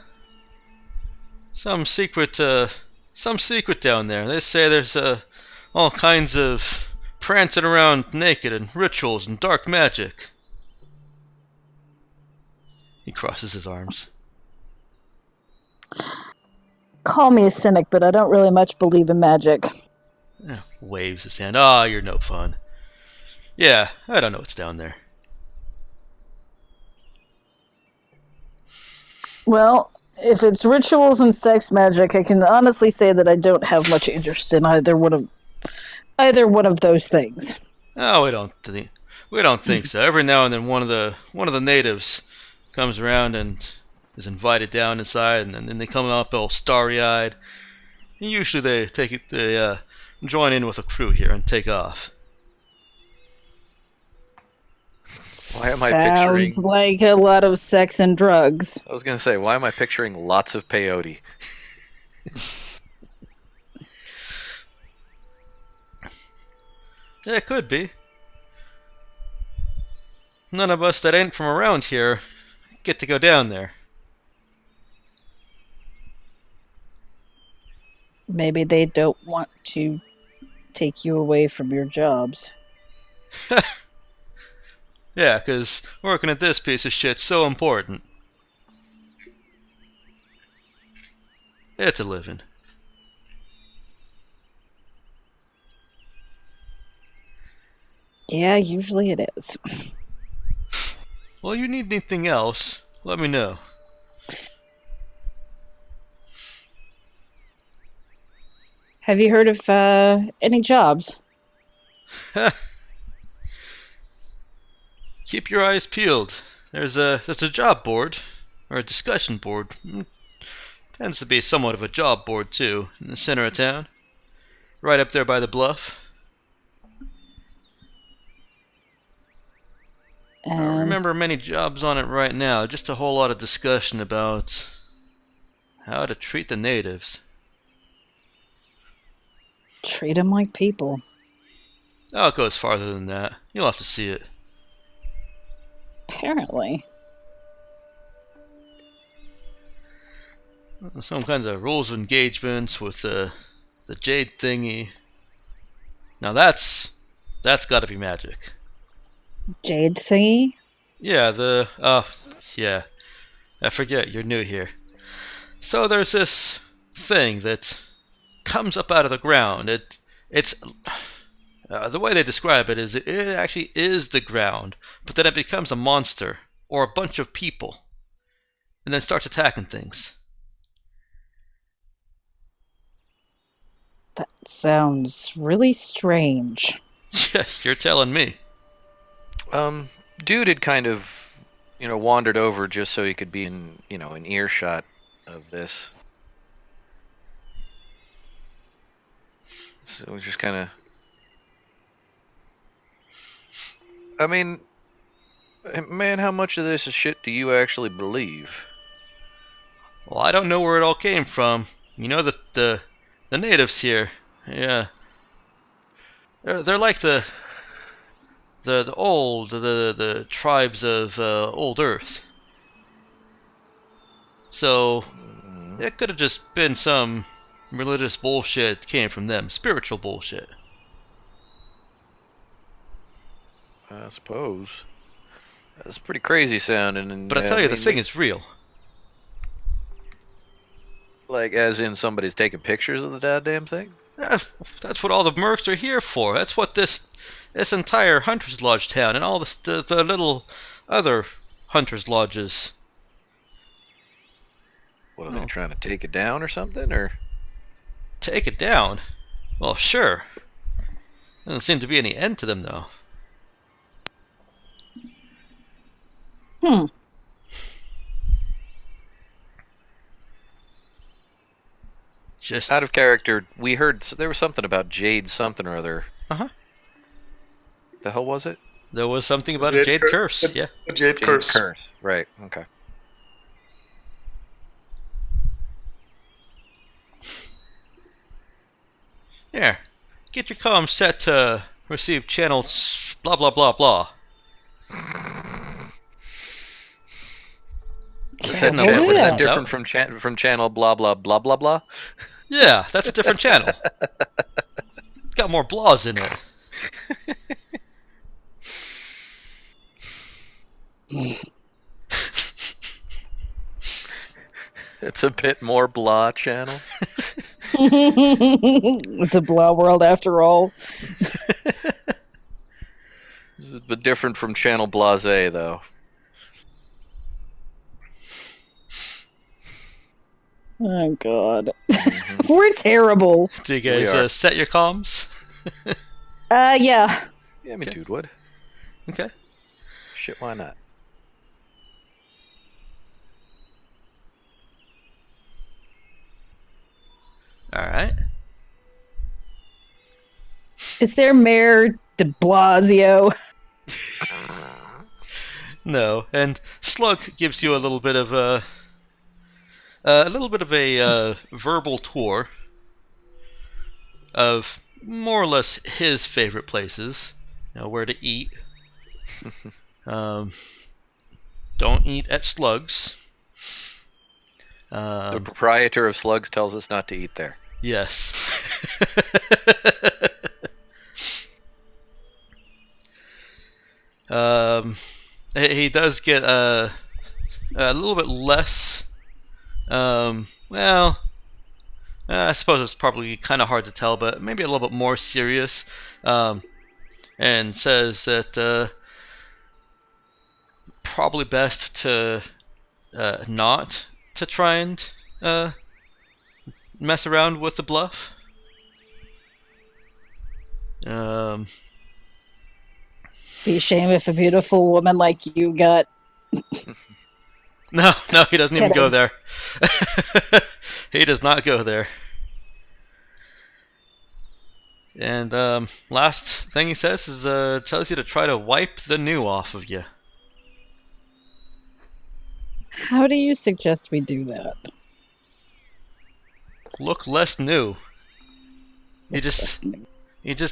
Some secret down there. They say there's all kinds of prancing around naked and rituals and dark magic. He crosses his arms. Call me a cynic, but I don't really much believe in magic. Waves his hand. Ah, you're no fun. Yeah, I don't know what's down there. Well, if it's rituals and sex magic, I can honestly say that I don't have much interest in either one of those things. Oh, we don't think so. Every now and then one of the natives comes around and is invited down inside, and then they come up all starry-eyed. And usually they join in with a crew here and take off. Why am I picturing? Sounds like a lot of sex and drugs. I was gonna say, why am I picturing lots of peyote? Yeah, it could be. None of us that ain't from around here get to go down there. Maybe they don't want to take you away from your jobs. Yeah, 'cause working at this piece of shit's so important. It's a living. Yeah, usually it is. Well, you need anything else, let me know. Have you heard of any jobs? Keep your eyes peeled. There's a job board, or a discussion board. Tends to be somewhat of a job board too, in the center of town. Right up there by the bluff. I don't And remember many jobs on it right now, just a whole lot of discussion about how to treat the natives. treat them like people. Oh, it goes farther than that. You'll have to see it. Apparently. Some kinds of rules of engagements with the jade thingy. Now that's got to be magic. Jade thingy? Yeah, yeah. I forget, you're new here. So there's this thing that comes up out of the ground. It's the way they describe it is it actually is the ground, but then it becomes a monster or a bunch of people, and then starts attacking things. That sounds really strange. You're telling me. Dude had kind of, wandered over just so he could be in earshot of this. So it was just kind of. I mean, man, how much of this is shit do you actually believe? Well, I don't know where it all came from. You know the natives here. Yeah. They're like the tribes of old Earth. So it could have just been some religious bullshit came from them, spiritual bullshit. I suppose. That's pretty crazy sounding. And, But I tell you, the thing is real. Like, as in somebody's taking pictures of the goddamn thing? That's what all the mercs are here for. That's what this entire Hunter's Lodge town and all the little other Hunter's Lodges. What are they trying to take it down or something, or take it down? Well, sure. Doesn't seem to be any end to them, though. Just out of character, we heard there was something about Jade something or other. The hell was it? There was something about a Jade curse. Yeah. A Jade curse. Right. Okay. Here, get your comm set to receive channel blah blah blah blah. Was that different from channel blah blah blah blah blah? Yeah, that's a different channel. Got more blahs in it. It's a bit more blah channel. It's a blah world after all. This is different from channel blase though. Oh god. We're terrible. Do you guys set your comms? Yeah. Yeah, I mean, dude would. Okay. Shit, why not? Alright. Is there Mayor de Blasio? No, and Slug gives you a little bit of a verbal tour of more or less his favorite places. Where to eat. Don't eat at Slugs. The proprietor of Slugs tells us not to eat there. Yes. He does get a little bit less. I suppose it's probably kind of hard to tell, but maybe a little bit more serious. And says that probably best to not to try and mess around with the bluff. Be a shame if a beautiful woman like you got. No, he doesn't even go there. He does not go there. And last thing he says is tells you to try to wipe the new off of you. How do you suggest we do that? Look less new. You just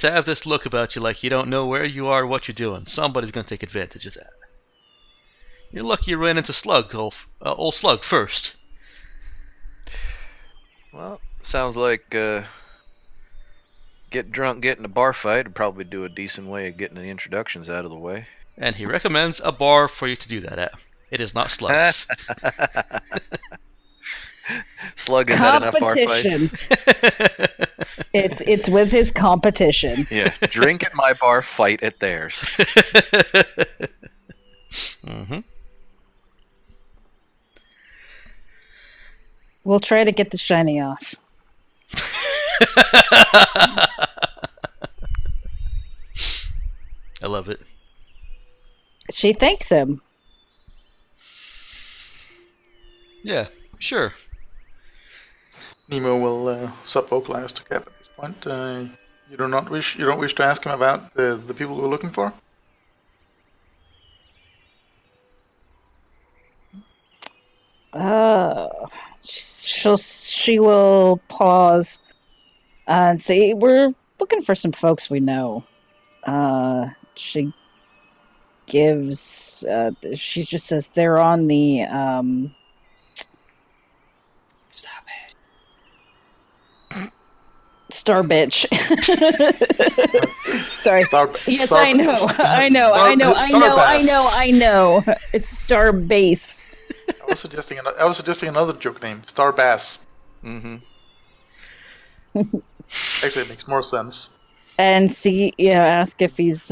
have this look about you like you don't know where you are or what you're doing. Somebody's gonna take advantage of that. You're lucky you ran into old Slug first. Well, sounds like get drunk, get in a bar fight would probably do a decent way of getting the introductions out of the way. And he recommends a bar for you to do that at. It is not Slug's. Slug has had enough bar Competition. fights. It's with his competition. Yeah, drink at my bar, fight at theirs. Mm-hmm. We'll try to get the shiny off. I love it. She thanks him. Yeah, sure. Nemo will sub-vocalize to Cap at this point. You don't wish to ask him about the people we're looking for? She will pause and say, "We're looking for some folks we know." She gives. She just says they're on the. Stop it. Star bitch. Sorry. Yes, I know. It's Star Base. I was suggesting another joke name, Star Bass. Mm-hmm. Actually, it makes more sense. And ask if he's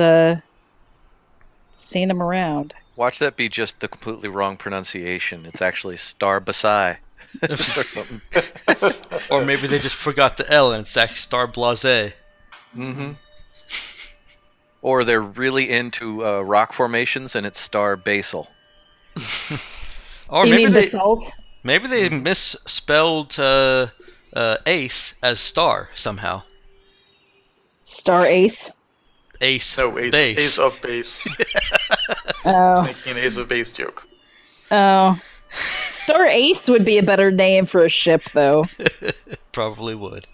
seen him around. Watch that be just the completely wrong pronunciation. It's actually Star Basai. Or something. Or maybe they just forgot the L and it's actually Star Blase. Mm-hmm. Or they're really into rock formations and it's Star Basal. Or you maybe mean they basalt? maybe they misspelled ace as star somehow. Star Ace? Ace. No, Ace. Base. Ace of Base. Oh. Making an Ace of Base joke. Oh. Star Ace would be a better name for a ship, though. Probably would.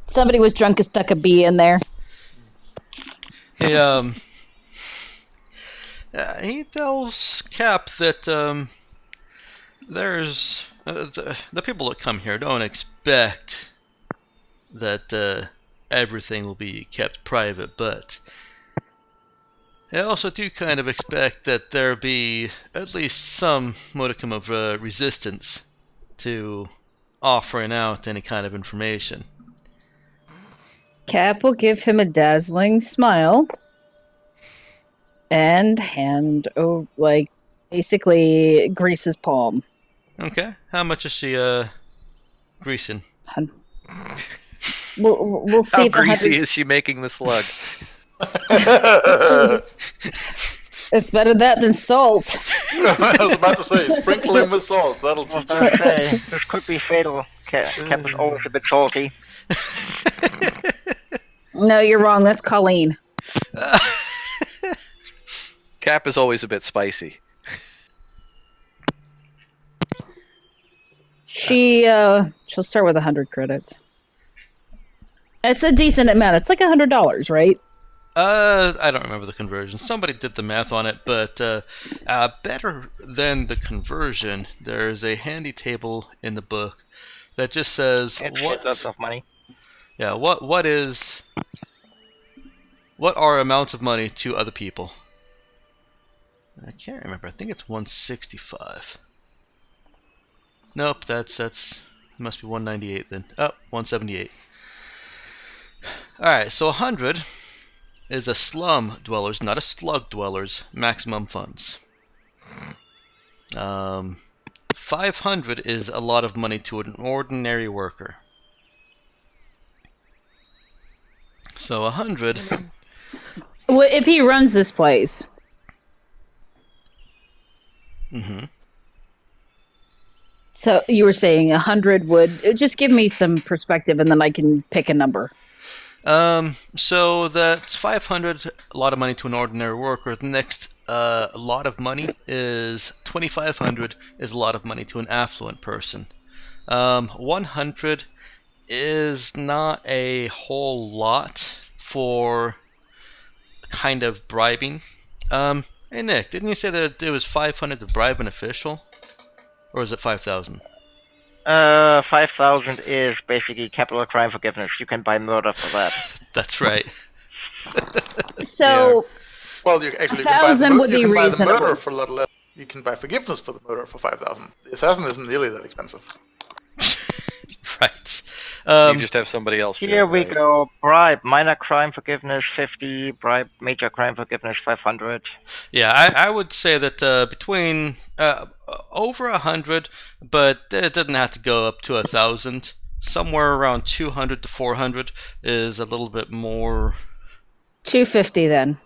Somebody was drunk and stuck a bee in there. He tells Cap that there's the people that come here don't expect that everything will be kept private, but they also do kind of expect that there be at least some modicum of resistance to offering out any kind of information. Cap will give him a dazzling smile and basically grease his palm. Okay, how much is she greasing? We'll see How if greasy is she making the slug? It's better that than salt. I was about to say, sprinkle him with salt. That'll teach you. This could be fatal. Cap is always a bit salty. No, you're wrong. That's Colleen. Cap is always a bit spicy. She'll start with 100 credits. It's a decent amount. It's like $100, right? I don't remember the conversion. Somebody did the math on it, but better than the conversion, there's a handy table in the book that just says Lots of money. Yeah, what are amounts of money to other people? I can't remember. I think it's 165. Nope, that's it must be 198 then. Oh, 178. Alright, so 100 is a slum dweller's, not a slug dweller's, maximum funds. 500 is a lot of money to an ordinary worker. So 100. Well, if he runs this place. Mm-hmm. So you were saying 100 would just give me some perspective, and then I can pick a number. So that's 500, a lot of money to an ordinary worker. The next a lot of money is 2,500, is a lot of money to an affluent person. 100 is not a whole lot for kind of bribing. Hey Nick, didn't you say that it was 500 to bribe an official? Or is it 5,000? 5,000 is basically capital crime forgiveness. You can buy murder for that. That's right. So Well, you actually 1,000 would be you can buy the reasonable. murder for a lot less. You can buy forgiveness for the murder for 5,000. The assassin isn't nearly that expensive. Right. You just have somebody else do Here it, we right? go. Bribe minor crime forgiveness 50. Bribe major crime forgiveness 500. Yeah, I would say that between over 100, but it doesn't have to go up to 1,000. Somewhere around 200 to 400 is a little bit more. 250 then.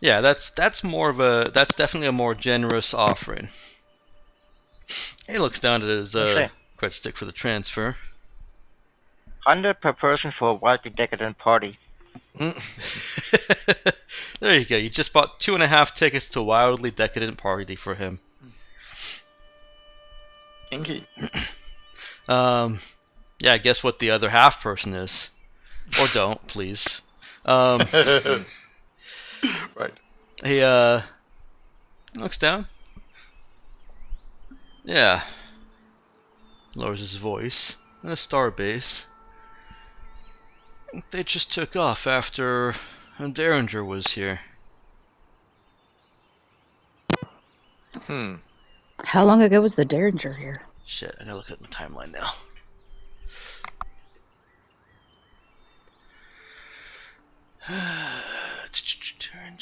Yeah, that's definitely a more generous offering. He looks down at his Okay. credit stick for the transfer. 100 per person for a wildly decadent party. There you go. You just bought 2.5 tickets to a wildly decadent party for him. Kinky. Yeah, guess what the other half person is. Or don't, please. Right. He looks down. Yeah. Lowers his voice. And a starbase. They just took off after Derringer was here. How long ago was the Derringer here? Shit, I gotta look at my timeline now.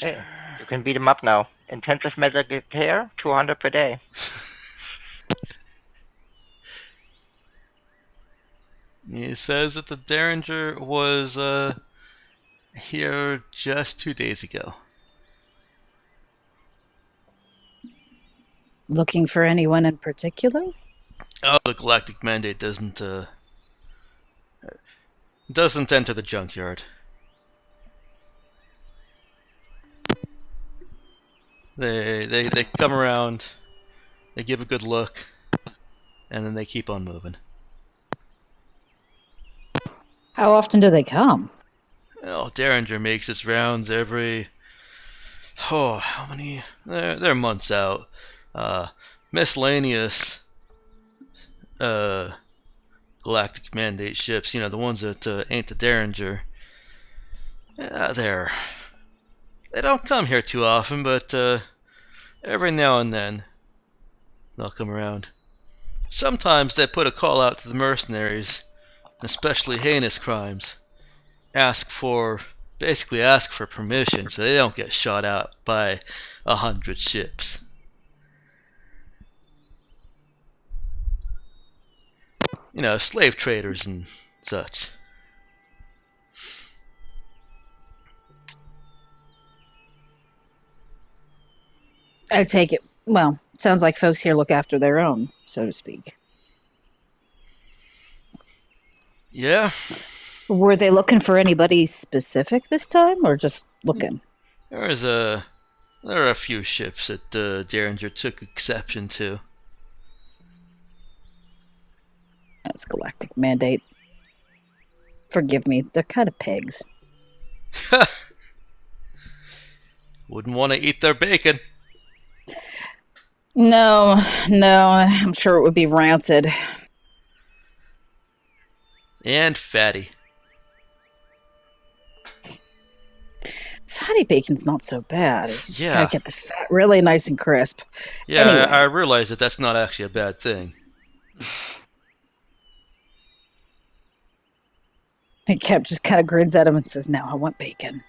Hey, you can beat him up now. Intensive medical care, 200 per day. He says that the Derringer was here just 2 days ago. Looking for anyone in particular? Oh, the Galactic Mandate doesn't enter the junkyard. They come around, they give a good look, and then they keep on moving. How often do they come? Well, Derringer makes its rounds every. Oh, how many? They're months out. Miscellaneous Galactic Mandate ships, the ones that ain't the Derringer. They don't come here too often, but every now and then they'll come around. Sometimes they put a call out to the mercenaries, especially heinous crimes. Basically ask for permission so they don't get shot out by 100 ships. Slave traders and such. I take it. Well, sounds like folks here look after their own, so to speak. Yeah. Were they looking for anybody specific this time, or just looking? There are a few ships that Derringer took exception to. That's Galactic Mandate. Forgive me, they're kind of pigs. Wouldn't want to eat their bacon. No, I'm sure it would be rancid. And fatty. Fatty bacon's not so bad. It's just Yeah. gotta get the fat really nice and crisp. Yeah, Anyway. I realize that that's not actually a bad thing. And Cap just kind of grins at him and says, "Now I want bacon."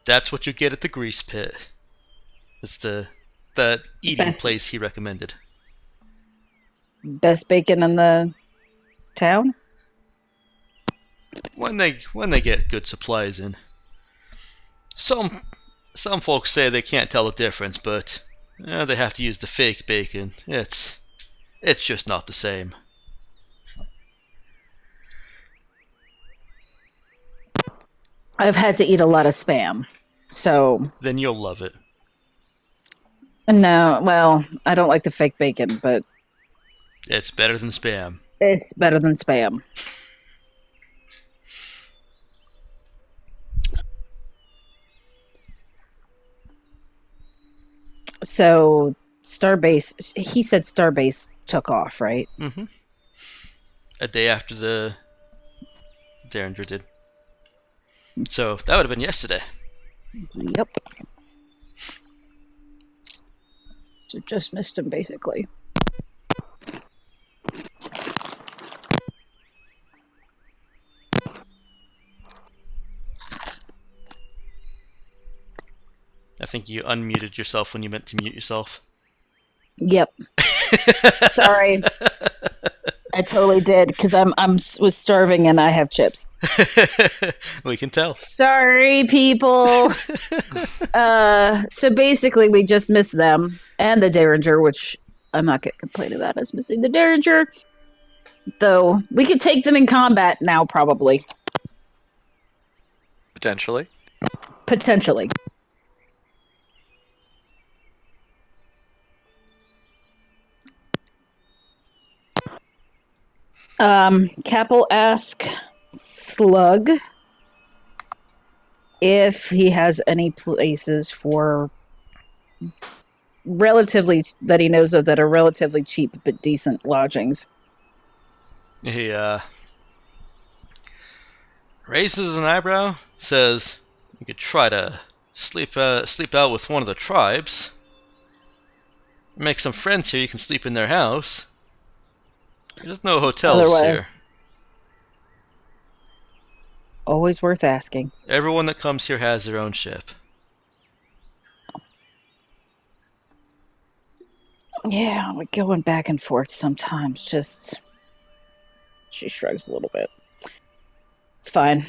That's what you get at the grease pit. It's the eating Best- place he recommended. Best bacon in the town? When they get good supplies in. Some folks say they can't tell the difference, but they have to use the fake bacon. It's just not the same. I've had to eat a lot of spam. So Then you'll love it. no, well, I don't like the fake bacon, but It's better than spam. it's better than spam. So Starbase, he said Starbase took off, right? Mm-hmm. A day after the Derringer did. So that would have been yesterday. Yep. So just missed him, basically. I think you unmuted yourself when you meant to mute yourself. Yep. Sorry. I totally did because I was starving and I have chips. We can tell. Sorry, people. So basically, we just missed them and the Derringer, which I'm not gonna complain about us missing the Derringer. Though we could take them in combat now, probably. Potentially. Potentially. Cap will ask Slug if he has any places for relatively that he knows of that are relatively cheap but decent lodgings. He raises an eyebrow, says, "You could try to sleep out with one of the tribes. Make some friends here. You can sleep in their house. There's no hotels here. Always worth asking. Everyone that comes here has their own ship." Yeah, we're going back and forth sometimes. Just she shrugs a little bit. It's fine.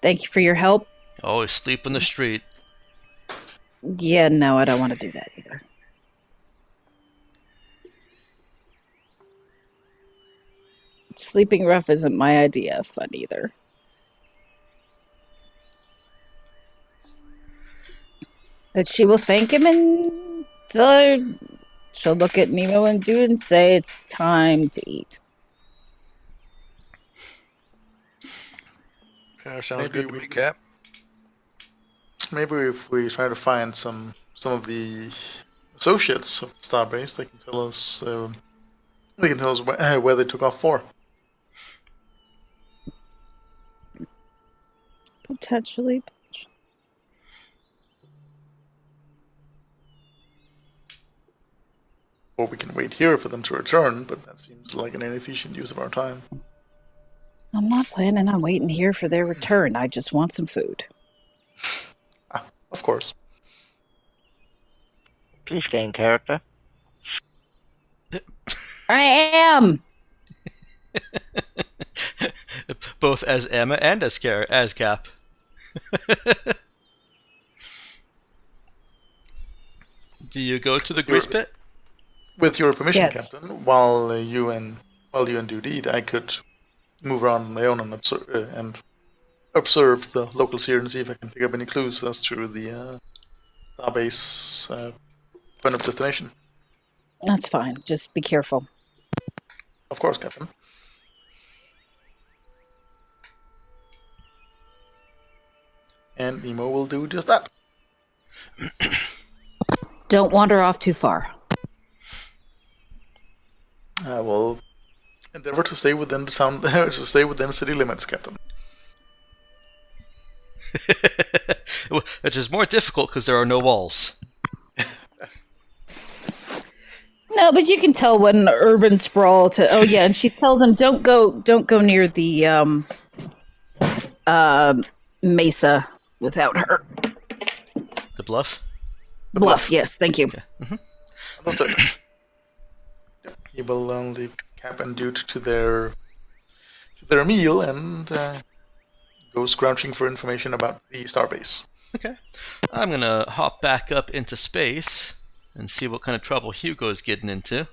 Thank you for your help. Always sleep in the street. Yeah, no, I don't want to do that either. Sleeping rough isn't my idea of fun either. But she will thank him and she'll look at Nemo and do and say it's time to eat. Yeah, sounds Maybe good to me, Cap. Maybe if we try to find some of the associates of the Starbase, they can tell us. They can tell us where they took off for. Potentially. Or we can wait here for them to return, but that seems like an inefficient use of our time. I'm not planning on waiting here for their return. I just want some food. Of course. Please stay in character. I am! Both as Emma and as Cap. Do you go to the grease pit? With your permission, Yes. Captain, while you and Dude eat, I could move around on my own and observe the locals here and see if I can pick up any clues as to the Starbase point of destination. That's fine. Just be careful. Of course, Captain. And Nemo will do just that. Don't wander off too far. I will endeavor to stay within the town, to stay within city limits, Captain. Which is more difficult because there are no walls. No, but you can tell when urban sprawl to. Oh yeah, and she tells him don't go near the mesa without her. The bluff? Bluff. Yes, thank you. Mm-hmm. Understood. He will leave Cap and Dude to their meal and go scrounging for information about the Starbase. Okay. I'm gonna hop back up into space and see what kind of trouble Hugo's getting into.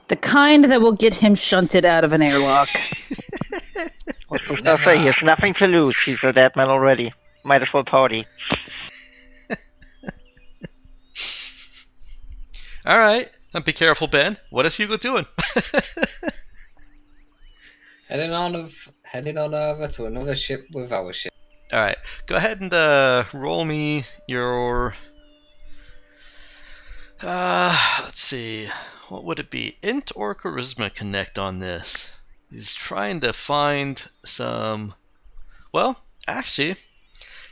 The kind that will get him shunted out of an airlock. I was gonna say, he has nothing to lose. He's a dead man already. Might as well party. All right. Now be careful, Ben. What is Hugo doing? Heading on over to another ship with our ship. All right. Go ahead and roll me your. Let's see. What would it be? Int or Charisma Connect on this? He's trying to find some. Well, actually,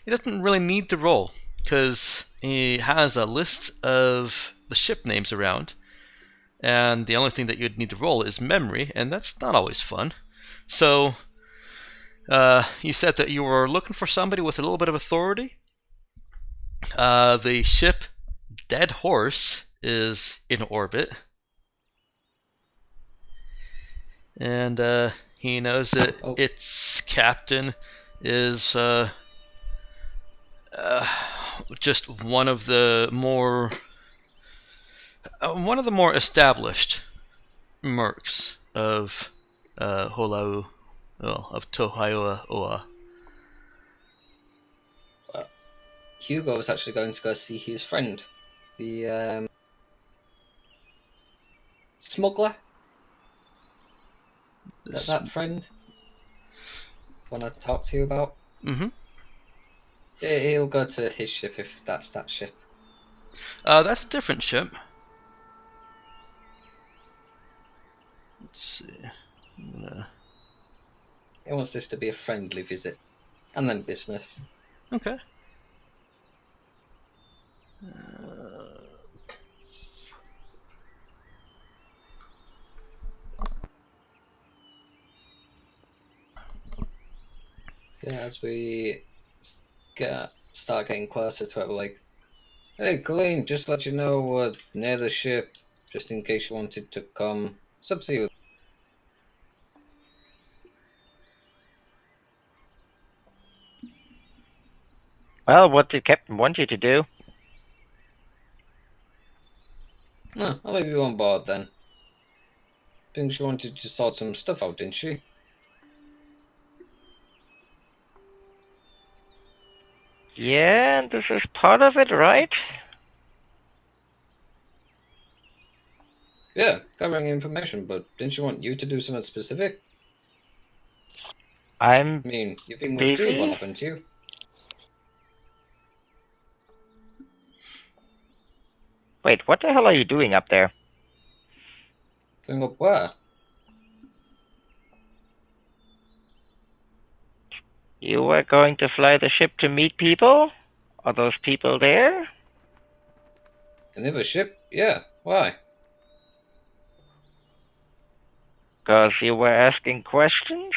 he doesn't really need to roll because he has a list of the ship names around, and the only thing that you'd need to roll is memory, and that's not always fun. So, you said that you were looking for somebody with a little bit of authority. The ship Dead Horse is in orbit, and he knows that its captain is just one of the more established mercs of Holau, well, of Tohaioa Oa. Hugo was actually going to go see his friend, the smuggler. That friend wanted to talk to you about. Mm-hmm. He'll go to his ship if that's that ship. That's a different ship. Let's see. He wants this to be a friendly visit, and then business. Okay. So yeah, as we start getting closer to it, we're like, hey, Colleen, just to let you know we're near the ship, just in case you wanted to come. It's up to you. Well, what did Captain want you to do? No, I'll leave you on board then. Think she wanted to sort some stuff out, didn't she? Yeah, this is part of it, right? Yeah, covering information, but didn't she want you to do something specific? I mean, you've been with two of them, haven't you? Wait, what the hell are you doing up there? Doing up where? You were going to fly the ship to meet people? Are those people there? Another ship? Yeah, why? Because you were asking questions?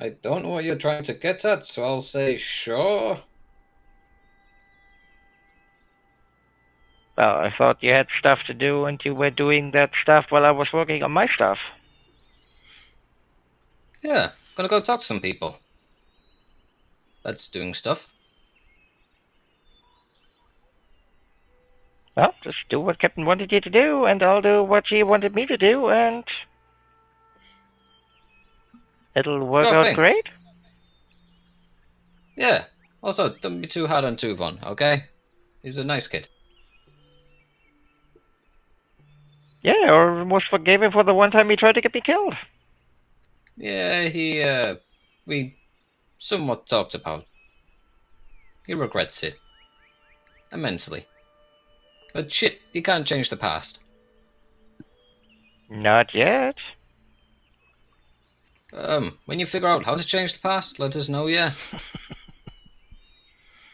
I don't know what you're trying to get at, so I'll say sure. Well, I thought you had stuff to do and you were doing that stuff while I was working on my stuff. Yeah, gonna go talk to some people. That's doing stuff. Well, just do what Captain wanted you to do, and I'll do what she wanted me to do, and it'll work Sure out thing. great. Yeah. Also, don't be too hard on Tuvon, okay? He's a nice kid. Yeah, or almost forgave him for the one time he tried to get me killed. Yeah, we somewhat talked about. He regrets it. Immensely. But shit, you can't change the past. Not yet. When you figure out how to change the past, let us know, yeah?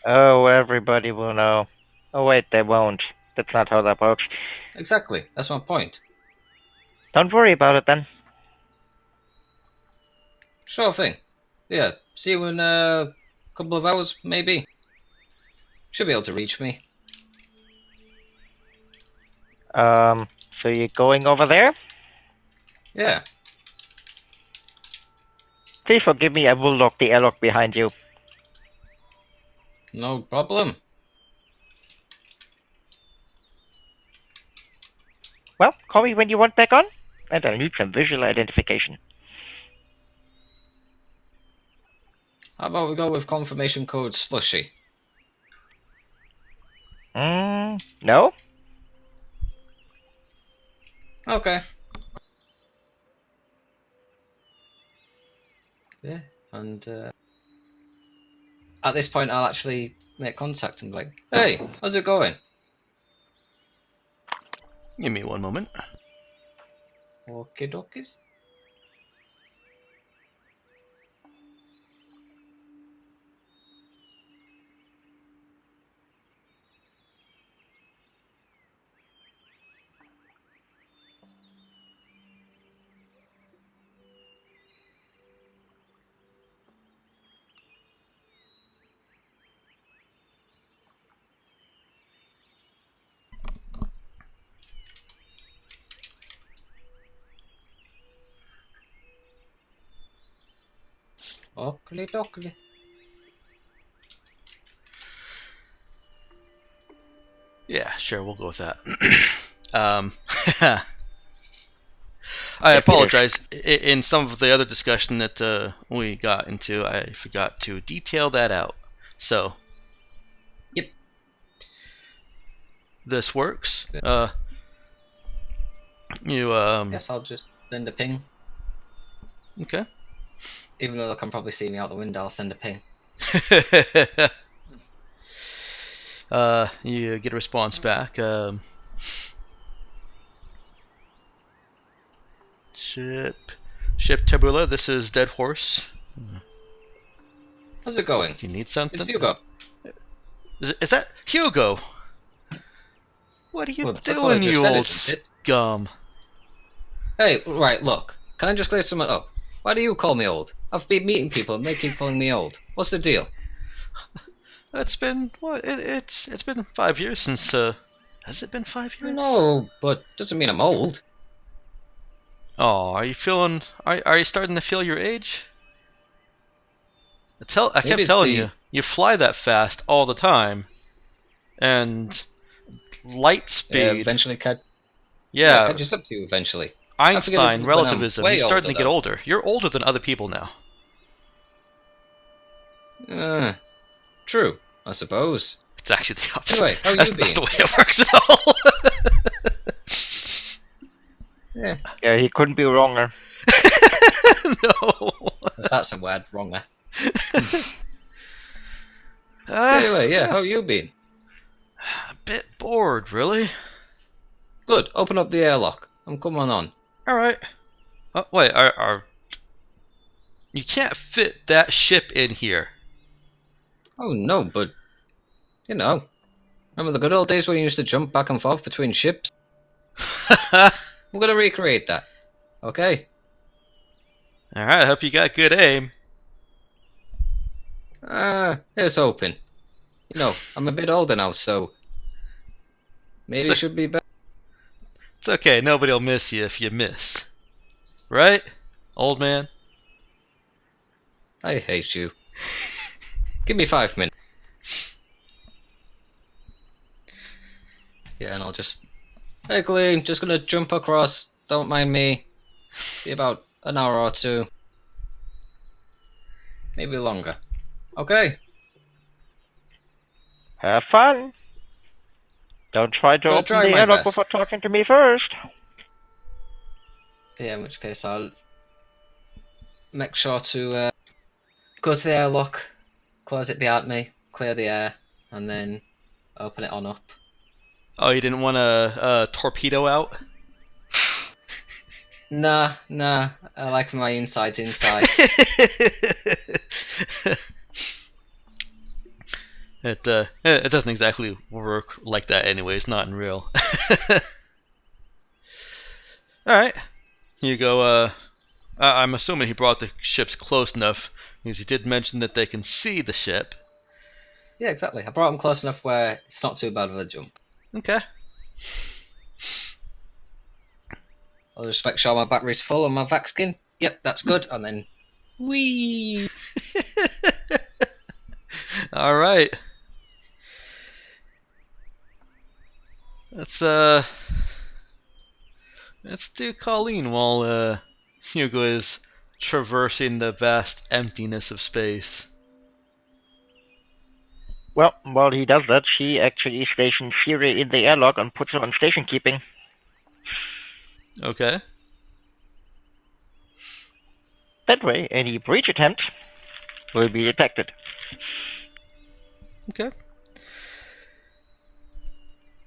Oh, everybody will know. Oh wait, they won't. That's not how that works. Exactly, that's my point. Don't worry about it then. Sure thing. Yeah, see you in a couple of hours, maybe. Should be able to reach me. So you're going over there? Yeah. Please forgive me, I will lock the airlock behind you. No problem. Well, call me when you want back on. And I need some visual identification. How about we go with confirmation code Slushy? No? Okay. Yeah, and at this point, I'll actually make contact and be like, "Hey, how's it going?" Give me one moment. Okie dokies. Oakley dokley. Yeah, sure, we'll go with that. I apologize. In some of the other discussion that we got into, I forgot to detail that out. So, Yep. This works. Yeah. You Guess I'll just send a ping. Okay. Even though they can probably see me out the window, I'll send a ping. You get a response back. Ship Tabula, this is Dead Horse. How's it going? Do you need something? It's Hugo. Is that Hugo? What are you Well, that's what I doing, just you said, old isn't it? scum? Hey, right, look. Can I just clear something up? Why do you call me old? I've been meeting people and they keep calling me old. What's the deal? It's been what? It's been 5 years since. Has it been 5 years? No, but doesn't mean I'm old. Oh, are you feeling? Are you starting to feel your age? I Maybe kept it's telling the- you, you fly that fast all the time, and light speed. Eventually Yeah, catches up to you eventually. I figured Einstein when I'm relativism. way You're starting older, to get though. older. You're older than other people now. True, I suppose. It's actually the opposite. Anyway, how That's you not been? the way it works at all. Yeah, Yeah, he couldn't be wronger. No. that's a word wronger. Ah, Anyway, yeah, how you been? a bit bored, really. Good, open up the airlock. I'm coming on. All right. Wait, you can't fit that ship in here. Oh no, but you know, remember the good old days when you used to jump back and forth between ships? We're gonna recreate that. Okay. All right. I hope you got good aim. It's open. You know, I'm a bit older now, so maybe it should be better. It's okay. Nobody'll miss you if you miss. Right, old man? I hate you. Give me 5 minutes. Yeah, and I'll just... Hey, Glean, just gonna jump across. Don't mind me. Be about an hour or two. Maybe longer. Okay. Have fun. Don't try to Gonna open try the my airlock best. before talking to me first. Yeah, in which case I'll make sure to go to the airlock, close it behind me, clear the air, and then open it on up. Oh, you didn't want a torpedo out? Nah, I like my insides inside. It doesn't exactly work like that anyways, not in real. Alright. You go, I'm assuming he brought the ships close enough, because he did mention that they can see the ship. Yeah, exactly. I brought him close enough where it's not too bad of a jump. Okay. I'll just make sure my battery's full on my vac skin. Yep, that's good. And then, whee! Alright. Let's Let's do Colleen while Hugo is traversing the vast emptiness of space. Well, while he does that, she actually stations Siri in the airlock and puts her on station keeping. Okay. That way, any breach attempt will be detected. Okay.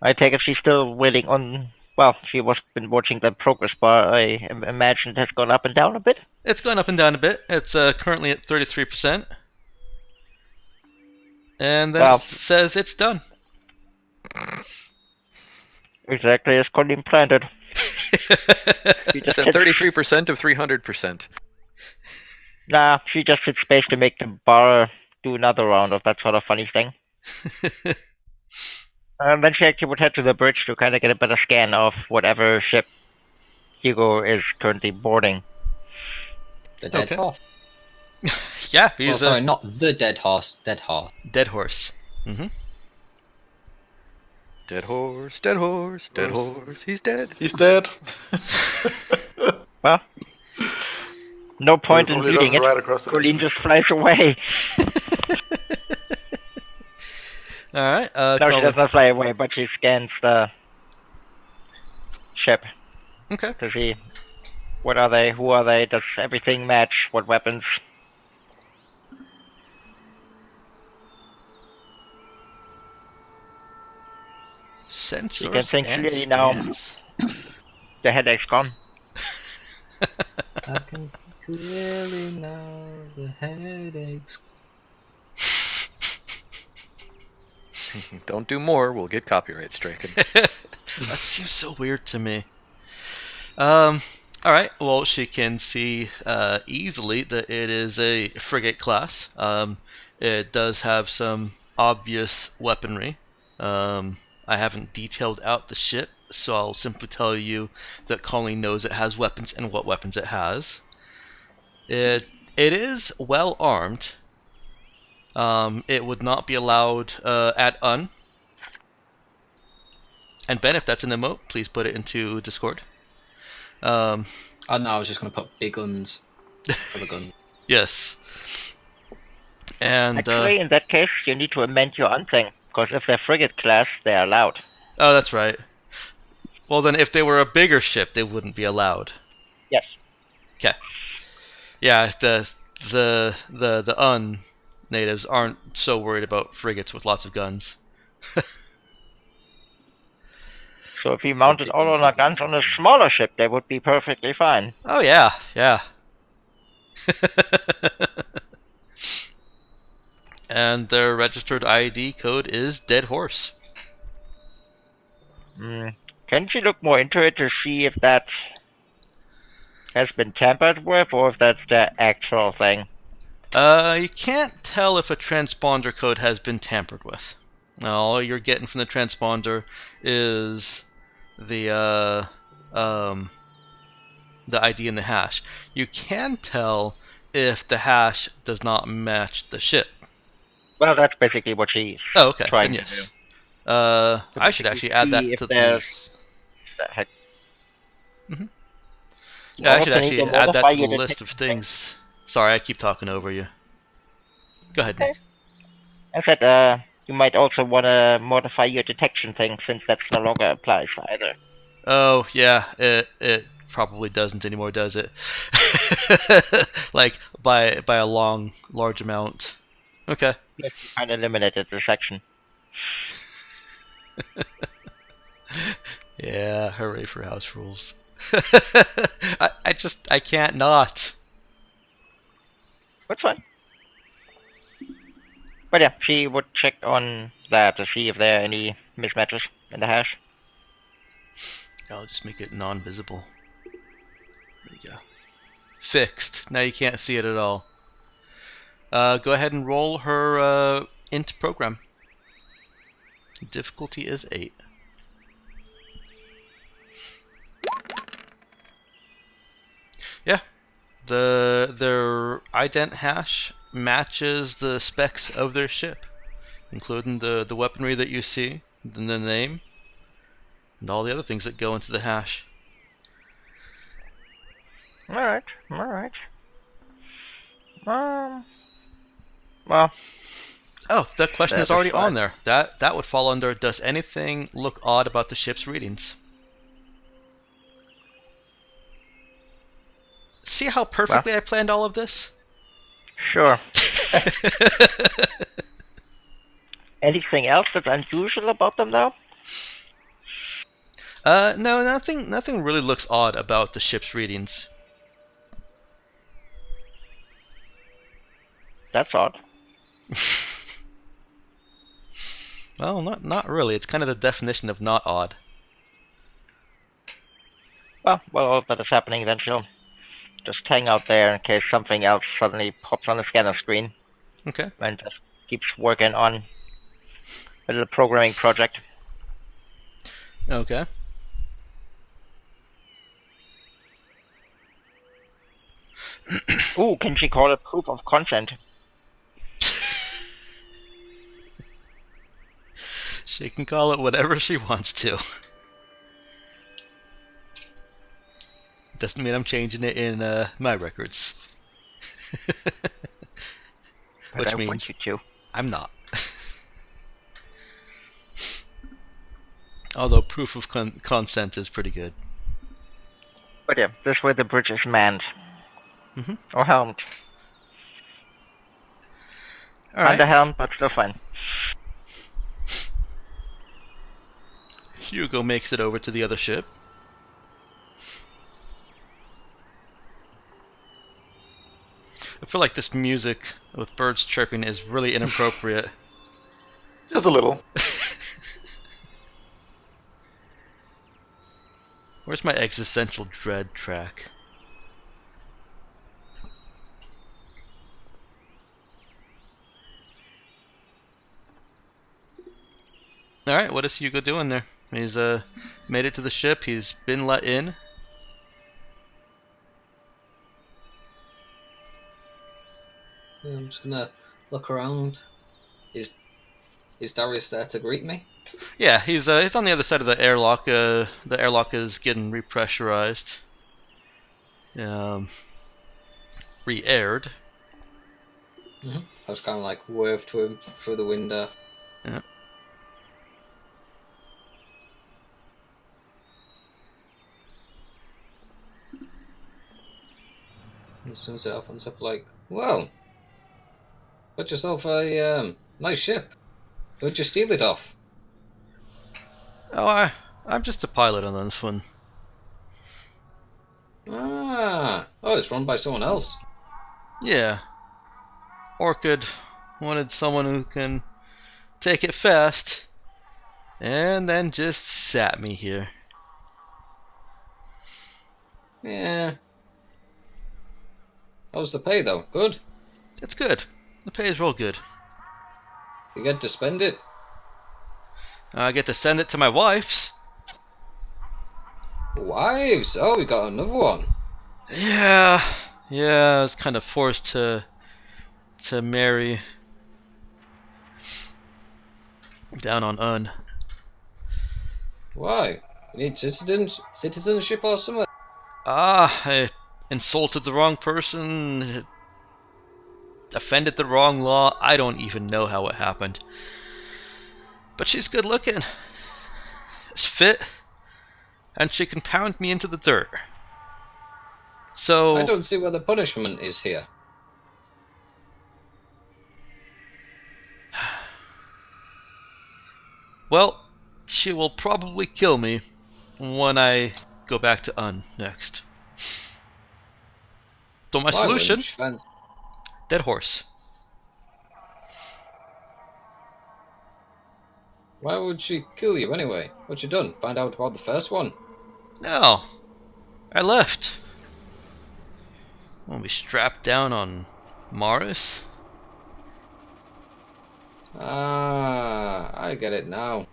I take it she's still waiting on. Well, she was been watching the progress bar. I imagine it has gone up and down a bit. It's gone up and down a bit. It's currently at 33%. And that says it's done. Exactly as Colleen planned it. It's at 33% of 300%. Nah, she just hit space to make the bar do another round of that sort of funny thing. And then she actually would head to the bridge to kind of get a better scan of whatever ship Hugo is currently boarding. The dead horse. Yeah, he's sorry, not the dead horse. Dead horse. Dead horse. Mm-hmm. Dead horse, dead horse, dead horse. He's dead. He's dead. Well, no point in Probably shooting doesn't it. ride across the Colleen ocean. just flies away. Alright, No, she does not fly away, but she scans the ship Okay. to see what are they, who are they, does everything match, what weapons. Sensors You can think and clearly now. scans. The headache's gone. I can clearly now the headaches. Don't do more, we'll get copyright stricken. That seems so weird to me. Alright, well, she can see easily that it is a frigate class. It does have some obvious weaponry. I haven't detailed out the ship, so I'll simply tell you that Colleen knows it has weapons and what weapons it has. It is well armed. It would not be allowed at UN. And Ben, if that's an emote, please put it into Discord. Oh no, I was just going to put big guns for the gun. Yes. And Actually, in that case, you need to amend your thing, because if they're frigate class, they're allowed. oh, that's right. Well, then, if they were a bigger ship, they wouldn't be allowed. Yes. Okay. Yeah, the UN natives aren't so worried about frigates with lots of guns. So if we mounted all of our guns on a smaller ship, they would be perfectly fine. Oh yeah, yeah. And their registered ID code is Dead Horse. Can she look more into it to see if that has been tampered with, or if that's the actual thing? You can't tell if a transponder code has been tampered with. All you're getting from the transponder is the ID and the hash. You can tell if the hash does not match the ship. Well, that's basically what she's Oh, okay. trying Then to yes. do. I should actually add that See if to the. there's- heck. Yeah, I should Also need actually to add that modify to the your list of detection things. Sorry, I keep talking over you. Go ahead, Nick. I said, you might also want to modify your detection thing, since that no longer applies either. Oh, yeah, it probably doesn't anymore, does it? Like, by a large amount. Okay. Yes, you kind of eliminated the section. Yeah, hooray for house rules. I can't not. That's fine. But yeah, she would check on that to see if there are any mismatches in the hash. I'll just make it non-visible. There we go. Fixed. Now you can't see it at all. Go ahead and roll her int program. Difficulty is 8. Yeah. Their ident hash matches the specs of their ship, including the weaponry that you see, and the name, and all the other things that go into the hash. Alright, alright. Well, Oh, that question is already satisfied. on there. That would fall under, does anything look odd about the ship's readings? See how perfectly I planned all of this? Sure. Anything else that's unusual about them, though? No, nothing really looks odd about the ship's readings. That's odd. Well, not really. It's kind of the definition of not odd. Well, while all of that is happening, then she'll just hang out there in case something else suddenly pops on the scanner screen. Okay. And just keeps working on a little programming project. Okay. Ooh, can she call it proof of consent? She can call it whatever she wants to. Doesn't mean I'm changing it in my records. But Which I want means you to. I'm not. Although proof of consent is pretty good. But yeah, this way the bridge is manned. Mhm. Or helmed. All right. Underhelmed, but still fine. Hugo makes it over to the other ship. I feel like this music with birds chirping is really inappropriate. Just a little. Where's my existential dread track? Alright, what is Hugo doing there? He's made it to the ship, he's been let in. I'm just gonna look around. Is Darius there to greet me? Yeah, he's on the other side of the airlock. The airlock is getting repressurized. Re-aired. I was kind of like waved to him through the window. Yeah. As soon as it opens up, like, well, got yourself a nice ship. Where'd you steal it off? Oh, I'm just a pilot on this one. Oh, it's run by someone else. Yeah. Orchid wanted someone who can take it fast, and then just sat me here. Yeah. How's the pay though? Good. It's good. The pay is real good. You get to spend it. I get to send it to my wife's. Wives. Oh, we got another one. Yeah, I was kind of forced to marry down on Un. Why? You need citizenship or something? I insulted the wrong person, offended the wrong law. I don't even know how it happened. But she's good looking, is fit, and she can pound me into the dirt. So I don't see where the punishment is here. well, she will probably kill me when I go back to Un next. So my Why, solution, wouldn't you fancy- dead horse. Why would she kill you anyway? What you done? Find out about the first one? No, I left. Won't be strapped down on Morris. Ah, I get it now.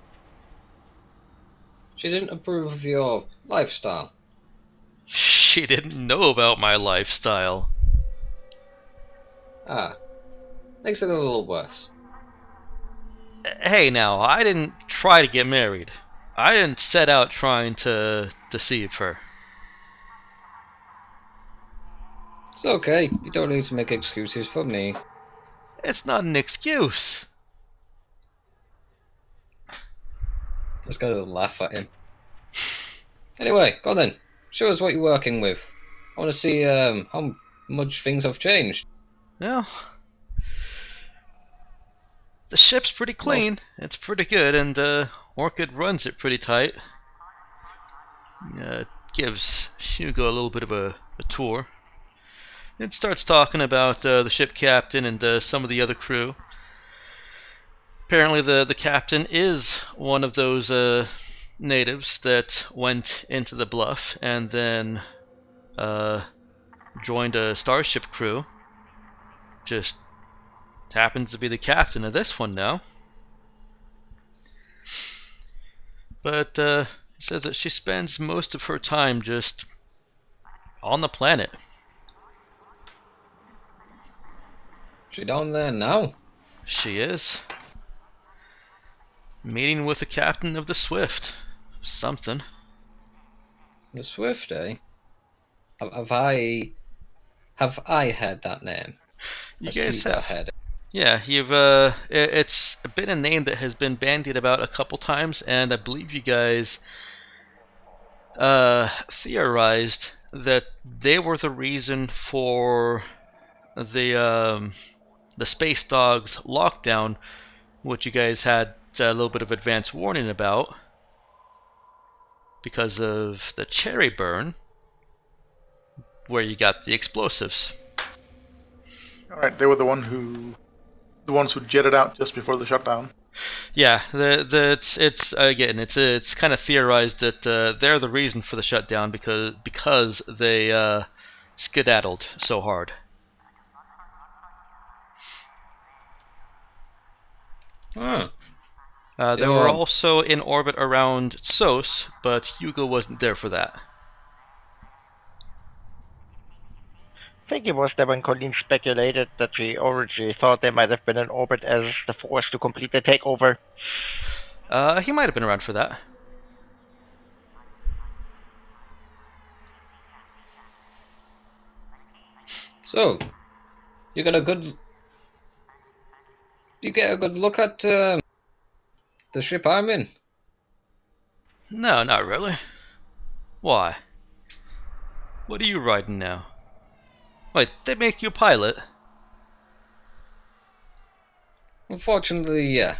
She didn't approve of your lifestyle. She didn't know about my lifestyle. Ah, makes it a little worse. Hey now, I didn't try to get married. I didn't set out trying to deceive her. It's okay. You don't need to make excuses for me. It's not an excuse. Just gotta laugh at him. Anyway, go on then. Show us what you're working with. I want to see how much things have changed. Well, the ship's pretty clean. It's pretty good, and Orchid runs it pretty tight. Gives Hugo a little bit of a tour. It starts talking about the ship captain and some of the other crew. Apparently the captain is one of those natives that went into the bluff and then joined a starship crew. Just happens to be the captain of this one now. But says that she spends most of her time just on the planet. She down there now? She is. Meeting with the captain of the Swift. Something. The Swift, eh? Have I heard that name? You guys have. Heard it? Yeah, you've it's been a name that has been bandied about a couple times, and I believe you guys theorized that they were the reason for the Space Dogs lockdown, which you guys had a little bit of advance warning about because of the cherry burn, where you got the explosives. All right, they were the ones who jetted out just before the shutdown. Yeah, it's kind of theorized that they're the reason for the shutdown because they skedaddled so hard. Huh. They were also in orbit around SOS, but Hugo wasn't there for that. I think it was that when Colleen speculated that we originally thought they might have been in orbit as the Force to complete the takeover. He might have been around for that. So, you get a good look at the ship I'm in. No, not really. Why? What are you riding now? Wait, they make you a pilot? Unfortunately, yeah.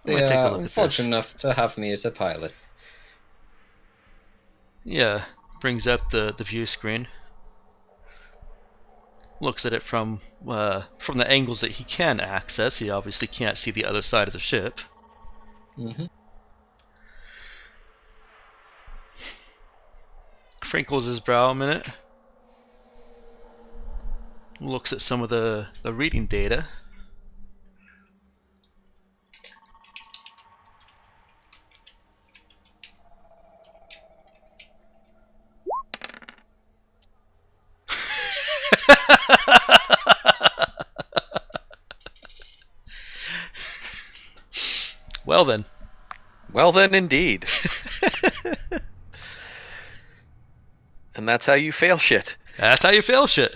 They are unfortunate enough to have me as a pilot. Yeah, brings up the view screen. Looks at it from the angles that he can access. He obviously can't see the other side of the ship. Mm-hmm. Crinkles his brow a minute. Looks at some of the reading data. Well then. Well then, indeed. And that's how you fail shit. That's how you fail shit.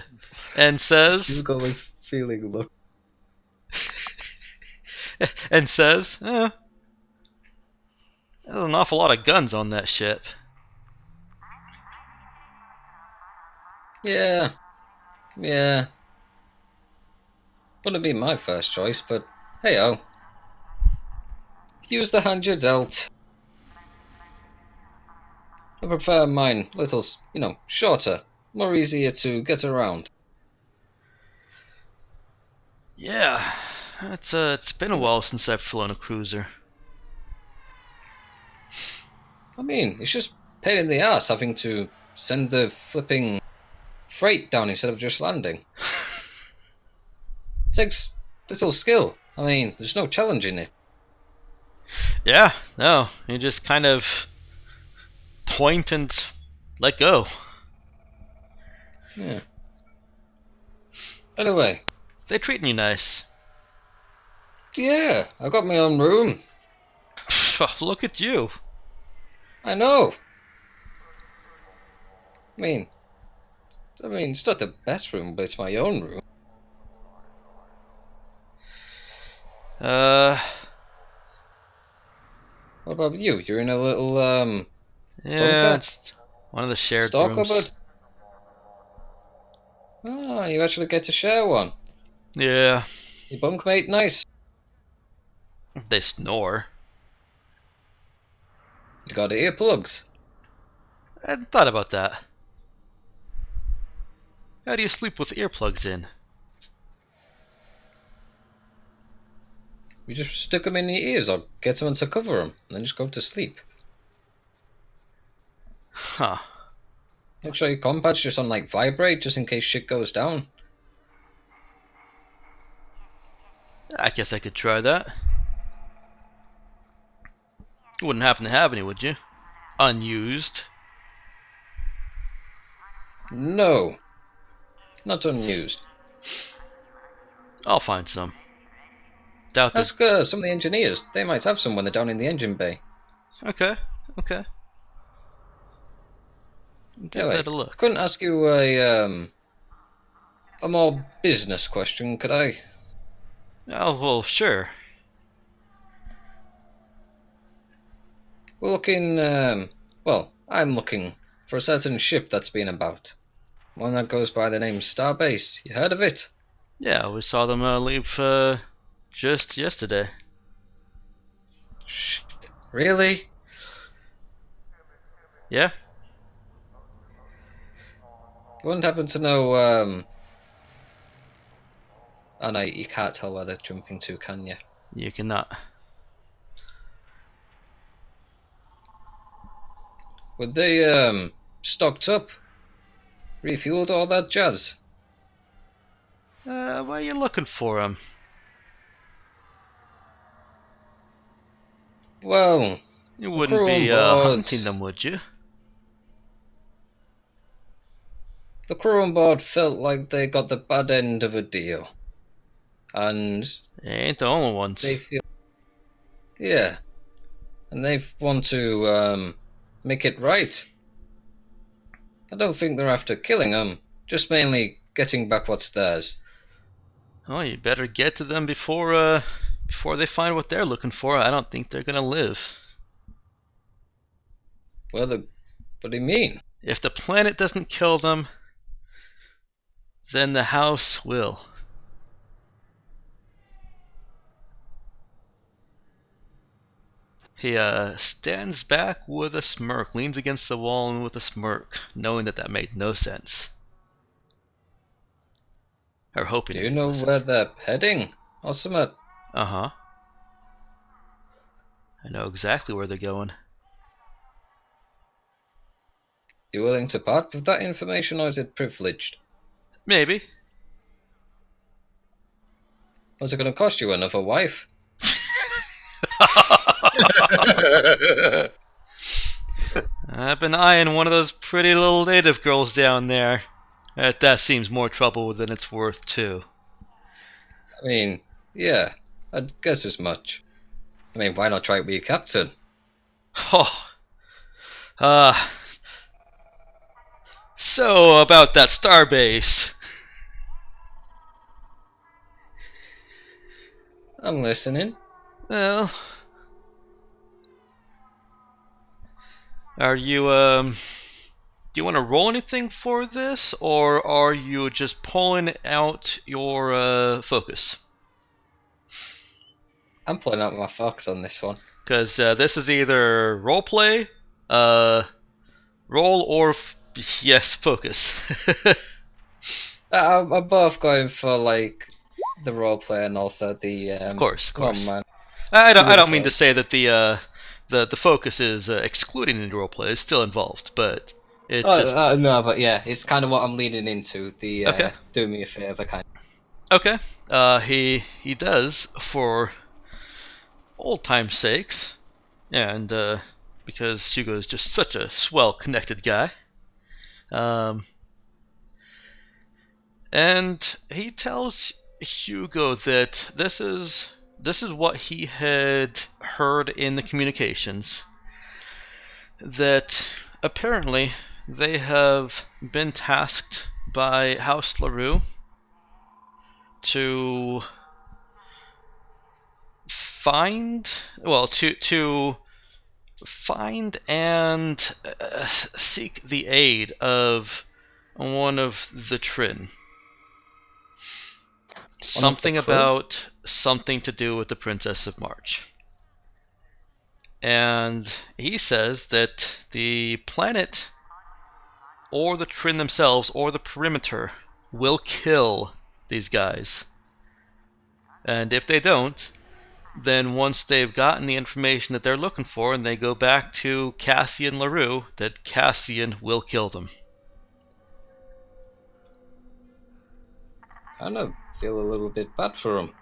And says... Hugo is feeling look. and says, there's an awful lot of guns on that ship. Yeah. Wouldn't be my first choice, but hey-oh. Use the hand you're dealt. I prefer mine little, shorter, more easier to get around. Yeah, it's been a while since I've flown a cruiser. I mean, it's just pain in the ass having to send the flipping freight down instead of just landing. Takes little skill. I mean, there's no challenging it. Yeah, no, you just kind of point and let go. Yeah. Anyway. They're treating you nice. Yeah, I got my own room. Look at you. I know. I mean, I mean, it's not the best room, but it's my own room. Uh, What about you? You're in a little, yeah, bunker? just one of the shared Store rooms. cupboard? Ah, you actually get to share one. Yeah, Your bunkmate nice. they snore. You got earplugs. I hadn't thought about that. How do you sleep with earplugs in? You just stick them in your ears or get someone to cover them, and then just go to sleep. Huh. Make sure your compad's just on like vibrate, just in case shit goes down. I guess I could try that. You wouldn't happen to have any, would you? Unused. No. Not unused. I'll find some. Doubt there's... Ask some of the engineers. They might have some when they're down in the engine bay. Okay, okay. Give Anyway, that a I look. couldn't ask you a more business question, could I? Oh, well, sure. We're looking, well, I'm looking for a certain ship that's been about. One that goes by the name Starbase. You heard of it? Yeah, we saw them leave just yesterday. Shh. Really? Yeah? You wouldn't happen to know, oh no, you can't tell where they're jumping to, can you? You cannot. Were they, stocked up? Refueled, all that jazz? Why are you looking for them? Well, You the wouldn't crew on be board. hunting them, would you? The crew on board felt like they got the bad end of a deal. And They ain't the only ones. they feel... Yeah. And they want to, make it right. I don't think they're after killing them, just mainly getting back what's theirs. Oh, you better get to them before they find what they're looking for. I don't think they're gonna live. Well, what do you mean? If the planet doesn't kill them, then the house will. He stands back with a smirk, leans against the wall and with a smirk, knowing that made no sense. Or hoping. Do you know where they're heading? Or something? Uh-huh. I know exactly where they're going. You willing to part with that information, or is it privileged? Maybe. What's it going to cost you, another wife? I've been eyeing one of those pretty little native girls down there. That seems more trouble than it's worth, too. I mean, yeah, I'd guess as much. I mean, why not try it with your captain? Oh. So, about that starbase. I'm listening. Well... Are you, do you want to roll anything for this, or are you just pulling out your, focus? I'm pulling out my fox on this one. Because, this is either roleplay, roll, or, yes, focus. I'm both going for, like, the roleplay and also the, Of course. Come on, man. I don't mean to say that the focus is excluding the roleplay. It's still involved, but it just... No, but yeah, it's kind of what I'm leaning into. The Okay. do me a favor kind. Okay. He does for old time's sakes, and because Hugo is just such a swell connected guy. And he tells Hugo that this is what he had heard in the communications, that apparently they have been tasked by House LaRue to find and seek the aid of one of the Trin. Something about something to do with the Princess of March. And he says that the planet or the Trin themselves or the perimeter will kill these guys. And if they don't, then once they've gotten the information that they're looking for and they go back to Cassian LaRue, that Cassian will kill them. Kind of feel a little bit bad for them.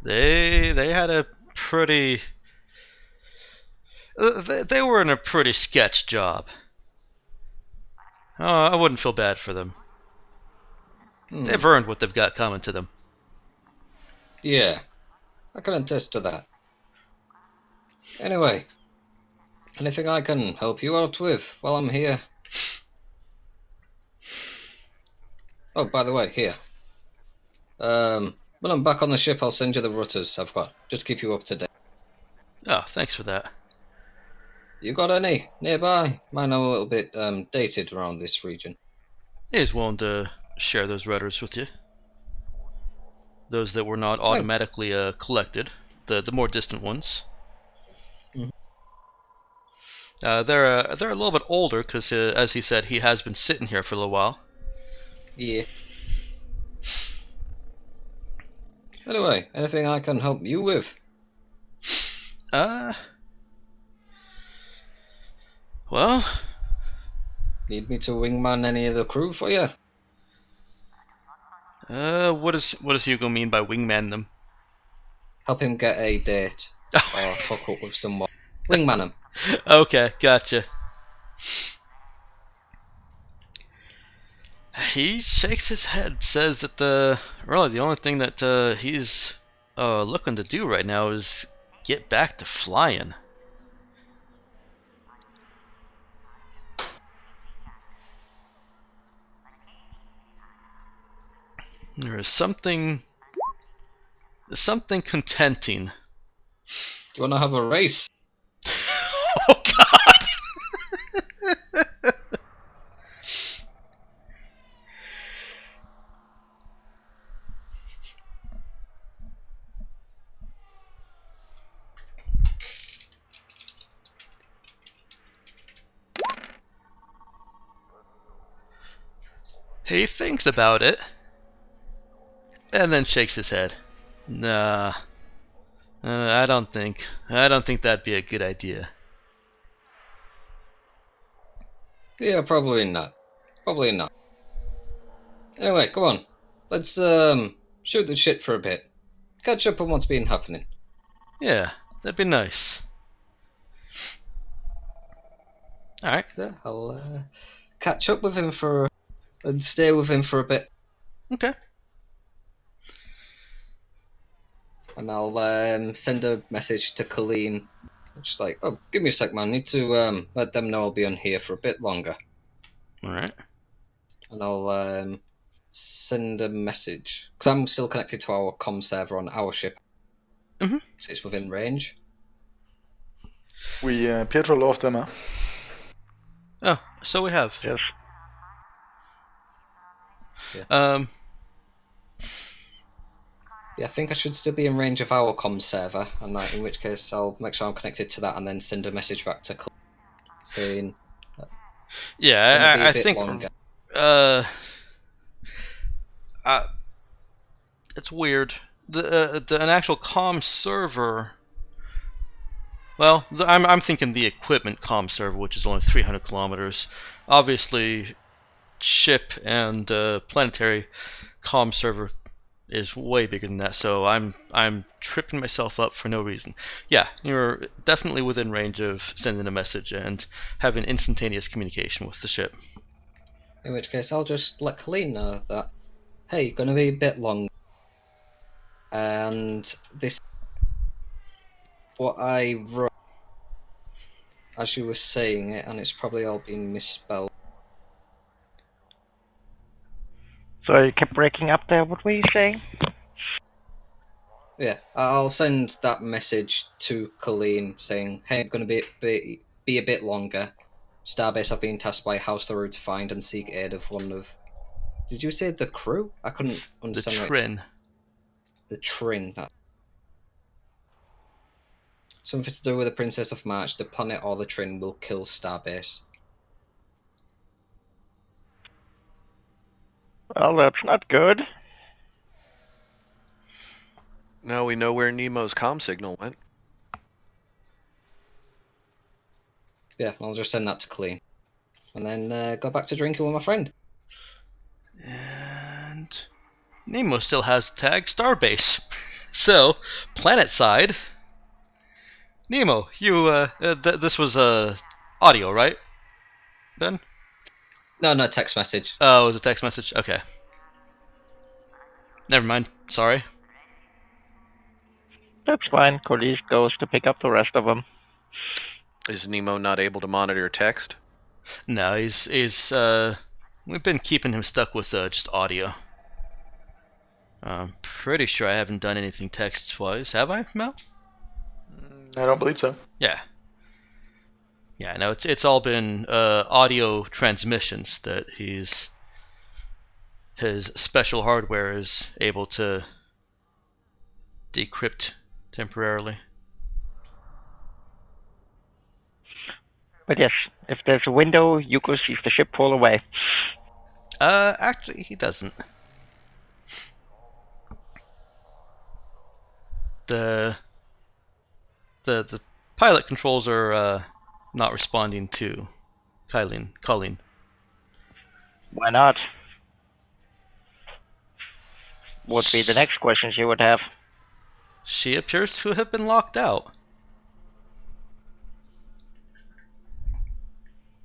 They had a pretty... They were in a pretty sketch job. I wouldn't feel bad for them. They've earned what they've got coming to them. Yeah, I can attest to that. Anyway, anything I can help you out with while I'm here? Oh, by the way, here. When I'm back on the ship, I'll send you the rutters I've got. Just keep you up to date. Oh, thanks for that. You got any nearby? Mine are a little bit dated around this region. He's willing to share those rudders with you. Those that were not automatically collected, the more distant ones. Mhm. They're a little bit older because, as he said, he has been sitting here for a little while. Yeah. Anyway, anything I can help you with? Well, Need me to wingman any of the crew for you? what does Hugo mean by wingman them? Help him get a date or fuck up with someone. Wingman him. Okay, gotcha. He shakes his head, says that the only thing that he's looking to do right now is get back to flying. There is something contenting. Do you want to have a race? Oh God! He thinks about it, and then shakes his head. Nah, I don't think that'd be a good idea. Yeah, probably not. Probably not. Anyway, go on. Let's shoot the shit for a bit. Catch up on what's been happening. Yeah, that'd be nice. All right. So I'll catch up with him and stay with him for a bit. Okay. And I'll send a message to Colleen. Just like, oh, give me a sec, man. I need to let them know I'll be on here for a bit longer. All right. And I'll send a message. Because I'm still connected to our comm server on our ship. Mm-hmm. So it's within range. We Pietro lost them, huh? Oh, so we have. Yes. Yeah, I think I should still be in range of our comm server, and in which case I'll make sure I'm connected to that and then send a message back to Colleen saying Yeah, I bit think. longer. It's weird. An actual comm server. Well, I'm thinking the equipment comm server, which is only 300 kilometers. Obviously, ship and planetary comm server is way bigger than that. So I'm tripping myself up for no reason. Yeah, you're definitely within range of sending a message and having instantaneous communication with the ship. In which case I'll just let Colleen know that, hey, gonna be a bit long. And this what I wrote as you were saying it, and it's probably all been misspelled. So you kept breaking up there. What were you saying? Yeah, I'll send that message to Colleen saying, "Hey, I'm going to be a bit longer. Starbase have been tasked by House Theroux to find and seek aid of one of." Did you say the crew? I couldn't The understand. Trin. The Trin. That something to do with the Princess of March. The planet or the Trin will kill Starbase. Well, that's not good. Now we know where Nemo's comm signal went. Yeah, I'll just send that to Colleen, and then go back to drinking with my friend. And Nemo still has tag Starbase. So, planet side. Nemo, you this was audio, right? Ben? No, text message. Oh, it was a text message. Okay. Never mind. Sorry. That's fine. Corliss goes to pick up the rest of them. Is Nemo not able to monitor text? No, he's we've been keeping him stuck with just audio. I'm pretty sure I haven't done anything text-wise. Have I, Mel? I don't believe so. Yeah. Yeah, no, it's all been audio transmissions that his special hardware is able to decrypt temporarily. But yes, if there's a window, Yuko sees the ship pull away. Actually, he doesn't. The pilot controls are not responding to Colleen. Why not? Would be the next question she would have. She appears to have been locked out.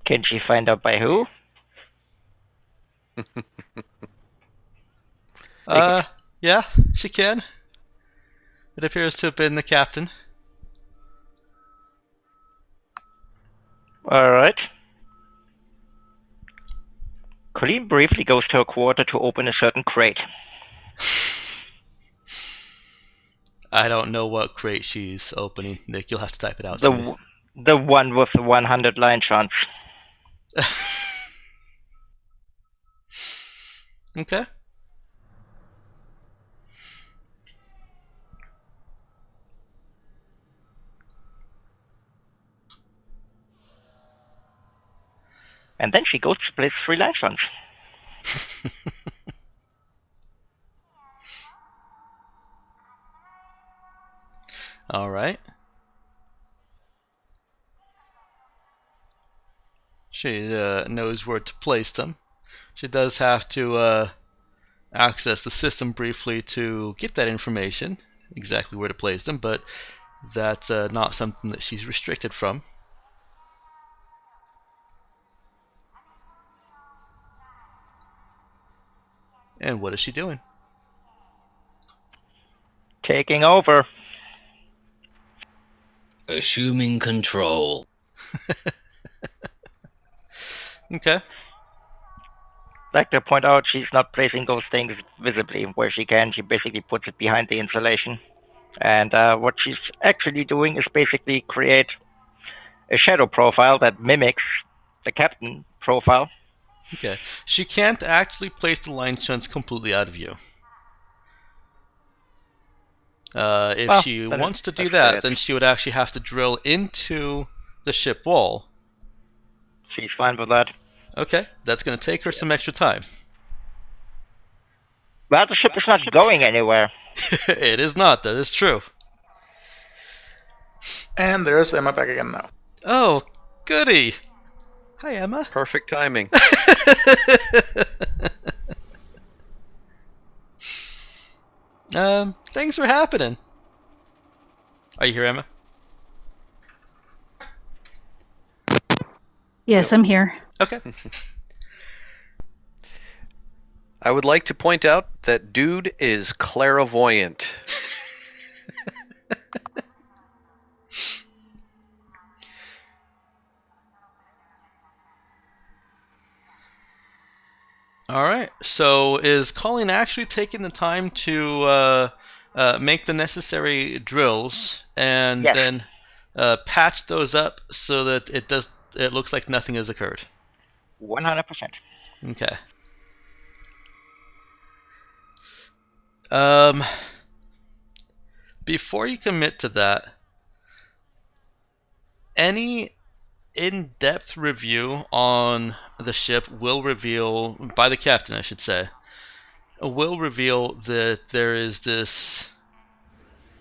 Can she find out by who? Yeah, she can. It appears to have been the captain. Alright. Colleen briefly goes to her quarter to open a certain crate. I don't know what crate she's opening. Nick, you'll have to type it out to me. The one with the 100 line chance. Okay. And then she goes to place 3 line chance. All right. She knows where to place them. She does have to access the system briefly to get that information, exactly where to place them, but that's not something that she's restricted from. And what is she doing? Taking over. Assuming control. Okay. Like to point out, she's not placing those things visibly where she can. She basically puts it behind the insulation. And what she's actually doing is basically create a shadow profile that mimics the captain profile. Okay. She can't actually place the line shunts completely out of view. If she wants to do that, then she would actually have to drill into the ship wall. She's fine with that. Okay, that's going to take her some extra time. Well, the ship is not going anywhere. It is not, that is true. And there's Emma back again now. Oh, goody. Hi, Emma. Perfect timing. Things are happening. Are you here, Emma? Yes, I'm here. Okay. I would like to point out that dude is clairvoyant. All right. So is Colleen actually taking the time to make the necessary drills and Yes. then patch those up so that it looks like nothing has occurred? 100%. Okay. Um, before you commit to that, any in-depth review on the ship will reveal, by the captain, I should say, will reveal that there is this.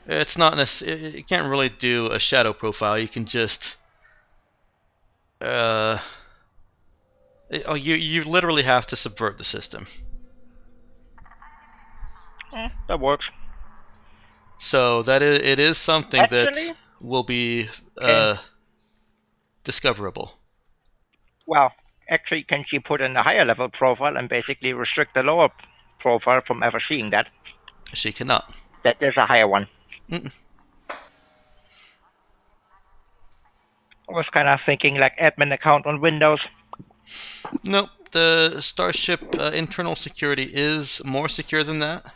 It's not you can't really do a shadow profile. You can just you literally have to subvert the system. That works. So it is something Actually, that will be discoverable. Well, actually, can she put in a higher level profile and basically restrict the lower profile from ever seeing that? She cannot. That there's a higher one. Mm-mm. I was kind of thinking like admin account on Windows. Nope. The Starship internal security is more secure than that.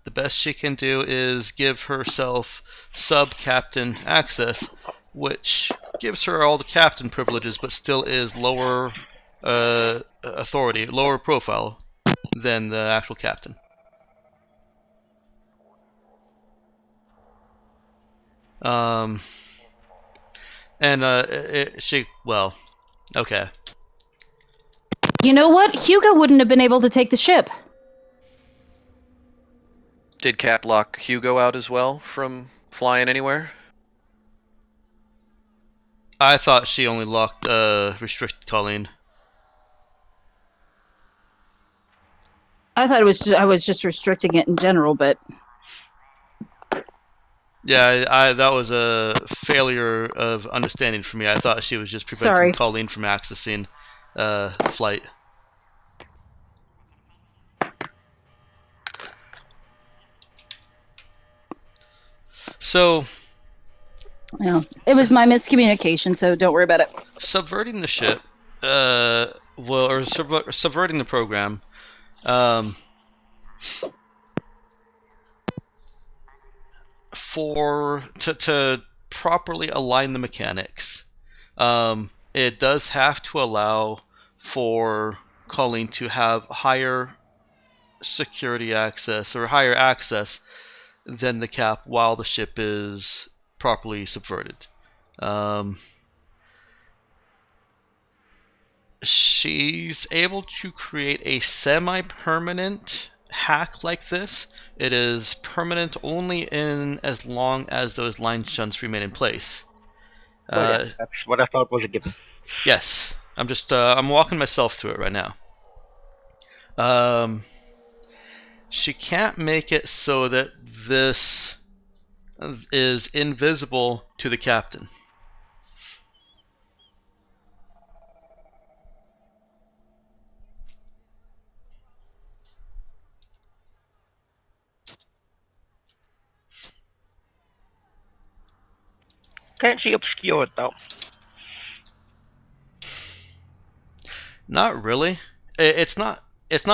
The best she can do is give herself sub-captain access, which gives her all the captain privileges, but still is lower authority, lower profile than the actual captain. Okay. You know what? Hugo wouldn't have been able to take the ship. Did Cap lock Hugo out as well from flying anywhere? I thought she only locked restricted Colleen. I thought I was just restricting it in general, but yeah, that was a failure of understanding for me. I thought she was just preventing Sorry. Colleen from accessing flight. So, it was my miscommunication, so don't worry about it. subverting the ship, subverting the program, to properly align the mechanics, it does have to allow for Colleen to have higher security access or higher access than the Cap while the ship is properly subverted. She's able to create a semi-permanent hack like this. It is permanent only in as long as those line shunts remain in place. Yeah, that's what I thought was a given. Yes, I'm just I'm walking myself through it right now. She can't make it so that this is invisible to the captain. Can't she obscure it though? Not really. It's not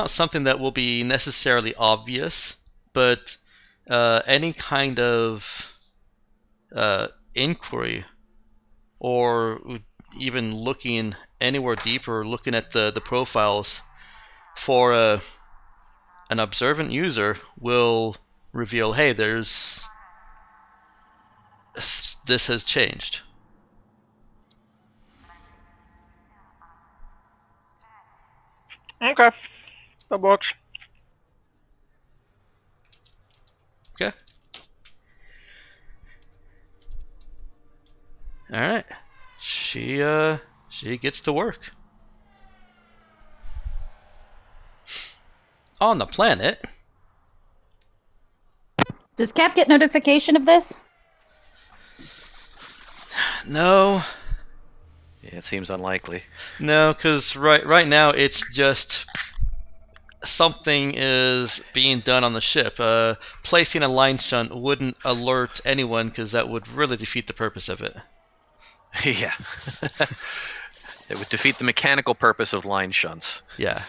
something that will be necessarily obvious, but any kind of inquiry or even looking anywhere deeper, looking at the profiles for an observant user will reveal, hey, this has changed. Okay, that works. Okay. All right. She gets to work. On the planet. Does Cap get notification of this? No. Yeah, it seems unlikely. No, because right now it's just something is being done on the ship. Placing a line shunt wouldn't alert anyone because that would really defeat the purpose of it. Yeah. It would defeat the mechanical purpose of line shunts. Yeah.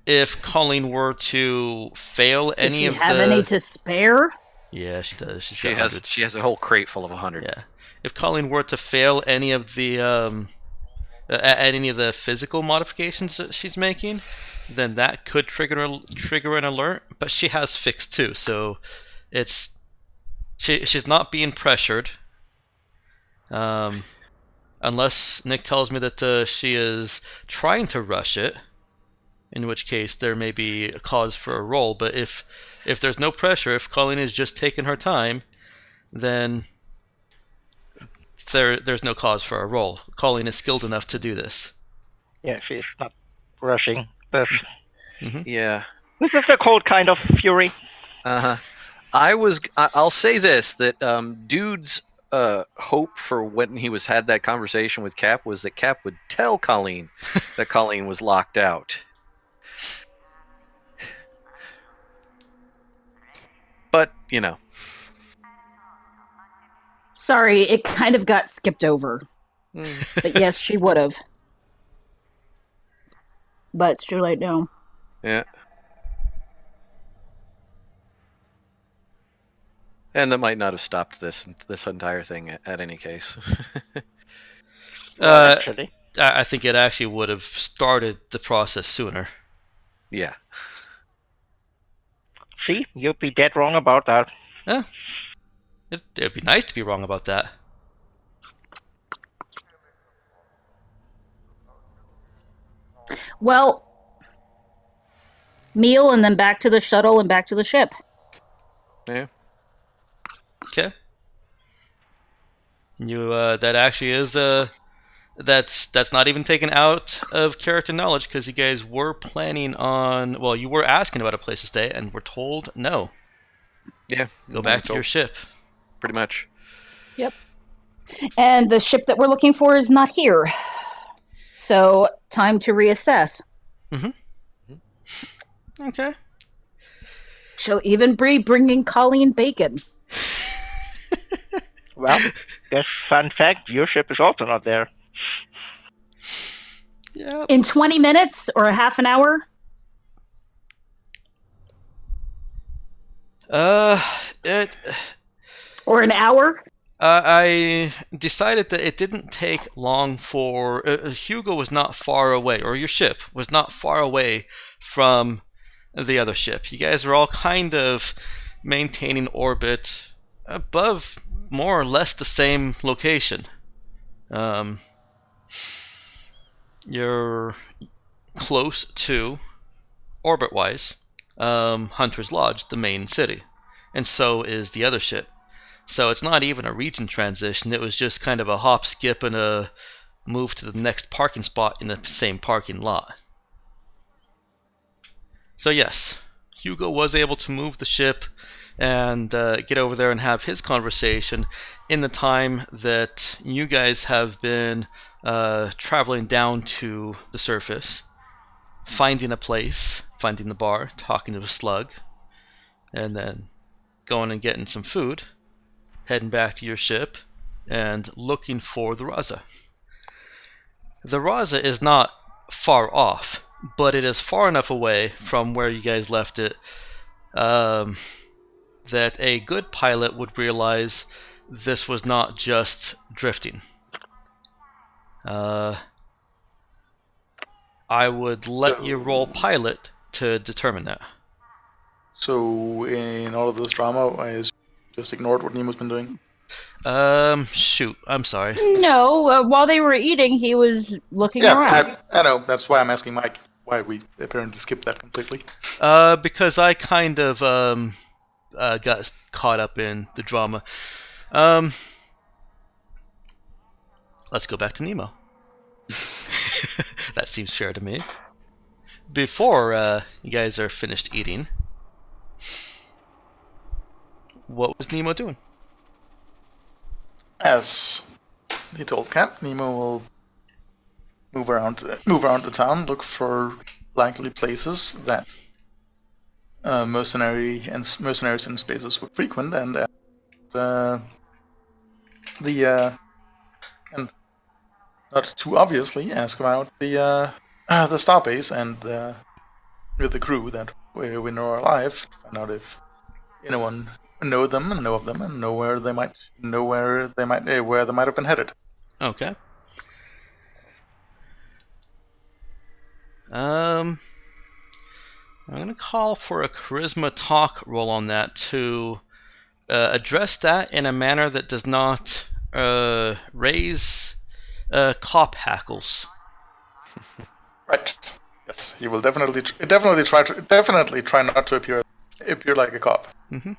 If Colleen were to fail Does any she of have the... any to spare? Yeah, she does. She's She got has hundreds. she has a whole crate full of 100. Yeah. If Colleen were to fail any of the any of the physical modifications that she's making, then that could trigger an alert. But she has fix too, so she's not being pressured. Unless Nick tells me that she is trying to rush it, in which case there may be a cause for a roll. But if there's no pressure, if Colleen is just taking her time, then there's no cause for a roll. Colleen is skilled enough to do this. Yeah, she's not rushing this. Yeah. This is a cold kind of fury. Uh-huh. I'll say this, that Dude's hope for when he had that conversation with Cap was that Cap would tell Colleen that Colleen was locked out. But, Sorry, it kind of got skipped over. But yes, she would have. But it's too late now. Yeah. And that might not have stopped this entire thing at any case. Actually. I think it actually would have started the process sooner. Yeah. See, you'd be dead wrong about that. Yeah. It'd be nice to be wrong about that. Well, meal and then back to the shuttle and back to the ship. Yeah. Okay. That actually is that's not even taken out of character knowledge, because you guys were planning on, well, you were asking about a place to stay and were told no. Yeah. Go back to your ship. Pretty much. Yep. And the ship that we're looking for is not here. So, time to reassess. Okay. She'll even be bringing Colleen bacon. Well, guess fun fact, your ship is also not there. Yeah. In 20 minutes or a half an hour? Or an hour? I decided that it didn't take long for... Hugo was not far away, or your ship was not far away from the other ship. You guys are all kind of maintaining orbit above more or less the same location. You're close to, orbit-wise, Hunter's Lodge, the main city. And so is the other ship. So it's not even a region transition. It was just kind of a hop, skip, and a move to the next parking spot in the same parking lot. So yes, Hugo was able to move the ship and get over there and have his conversation in the time that you guys have been traveling down to the surface, finding a place, finding the bar, talking to a slug, and then going and getting some food, heading back to your ship, and looking for the Raza. The Raza is not far off, but it is far enough away from where you guys left it that a good pilot would realize this was not just drifting. I would let you roll pilot to determine that. So, in all of this drama, I just ignored what Nemo's been doing? Shoot, I'm sorry. No, while they were eating, he was looking around. I know. That's why I'm asking Mike why we apparently skipped that completely. Because I kind of got caught up in the drama. Let's go back to Nemo. That seems fair to me. Before you guys are finished eating, what was Nemo doing? As he told Cap, Nemo will move around the town, look for likely places that mercenaries and spacers would frequent, and and not too obviously ask about the the starbase and with the crew that we know are alive, to find out if anyone know them and know of them and know where they might have been headed. Okay. I'm gonna call for a charisma talk roll on that to address that in a manner that does not raise cop hackles. Right. Yes, he will definitely try not to appear like a cop. Mm-hmm.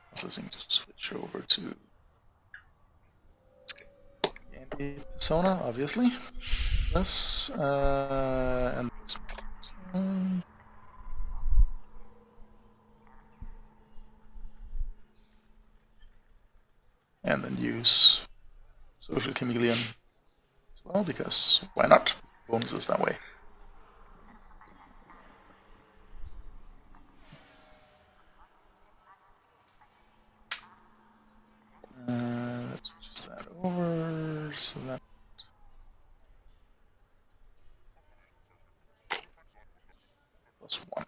Processing to switch over to the anti-persona, obviously. This and this. And then use Social Chameleon as well, because why not? Bonuses that way. Let's switch that over so that +1.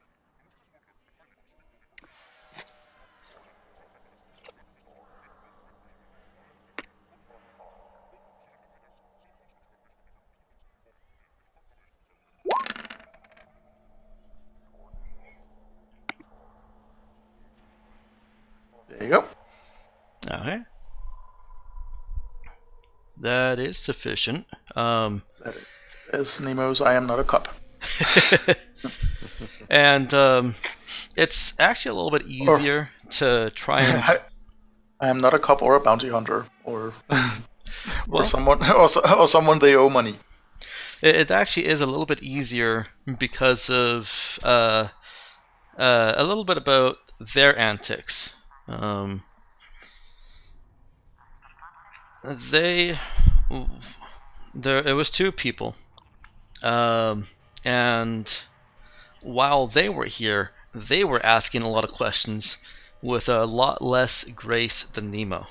There you go. Okay. That is sufficient. That is, as Nemo's, I am not a cop. And it's actually a little bit easier to try and. I am not a cop or a bounty hunter or Well, someone they owe money. It actually is a little bit easier because of a little bit about their antics. It was two people, and while they were here, they were asking a lot of questions with a lot less grace than Nemo.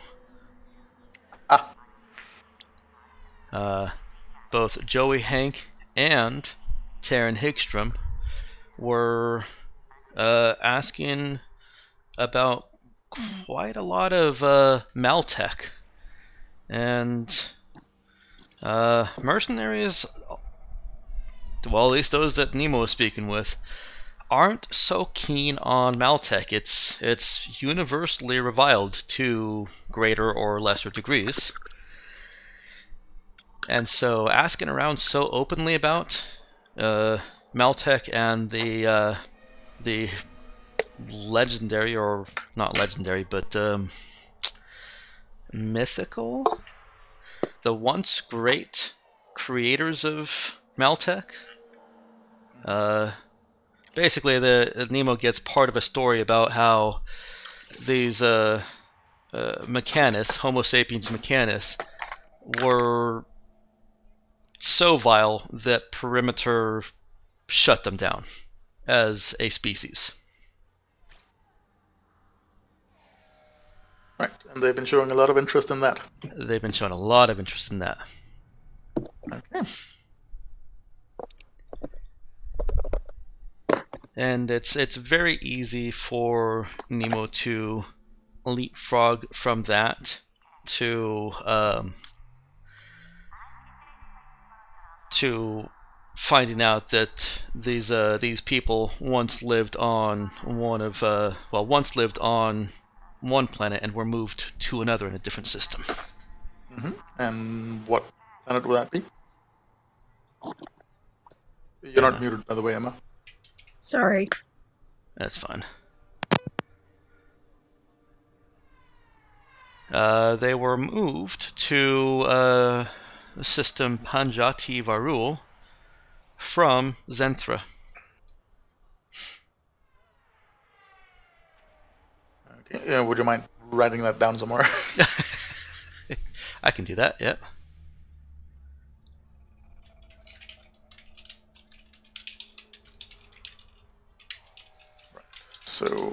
Both Joey Hank and Taryn Higstrom were asking about quite a lot of Maltech and mercenaries. Well, at least those that Nemo was speaking with aren't so keen on Maltech. It's universally reviled to greater or lesser degrees. And so asking around so openly about Maltech and the legendary, or not legendary, but mythical, the once great creators of Maltech. Basically, the Nemo gets part of a story about how these Mechanus, Homo sapiens Mechanus, were so vile that Perimeter shut them down as a species. Right, and they've been showing a lot of interest in that. They've been showing a lot of interest in that. Okay. And it's very easy for Nemo to leapfrog from that to finding out that these people once lived on one planet and were moved to another in a different system. Mm-hmm. And what planet will that be? You're not muted, by the way, Emma. Sorry. That's fine. They were moved to the system Panjati Varul from Zenthra. Okay. Would you mind writing that down somewhere? I can do that, yeah. So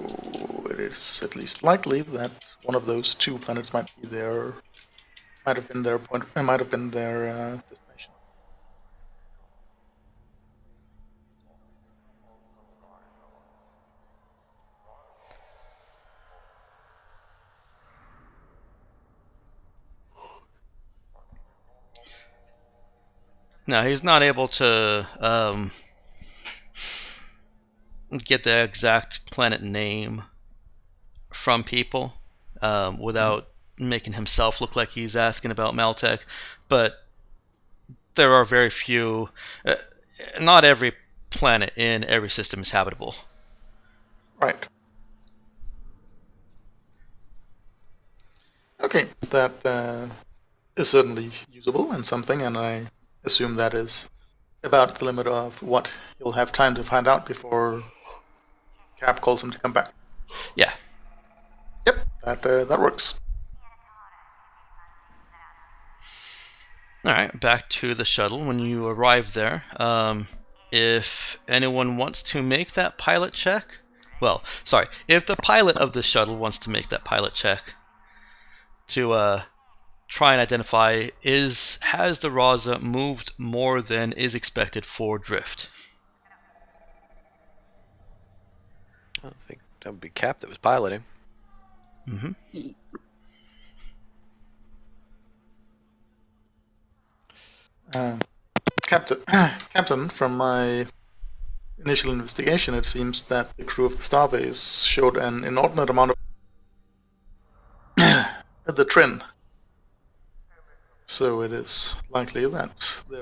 it is at least likely that one of those two planets might be their might have been their point. It might have been their destination. Now he's not able to get the exact planet name from people without making himself look like he's asking about Maltech, but there are very few. Not every planet in every system is habitable. Right. Okay, that is certainly usable and something, and I assume that is about the limit of what you'll have time to find out before Cap calls him to come back. Yeah. Yep, that works. Alright, back to the shuttle. When you arrive there, if anyone wants to make that pilot check, if the pilot of the shuttle wants to make that pilot check to try and identify has the Raza moved more than is expected for drift? I think that would be Cap that was piloting. Mm-hmm. Captain, from my initial investigation, it seems that the crew of the Starbase showed an inordinate amount of the Trin. So it is likely that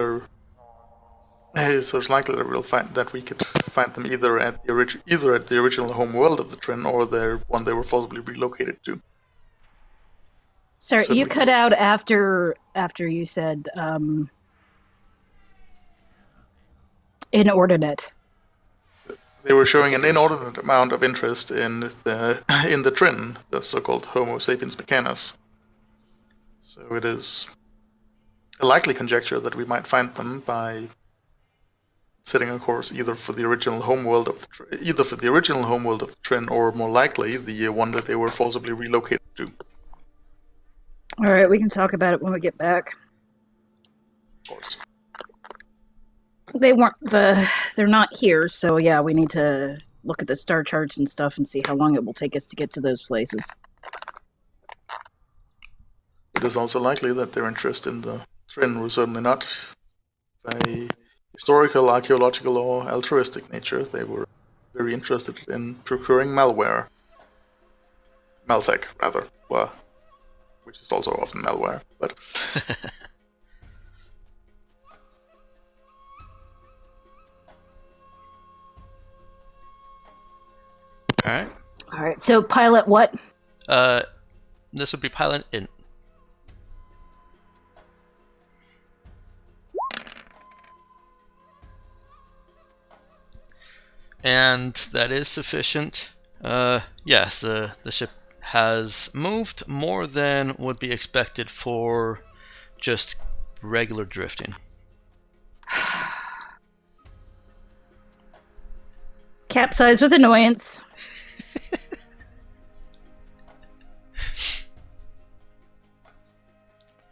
we could find them either at the original home world of the Trin or the one they were forcibly relocated to. Sorry, Certainly you cut out after you said inordinate. They were showing an inordinate amount of interest in the Trin, the so-called Homo sapiens mechanus. So it is a likely conjecture that we might find them by setting a course either for the original home world of the Trin, or more likely the one that they were forcibly relocated to. All right, we can talk about it when we get back. Of course. They're not here, so yeah, we need to look at the star charts and stuff and see how long it will take us to get to those places. It is also likely that their interest in the Trin was certainly not a historical, archaeological, or altruistic nature. They were very interested in procuring malware. Maltech, rather. Well, which is also often malware, but... Alright, so pilot what? This would be pilot int. And that is sufficient. Yes, the ship has moved more than would be expected for just regular drifting. Capsize with annoyance.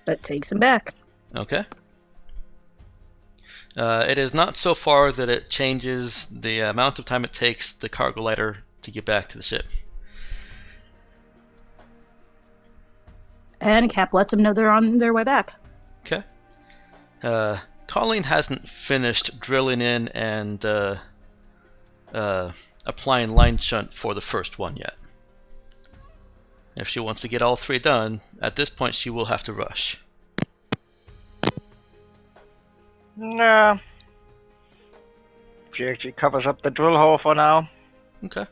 But takes him back. Okay. It is not so far that it changes the amount of time it takes the cargo lighter to get back to the ship. And Cap lets them know they're on their way back. Okay. Colleen hasn't finished drilling in and applying line shunt for the first one yet. If she wants to get all three done, at this point she will have to rush. No. She actually covers up the drill hole for now. Okay.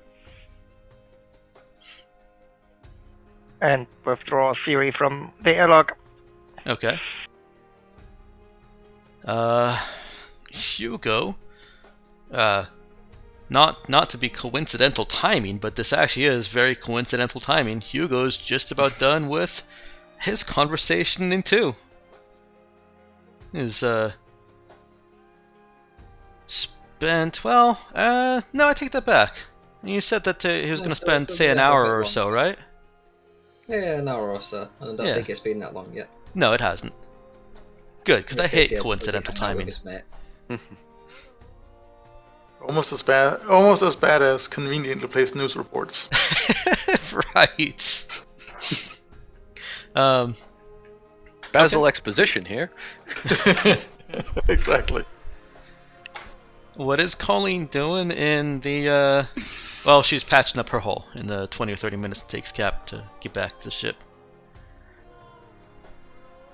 And withdraw Siri from the airlock. Okay. Hugo. Not to be coincidental timing, but this actually is very coincidental timing. Hugo's just about done with his conversation in 2. Is spent no, I take that back. You said that he was going to spend, say, an hour or so, right? Yeah, an hour or so. I don't think it's been that long yet. No, it hasn't. Good, because In I this case, hate yeah, it's still coincidental hanging out with timing. his mate. Almost as bad as conveniently placed news reports. Right. Basil exposition here. Exactly. What is Colleen doing in the, well, she's patching up her hull in the 20 or 30 minutes it takes Cap to get back to the ship.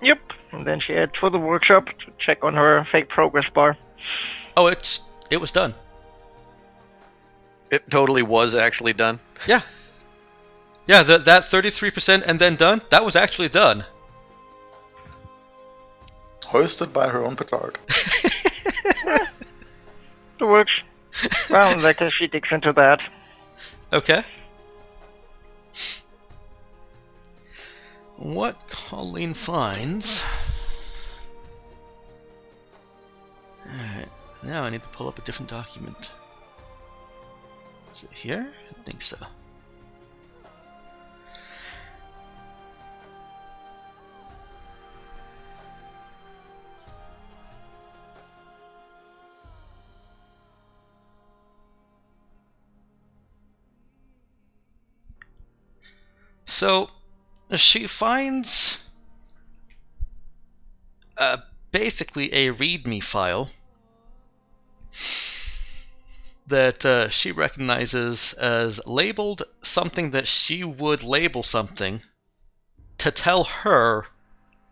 Yep. And then she heads for the workshop to check on her fake progress bar. Oh, it was done. It totally was actually done. Yeah. Yeah, that 33% and then done, that was actually done. Hoisted by her own petard. It works. Well, I guess she digs into that. Okay. What Colleen finds... Alright, now I need to pull up a different document. Is it here? I think so. So, she finds basically a README file that she recognizes as labeled something that she would label something to tell her,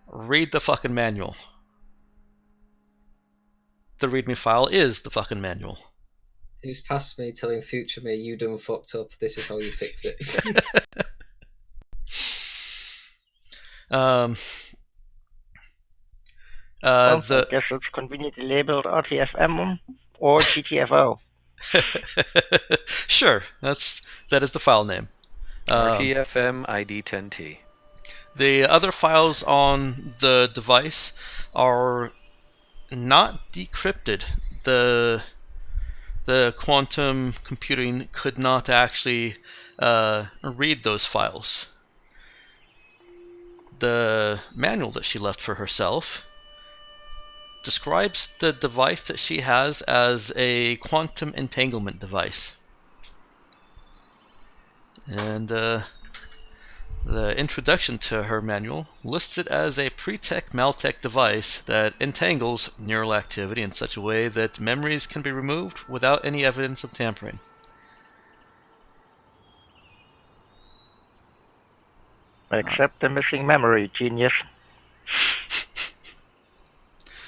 read the fucking manual. The README file is the fucking manual. He's past me telling future me, you done fucked up, this is how you fix it. Well, I guess it's conveniently labeled RTFM or GTFO. Sure, that is the file name. RTFM ID10T. The other files on the device are not decrypted. The quantum computing could not actually read those files. The manual that she left for herself describes the device that she has as a quantum entanglement device. And the introduction to her manual lists it as a pre-tech Maltech device that entangles neural activity in such a way that memories can be removed without any evidence of tampering. Except the missing memory, genius.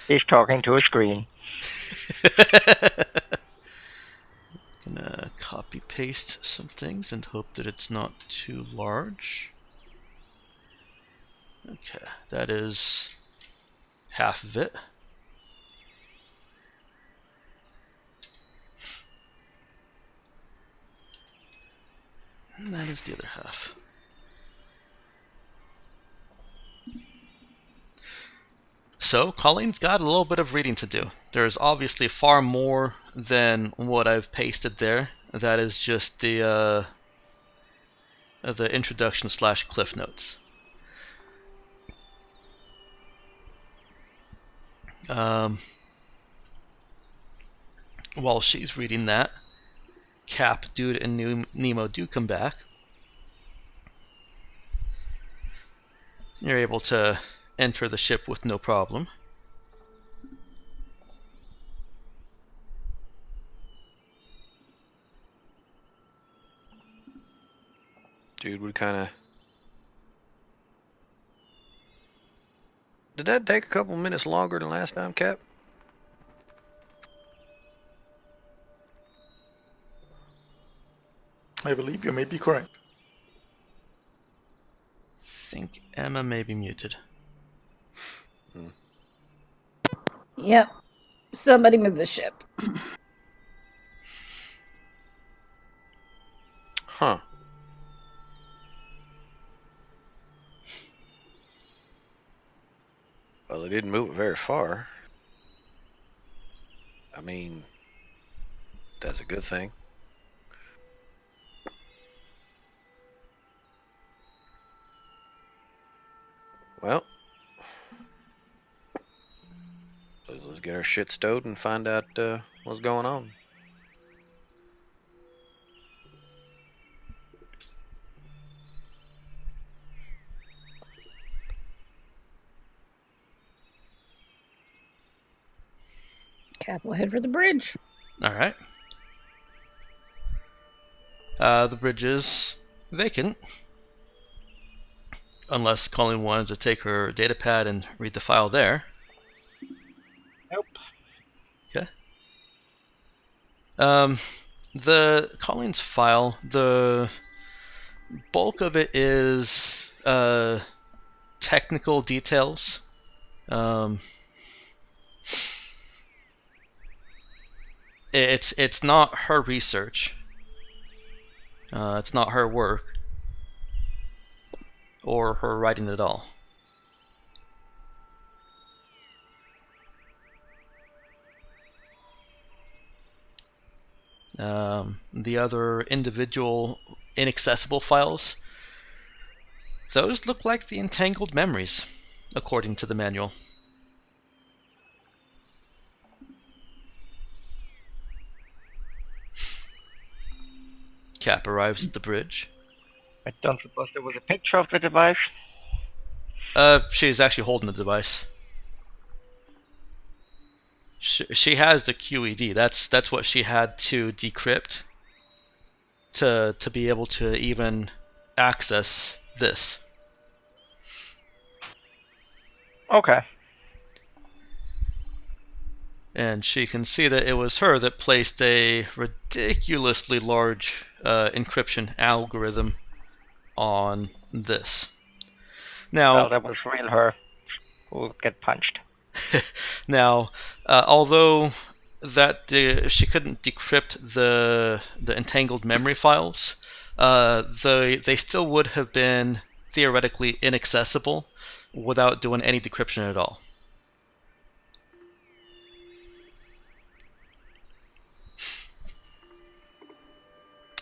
He's talking to a screen. Gonna copy paste some things and hope that it's not too large. Okay, that is half of it. And that is the other half. So, Colleen's got a little bit of reading to do. There's obviously far more than what I've pasted there. That is just the introduction / cliff notes. While she's reading that, Cap, Dude, and Nemo do come back. You're able to enter the ship with no problem. Dude would kind of... Did that take a couple minutes longer than last time, Cap? I believe you may be correct. I think Emma may be muted. Yep. Somebody move the ship. Huh. Well, they didn't move it very far. I mean, that's a good thing. Well, get our shit stowed and find out what's going on. Cap will head for the bridge. All right. The bridge is vacant. Unless Colleen wanted to take her datapad and read the file there. Nope. Okay. The Colleen's file, the bulk of it is technical details. It's not her research. It's not her work. Or her writing at all. The other individual inaccessible files, those look like the entangled memories, according to the manual. Cap arrives at the bridge. I don't suppose there was a picture of the device. She's actually holding the device. She has the QED. That's what she had to decrypt to be able to even access this. Okay. And she can see that it was her that placed a ridiculously large encryption algorithm on this. Now, Well, that was real her. Who'll get punched. now, although that she couldn't decrypt the entangled memory files, they still would have been theoretically inaccessible without doing any decryption at all.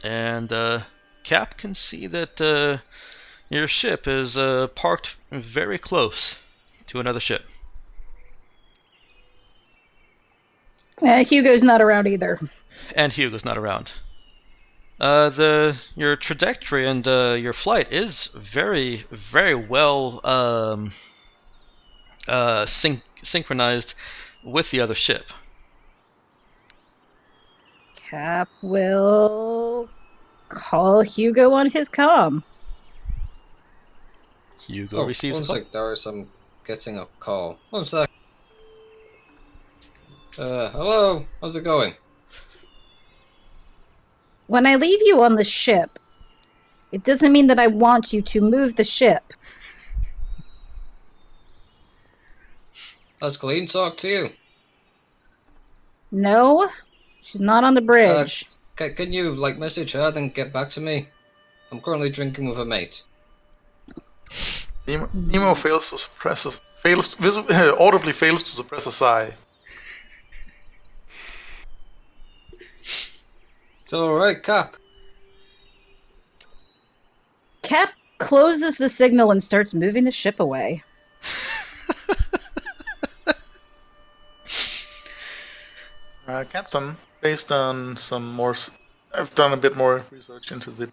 And Cap can see that your ship is parked very close to another ship. Hugo's not around either. And Hugo's not around. Your trajectory and your flight is very, very well synchronized with the other ship. Cap will call Hugo on his comm. Hugo receives a one call. sec, Darius, I'm getting a call. One sec. Hello? How's it going? When I leave you on the ship, it doesn't mean that I want you to move the ship. Has Colleen talked to you? No, she's not on the bridge. Can you, message her, then get back to me? I'm currently drinking with a mate. Nemo fails to suppress audibly fails to suppress a sigh. It's alright, Cap. Cap closes the signal and starts moving the ship away. Captain, based on some more, I've done a bit more research into the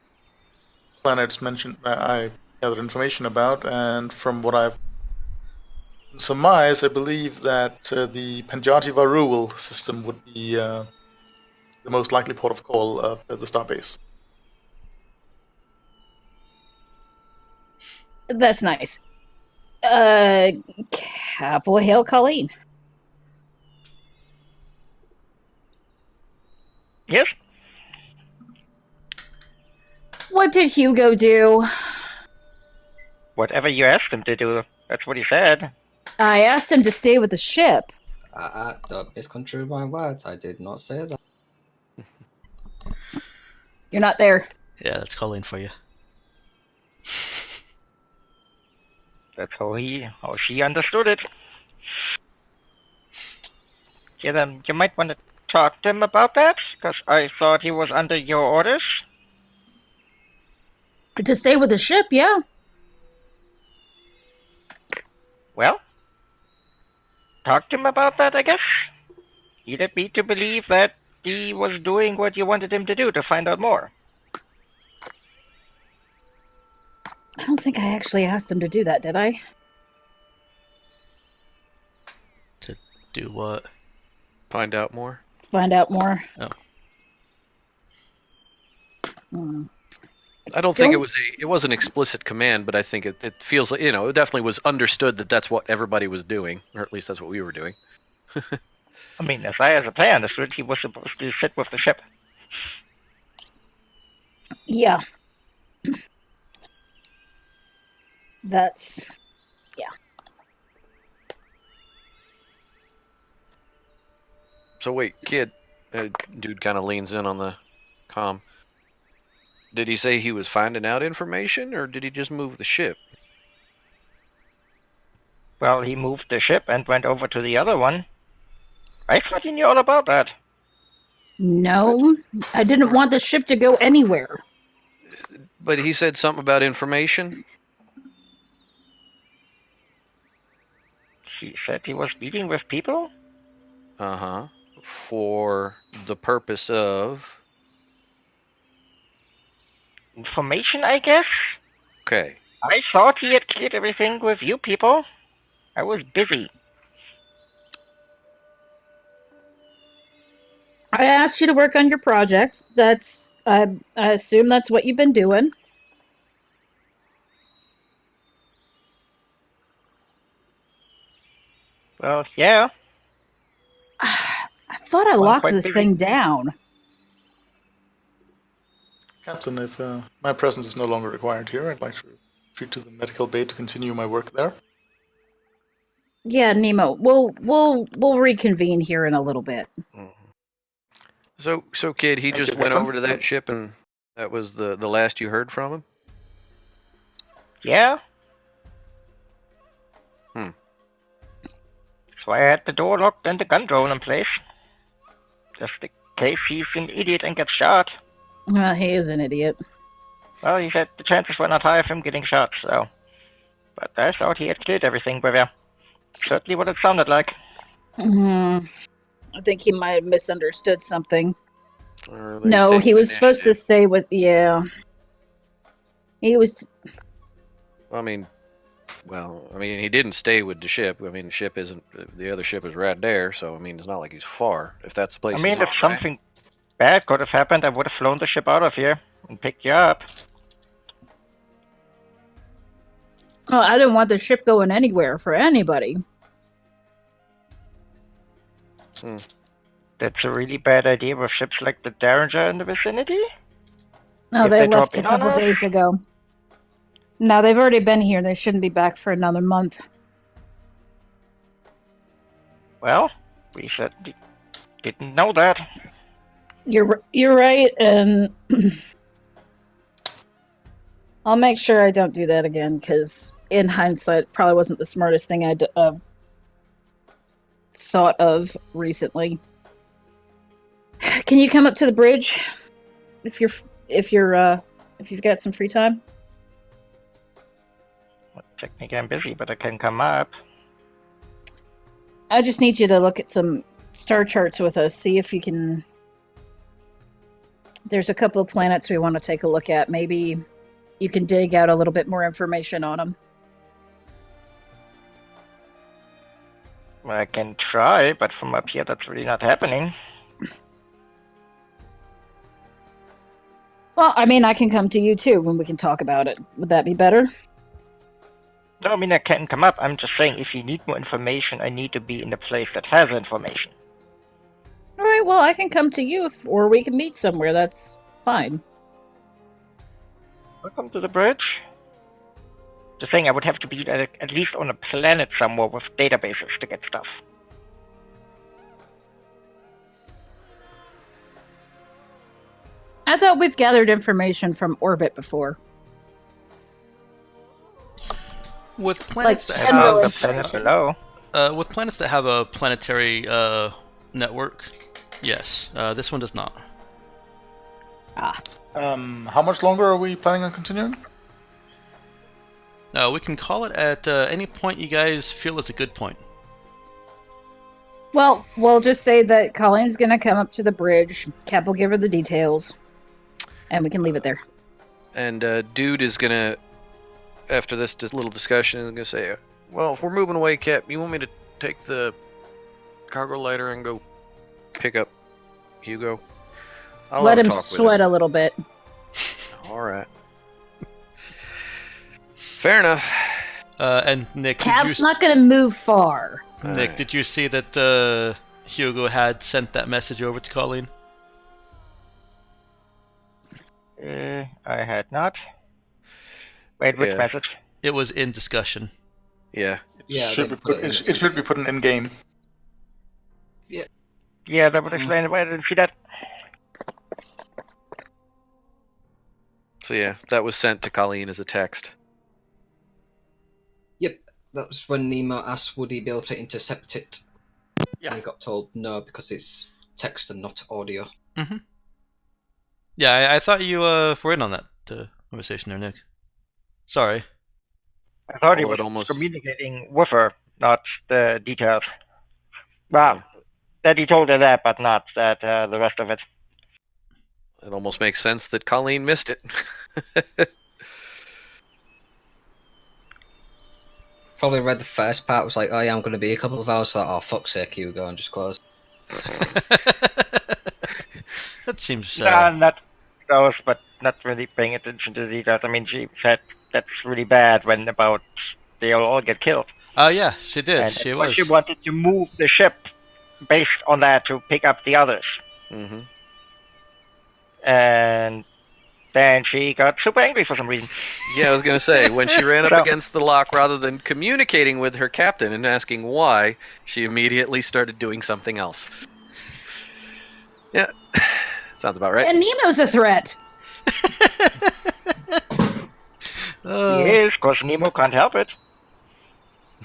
planets mentioned. I gathered information about, and from what I've surmised, I believe that the Panjati Varul system would be the most likely port of call of the starbase. That's nice. Cap will hail Colleen. Yes? What did Hugo do? Whatever you asked him to do, that's what he said. I asked him to stay with the ship. Don't misconstrue my words. I did not say that. You're not there. Yeah, that's Colleen for you. That's how she understood it. Yeah, then you might want to talk to him about that, because I thought he was under your orders. To stay with the ship, yeah. Well, talk to him about that, I guess. He led me to believe that he was doing what you wanted him to do to find out more. I don't think I actually asked him to do that, did I? To do what? Find out more. Find out more. Oh. I don't think it was an explicit command, but I think it feels like, it definitely was understood that that's what everybody was doing, or at least that's what we were doing. I mean, as I understood, he was supposed to sit with the ship. Yeah. That's... yeah. So wait, kid, dude kind of leans in on the comm. Did he say he was finding out information, or did he just move the ship? Well, he moved the ship and went over to the other one. I thought he knew all about that. No, I didn't want the ship to go anywhere. But he said something about information. He said he was meeting with people? Uh-huh. For the purpose of... information, I guess? Okay. I thought he had cleared everything with you people. I was busy. I asked you to work on your project. That's... I assume that's what you've been doing. Well, yeah. I thought I locked quite this busy. thing down. Captain, if my presence is no longer required here, I'd like to retreat to the medical bay to continue my work there. Yeah, Nemo. We'll reconvene here in a little bit. So kid, he Thank just you, went Captain. over to that ship, and that was the last you heard from him? Yeah? Hmm. So I had the door locked and the gun drawn in place. Just in case he's an idiot and gets shot. Well, he is an idiot. Well, he said the chances were not high of him getting shot, so... But I thought he had cleared everything with you. Certainly what it sounded like. I think he might have misunderstood something. Or they're No, he taking was supposed to initiative? stay with... yeah. He was... I mean, he didn't stay with the ship. I mean, the other ship is right there, so I mean, it's not like he's far. If that's the place I mean, he's if on, right? something bad could have happened, I would have flown the ship out of here and picked you up. Well, I didn't want the ship going anywhere for anybody. That's a really bad idea with ships like the Derringer in the vicinity? No, If they they left drop a in on couple us? days ago. No, they've already been here. They shouldn't be back for another month. Well, we didn't know that. You're right, and I'll make sure I don't do that again, because in hindsight, probably wasn't the smartest thing I'd thought of recently. Can you come up to the bridge if you've got some free time? Well, technically I'm busy, but I can come up. I just need you to look at some star charts with us, see if you can... There's a couple of planets we want to take a look at. Maybe you can dig out a little bit more information on them. Well, I can try, but from up here that's really not happening. Well, I mean, I can come to you too when we can talk about it. Would that be better? No, I mean I can come up. I'm just saying if you need more information, I need to be in a place that has information. All right, well, I can come to you, or we can meet somewhere. That's fine. Welcome to the bridge. Just saying I would have to be at least on a planet somewhere with databases to get stuff. I thought we've gathered information from orbit before. With planets Like that general The planet below. with planets that have a planetary network, yes. This one does not. How much longer are we planning on continuing? We can call it at any point you guys feel is a good point. Well, we'll just say that Colleen's gonna come up to the bridge. Cap will give her the details, and we can leave it there. And Dude is gonna, after this little discussion, is gonna say, "Well, if we're moving away, Cap, you want me to take the cargo lighter and go pick up Hugo? I'll Let have a him talk sweat with a little bit. All right. Fair enough. And Nick, Cap's not gonna move far. Nick, did you see that Hugo had sent that message over to Colleen? I had not. Wait, which Yeah. message? It was in discussion. Yeah. Yeah, should they be put put, it in. it should be put in game. Yeah, that would explain it. Why didn't see that? So yeah, that was sent to Colleen as a text. Yep, that's when Nemo asked would he be able to intercept it. Yeah. And he got told no because it's text and not audio. Mm-hmm. Yeah, I thought you were in on that conversation there, Nick. Sorry. I thought he Although was it almost- communicating with her, not the details. Well, that he told her that, but not that the rest of it. It almost makes sense that Colleen missed it. Probably read the first part, was like, oh yeah, I'm going to be a couple of hours. Like, oh fuck's sake, Hugo, and just close. That seems. Not those, but not really paying attention to the details. I mean, she said that's really bad when about they'll all get killed. Oh yeah, she did. And She but was. she wanted to move the ship based on that to pick up the others. Mm-hmm. And then she got super angry for some reason. Yeah, I was gonna say, when she ran up So- against the lock, rather than communicating with her captain and asking why, she immediately started doing something else. Yeah, sounds about right. And Nemo's a threat. He is, because Nemo can't help it.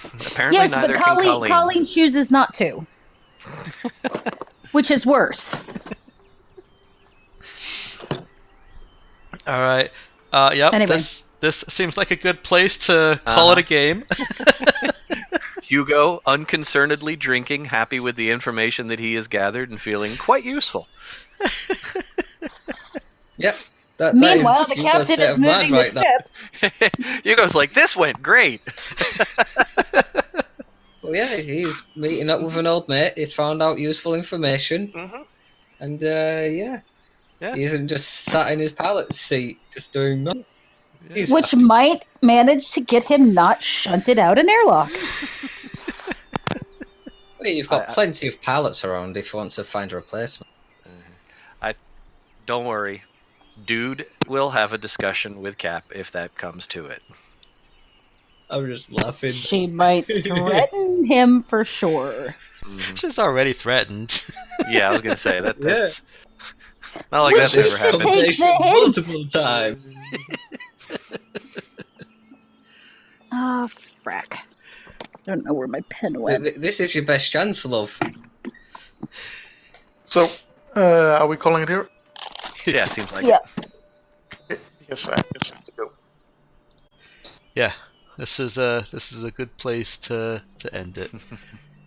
Apparently, Yes, neither but can Colleen. Colleen chooses not to. Which is worse. All right. Yep. Anyway. This seems like a good place to call it a game. Hugo, unconcernedly drinking, happy with the information that he has gathered and feeling quite useful. Yep. That Meanwhile, is the Hugo's captain state is of mind moving the right now. ship. Hugo's like, this went great. Well, yeah, he's meeting up with an old mate. He's found out useful information. Mhm. And, yeah. He isn't just sat in his pilot's seat, just doing nothing. He's Which happy. might manage to get him not shunted out an airlock. Well, you've got plenty of pilots around if you want to find a replacement. Don't worry. Dude will have a discussion with Cap if that comes to it. I'm just laughing. She might threaten him for sure. She's already threatened. Yeah, I was gonna say that. Yeah. That's not like Which that's is ever the happened. Take the hint. multiple times. Ah, frack. Don't know where my pen went. This is your best chance, love. So, are we calling it here? Yeah, seems like Yeah. Yes, I guess I have to go. Yeah, this is a good place to end it.